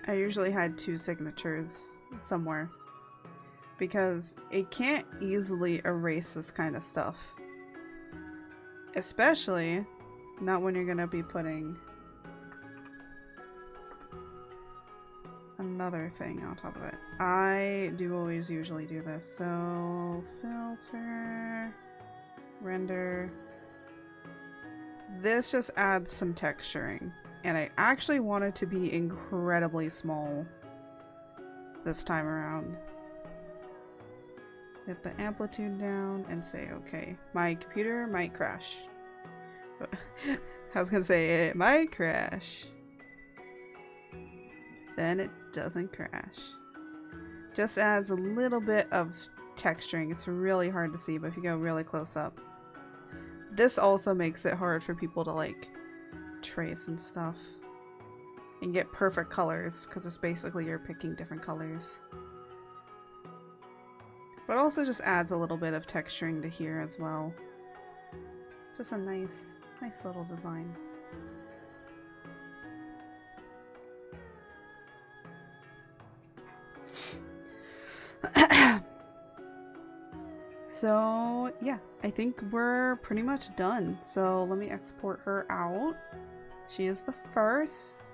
[SPEAKER 1] I usually hide 2 signatures somewhere because it can't easily erase this kind of stuff. Especially not when you're gonna be putting another thing on top of it. I do always usually do this. So filter, render. This just adds some texturing. And I actually want it to be incredibly small this time around. Get the amplitude down and say, okay, my computer might crash. I was gonna say it might crash. Then it doesn't crash. Just adds a little bit of texturing. It's really hard to see, but if you go really close up. This also makes it hard for people to like trace and stuff and get perfect colors because it's basically you're picking different colors, but also just adds a little bit of texturing to here as well. It's just a nice little design. So yeah, I think we're pretty much done. So let me export her out. She is the first.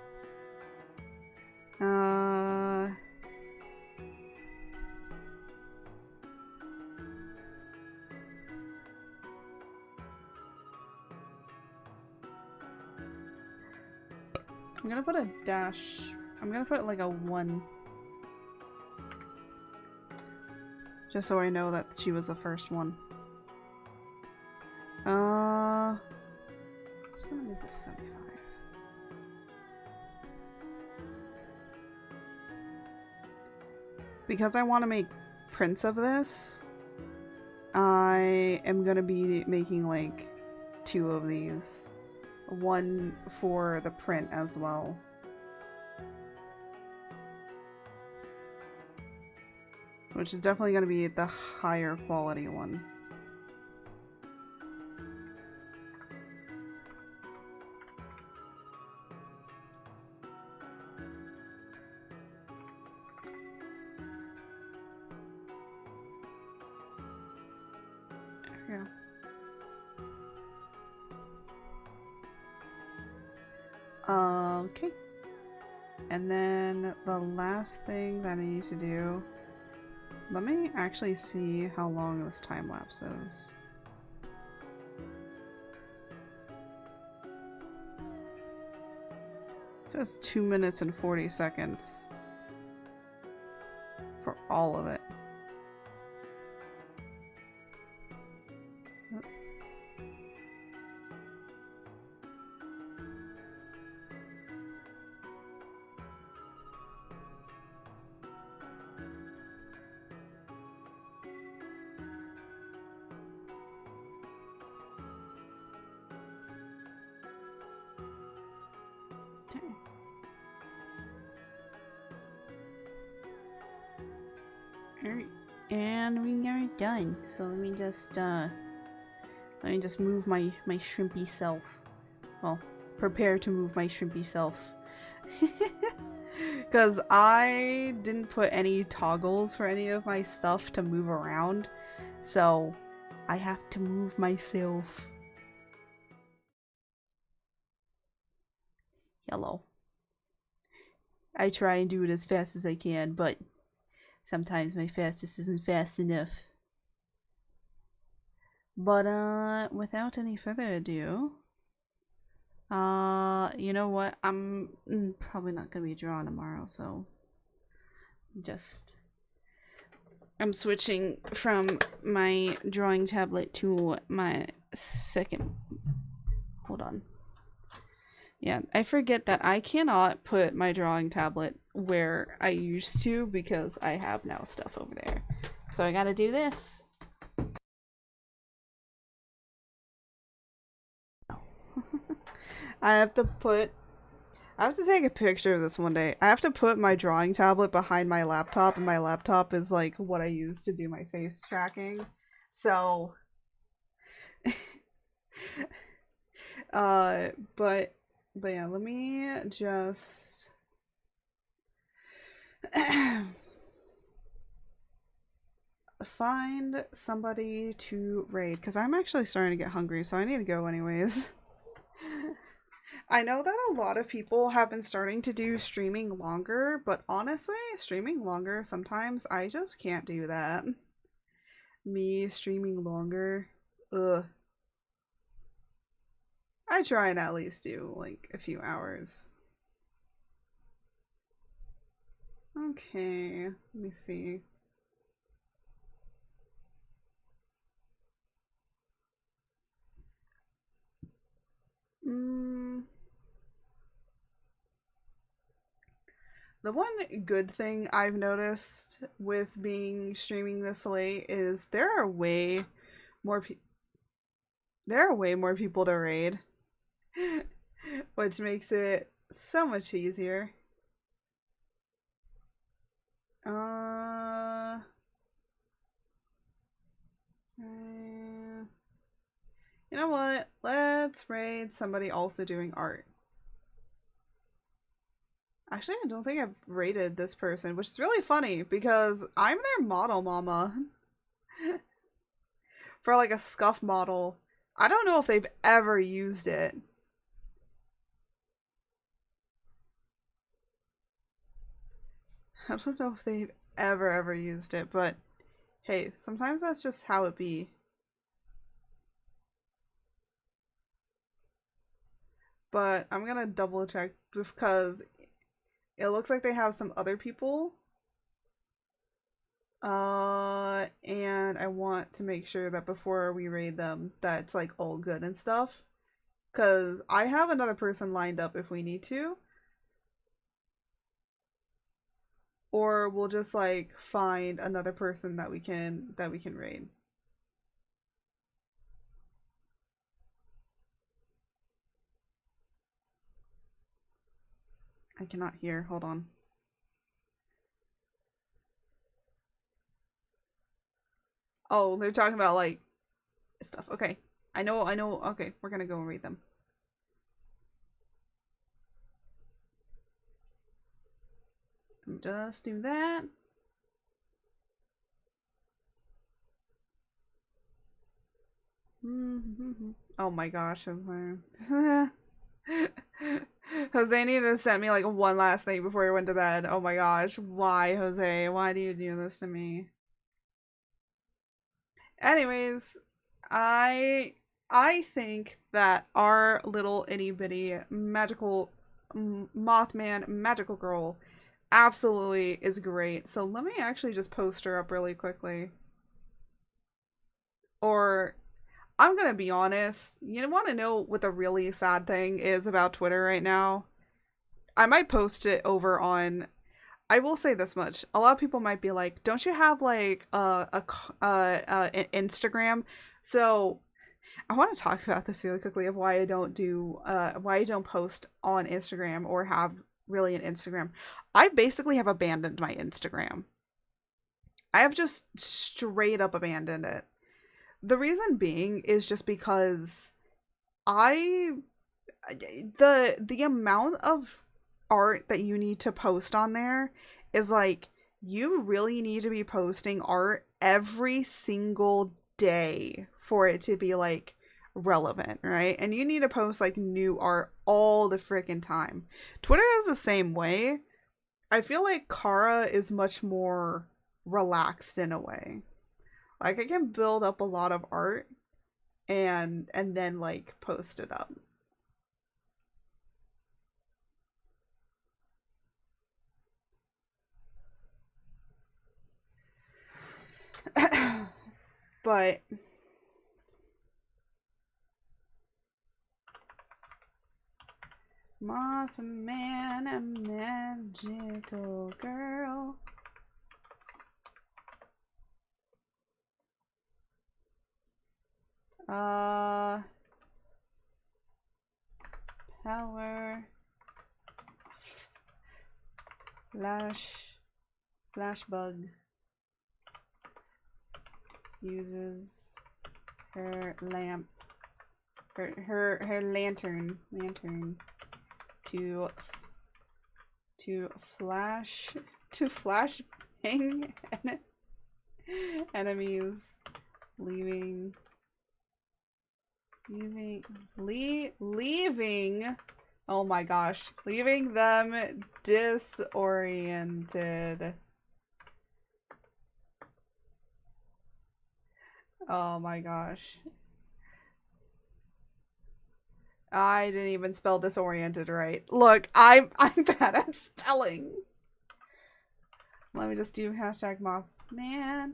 [SPEAKER 1] I'm gonna put a dash. I'm gonna put like a 1. Just so I know that she was the first one. Just gonna make this 75. Because I want to make prints of this, I am gonna be making like 2 of these. 1 for the print as well. Which is definitely going to be the higher quality one. There we go. Okay. And then the last thing that I need to do, let me actually see how long this time lapse is. It says 2 minutes and 40 seconds for all of it. Alright, and we are done. So let me just move my shrimpy self. Well, prepare to move my shrimpy self. Because I didn't put any toggles for any of my stuff to move around, so I have to move myself. Hello. I try and do it as fast as I can, but sometimes my fastest isn't fast enough. But without any further ado, you know what? I'm probably not gonna be drawing tomorrow, so I'm switching from my drawing tablet to my second. Hold on. Yeah, I forget that I cannot put my drawing tablet where I used to because I have now stuff over there. So I gotta do this. I have to take a picture of this one day. I have to put my drawing tablet behind my laptop, and my laptop is like what I use to do my face tracking. So, but yeah, let me just find somebody to raid, because I'm actually starting to get hungry, so I need to go anyways. I know that a lot of people have been starting to do streaming longer, but honestly, streaming longer, sometimes I just can't do that. Me streaming longer, ugh. I try and at least do like a few hours. Okay, let me see. The one good thing I've noticed with being streaming this late is there are way more people to raid, which makes it so much easier. You know what? Let's raid somebody also doing art. Actually, I don't think I've rated this person, which is really funny because I'm their model mama. For like a scuff model. I don't know if they've ever used it. I don't know if they've ever used it, but hey, sometimes that's just how it be. But I'm gonna double check because it looks like they have some other people. And I want to make sure that before we raid them, that it's like all good and stuff. Cause I have another person lined up if we need to. Or we'll just like find another person that we can raid. I cannot hear. Hold on. Oh, they're talking about like stuff. Okay. I know. Okay, we're gonna go and read them. Just do that. Oh my gosh. Jose needed to send me like one last thing before he went to bed. Oh my gosh. Why, Jose? Why do you do this to me? Anyways, I think that our little itty bitty magical Mothman magical girl absolutely is great. So let me actually just post her up really quickly. Or I'm gonna be honest, you want to know what the really sad thing is about Twitter right now? I might post it over on. I will say this much: a lot of people might be like, "Don't you have like an Instagram?" So I want to talk about this really quickly of why I don't post on Instagram or have really an Instagram. I basically have abandoned my Instagram. I have just straight up abandoned it. The reason being is just because I the amount of art that you need to post on there is like you really need to be posting art every single day for it to be like relevant, right? And you need to post like new art all the freaking time. Twitter is the same way. I feel like Kara is much more relaxed in a way. Like I can build up a lot of art and then like post it up. But Mothman, a magical girl. Power. Flash bug. Uses her lamp. Her lantern to flash bang enemies, leaving oh my gosh, leaving them disoriented. Oh my gosh. I didn't even spell disoriented right. Look, I'm bad at spelling. Let me just do hashtag Mothman.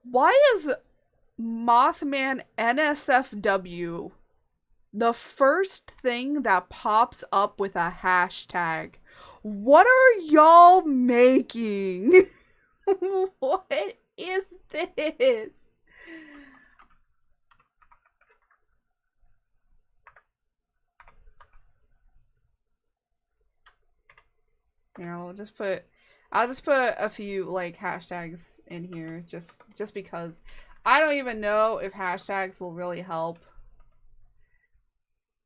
[SPEAKER 1] Why is Mothman NSFW the first thing that pops up with a hashtag? What are y'all making? What is this? Here, I'll just put a few like hashtags in here just because I don't even know if hashtags will really help.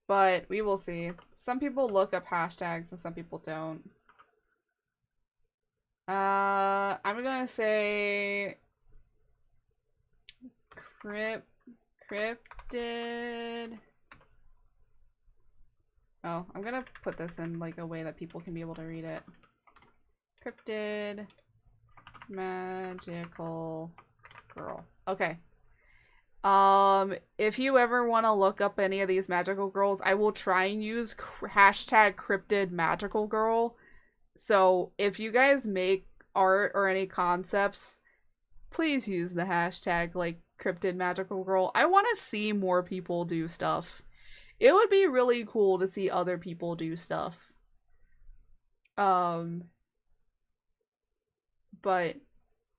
[SPEAKER 1] But we will see. Some people look up hashtags and some people don't. I'm gonna say cryptid. Oh, I'm gonna put this in like a way that people can be able to read it. Cryptid magical girl. Okay. If you ever want to look up any of these magical girls, I will try and use hashtag cryptid magical girl. So if you guys make art or any concepts, please use the hashtag like cryptid magical girl. I want to see more people do stuff. It would be really cool to see other people do stuff. But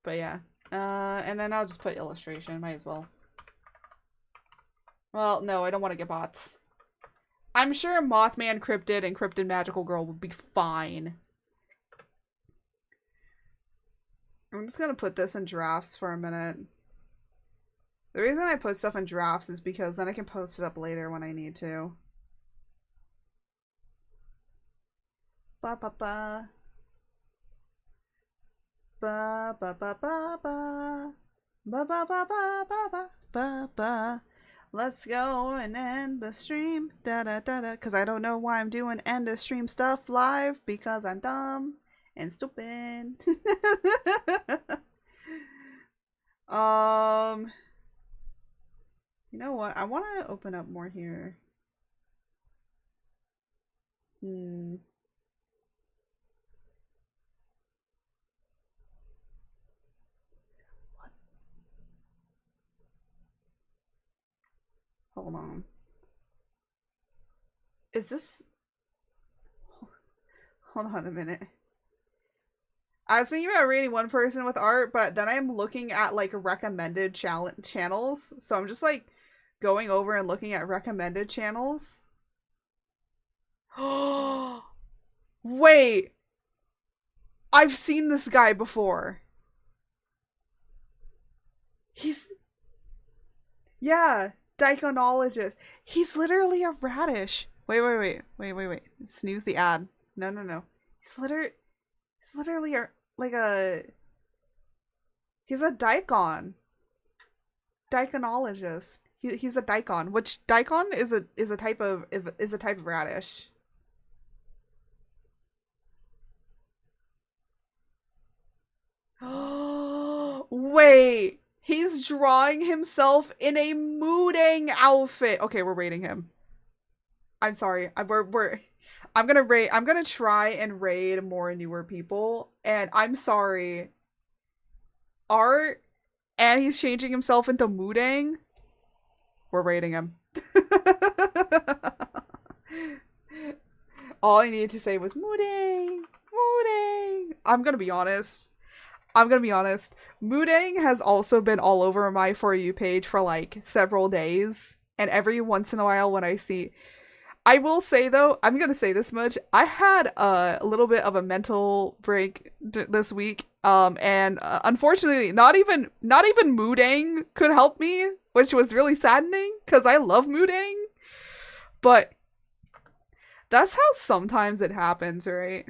[SPEAKER 1] yeah. And then I'll just put illustration, might as well. Well, no, I don't want to get bots. I'm sure Mothman Cryptid and Cryptid Magical Girl would be fine. I'm just gonna put this in drafts for a minute. The reason I put stuff in drafts is because then I can post it up later when I need to. Ba ba ba. Ba ba ba ba ba. Ba ba ba ba ba ba ba ba. Let's go and end the stream. Da da da da. Because I don't know why I'm doing end of stream stuff live. Because I'm dumb and stupid. You know what? I want to open up more here. Hold on. Is this... Hold on a minute. I was thinking about rating one person with art, but then I'm looking at like recommended channels. So I'm just like going over and looking at recommended channels. Wait. I've seen this guy before. Yeah. Dichonologist. He's literally a radish. Wait. Snooze the ad. No. He's literally he's a daikon. Dichonologist. He's a daikon, which daikon is a type of radish. Wait. He's drawing himself in a mooding outfit. Okay, we're rating him. I'm sorry. I'm gonna try and raid more newer people. And I'm sorry. Art, and he's changing himself into mooding. We're rating him. All I needed to say was mooding. Moodang. I'm gonna be honest. Moodang has also been all over my For You page for like several days. And every once in a while when I see... I will say though, I'm gonna say this much. I had a little bit of a mental break this week. And unfortunately, not even Moodang could help me, which was really saddening because I love Moodang. But that's how sometimes it happens, right?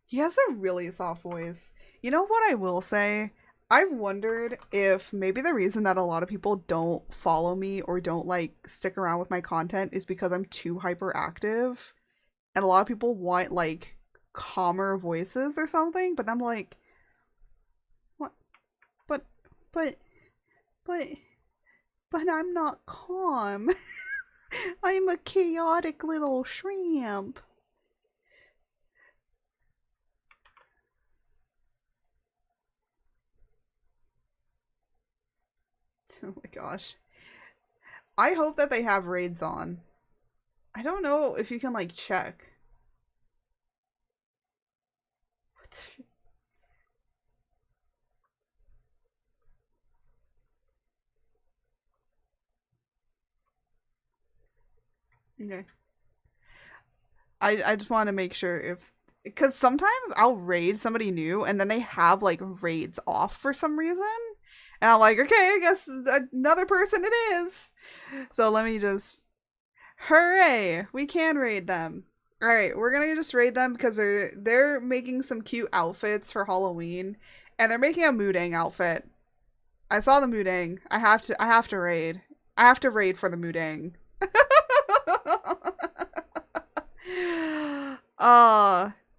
[SPEAKER 1] He has a really soft voice. You know what I will say? I've wondered if maybe the reason that a lot of people don't follow me or don't like stick around with my content is because I'm too hyperactive. And a lot of people want like calmer voices or something, but I'm like, what? But I'm not calm. I'm a chaotic little shrimp. Oh my gosh. I hope that they have raids on. I don't know if you can like check. What the... Okay. I just want to make sure if... Because sometimes I'll raid somebody new and then they have like raids off for some reason. And I'm like, okay, I guess another person it is. So let me just... Hooray! We can raid them. Alright, we're gonna just raid them because they're making some cute outfits for Halloween. And they're making a Moodang outfit. I saw the Moodang. I have to raid. I have to raid for the Moodang.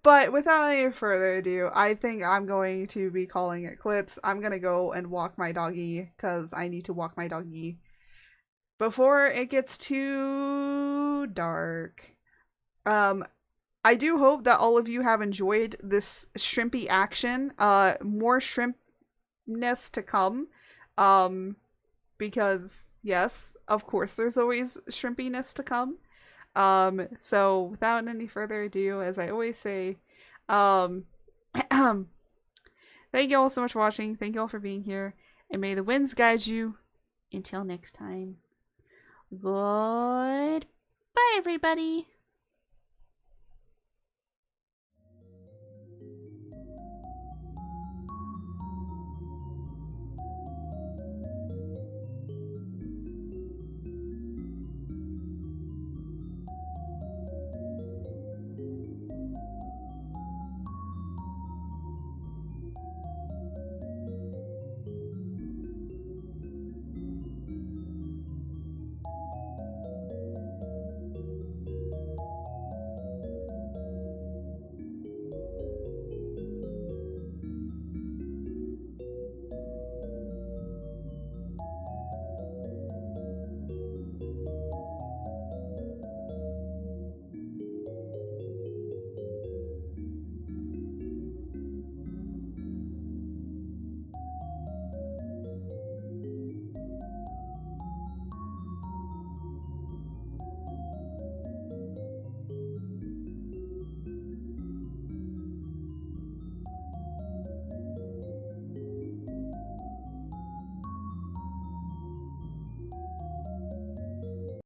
[SPEAKER 1] But without any further ado, I think I'm going to be calling it quits. I'm gonna go and walk my doggy, because I need to walk my doggy before it gets too dark. I do hope that all of you have enjoyed this shrimpy action. More shrimpness to come. Because, yes, of course there's always shrimpiness to come. So without any further ado, as I always say, thank you all so much for watching. Thank you all for being here. And may the winds guide you. Until next time. Goodbye, everybody.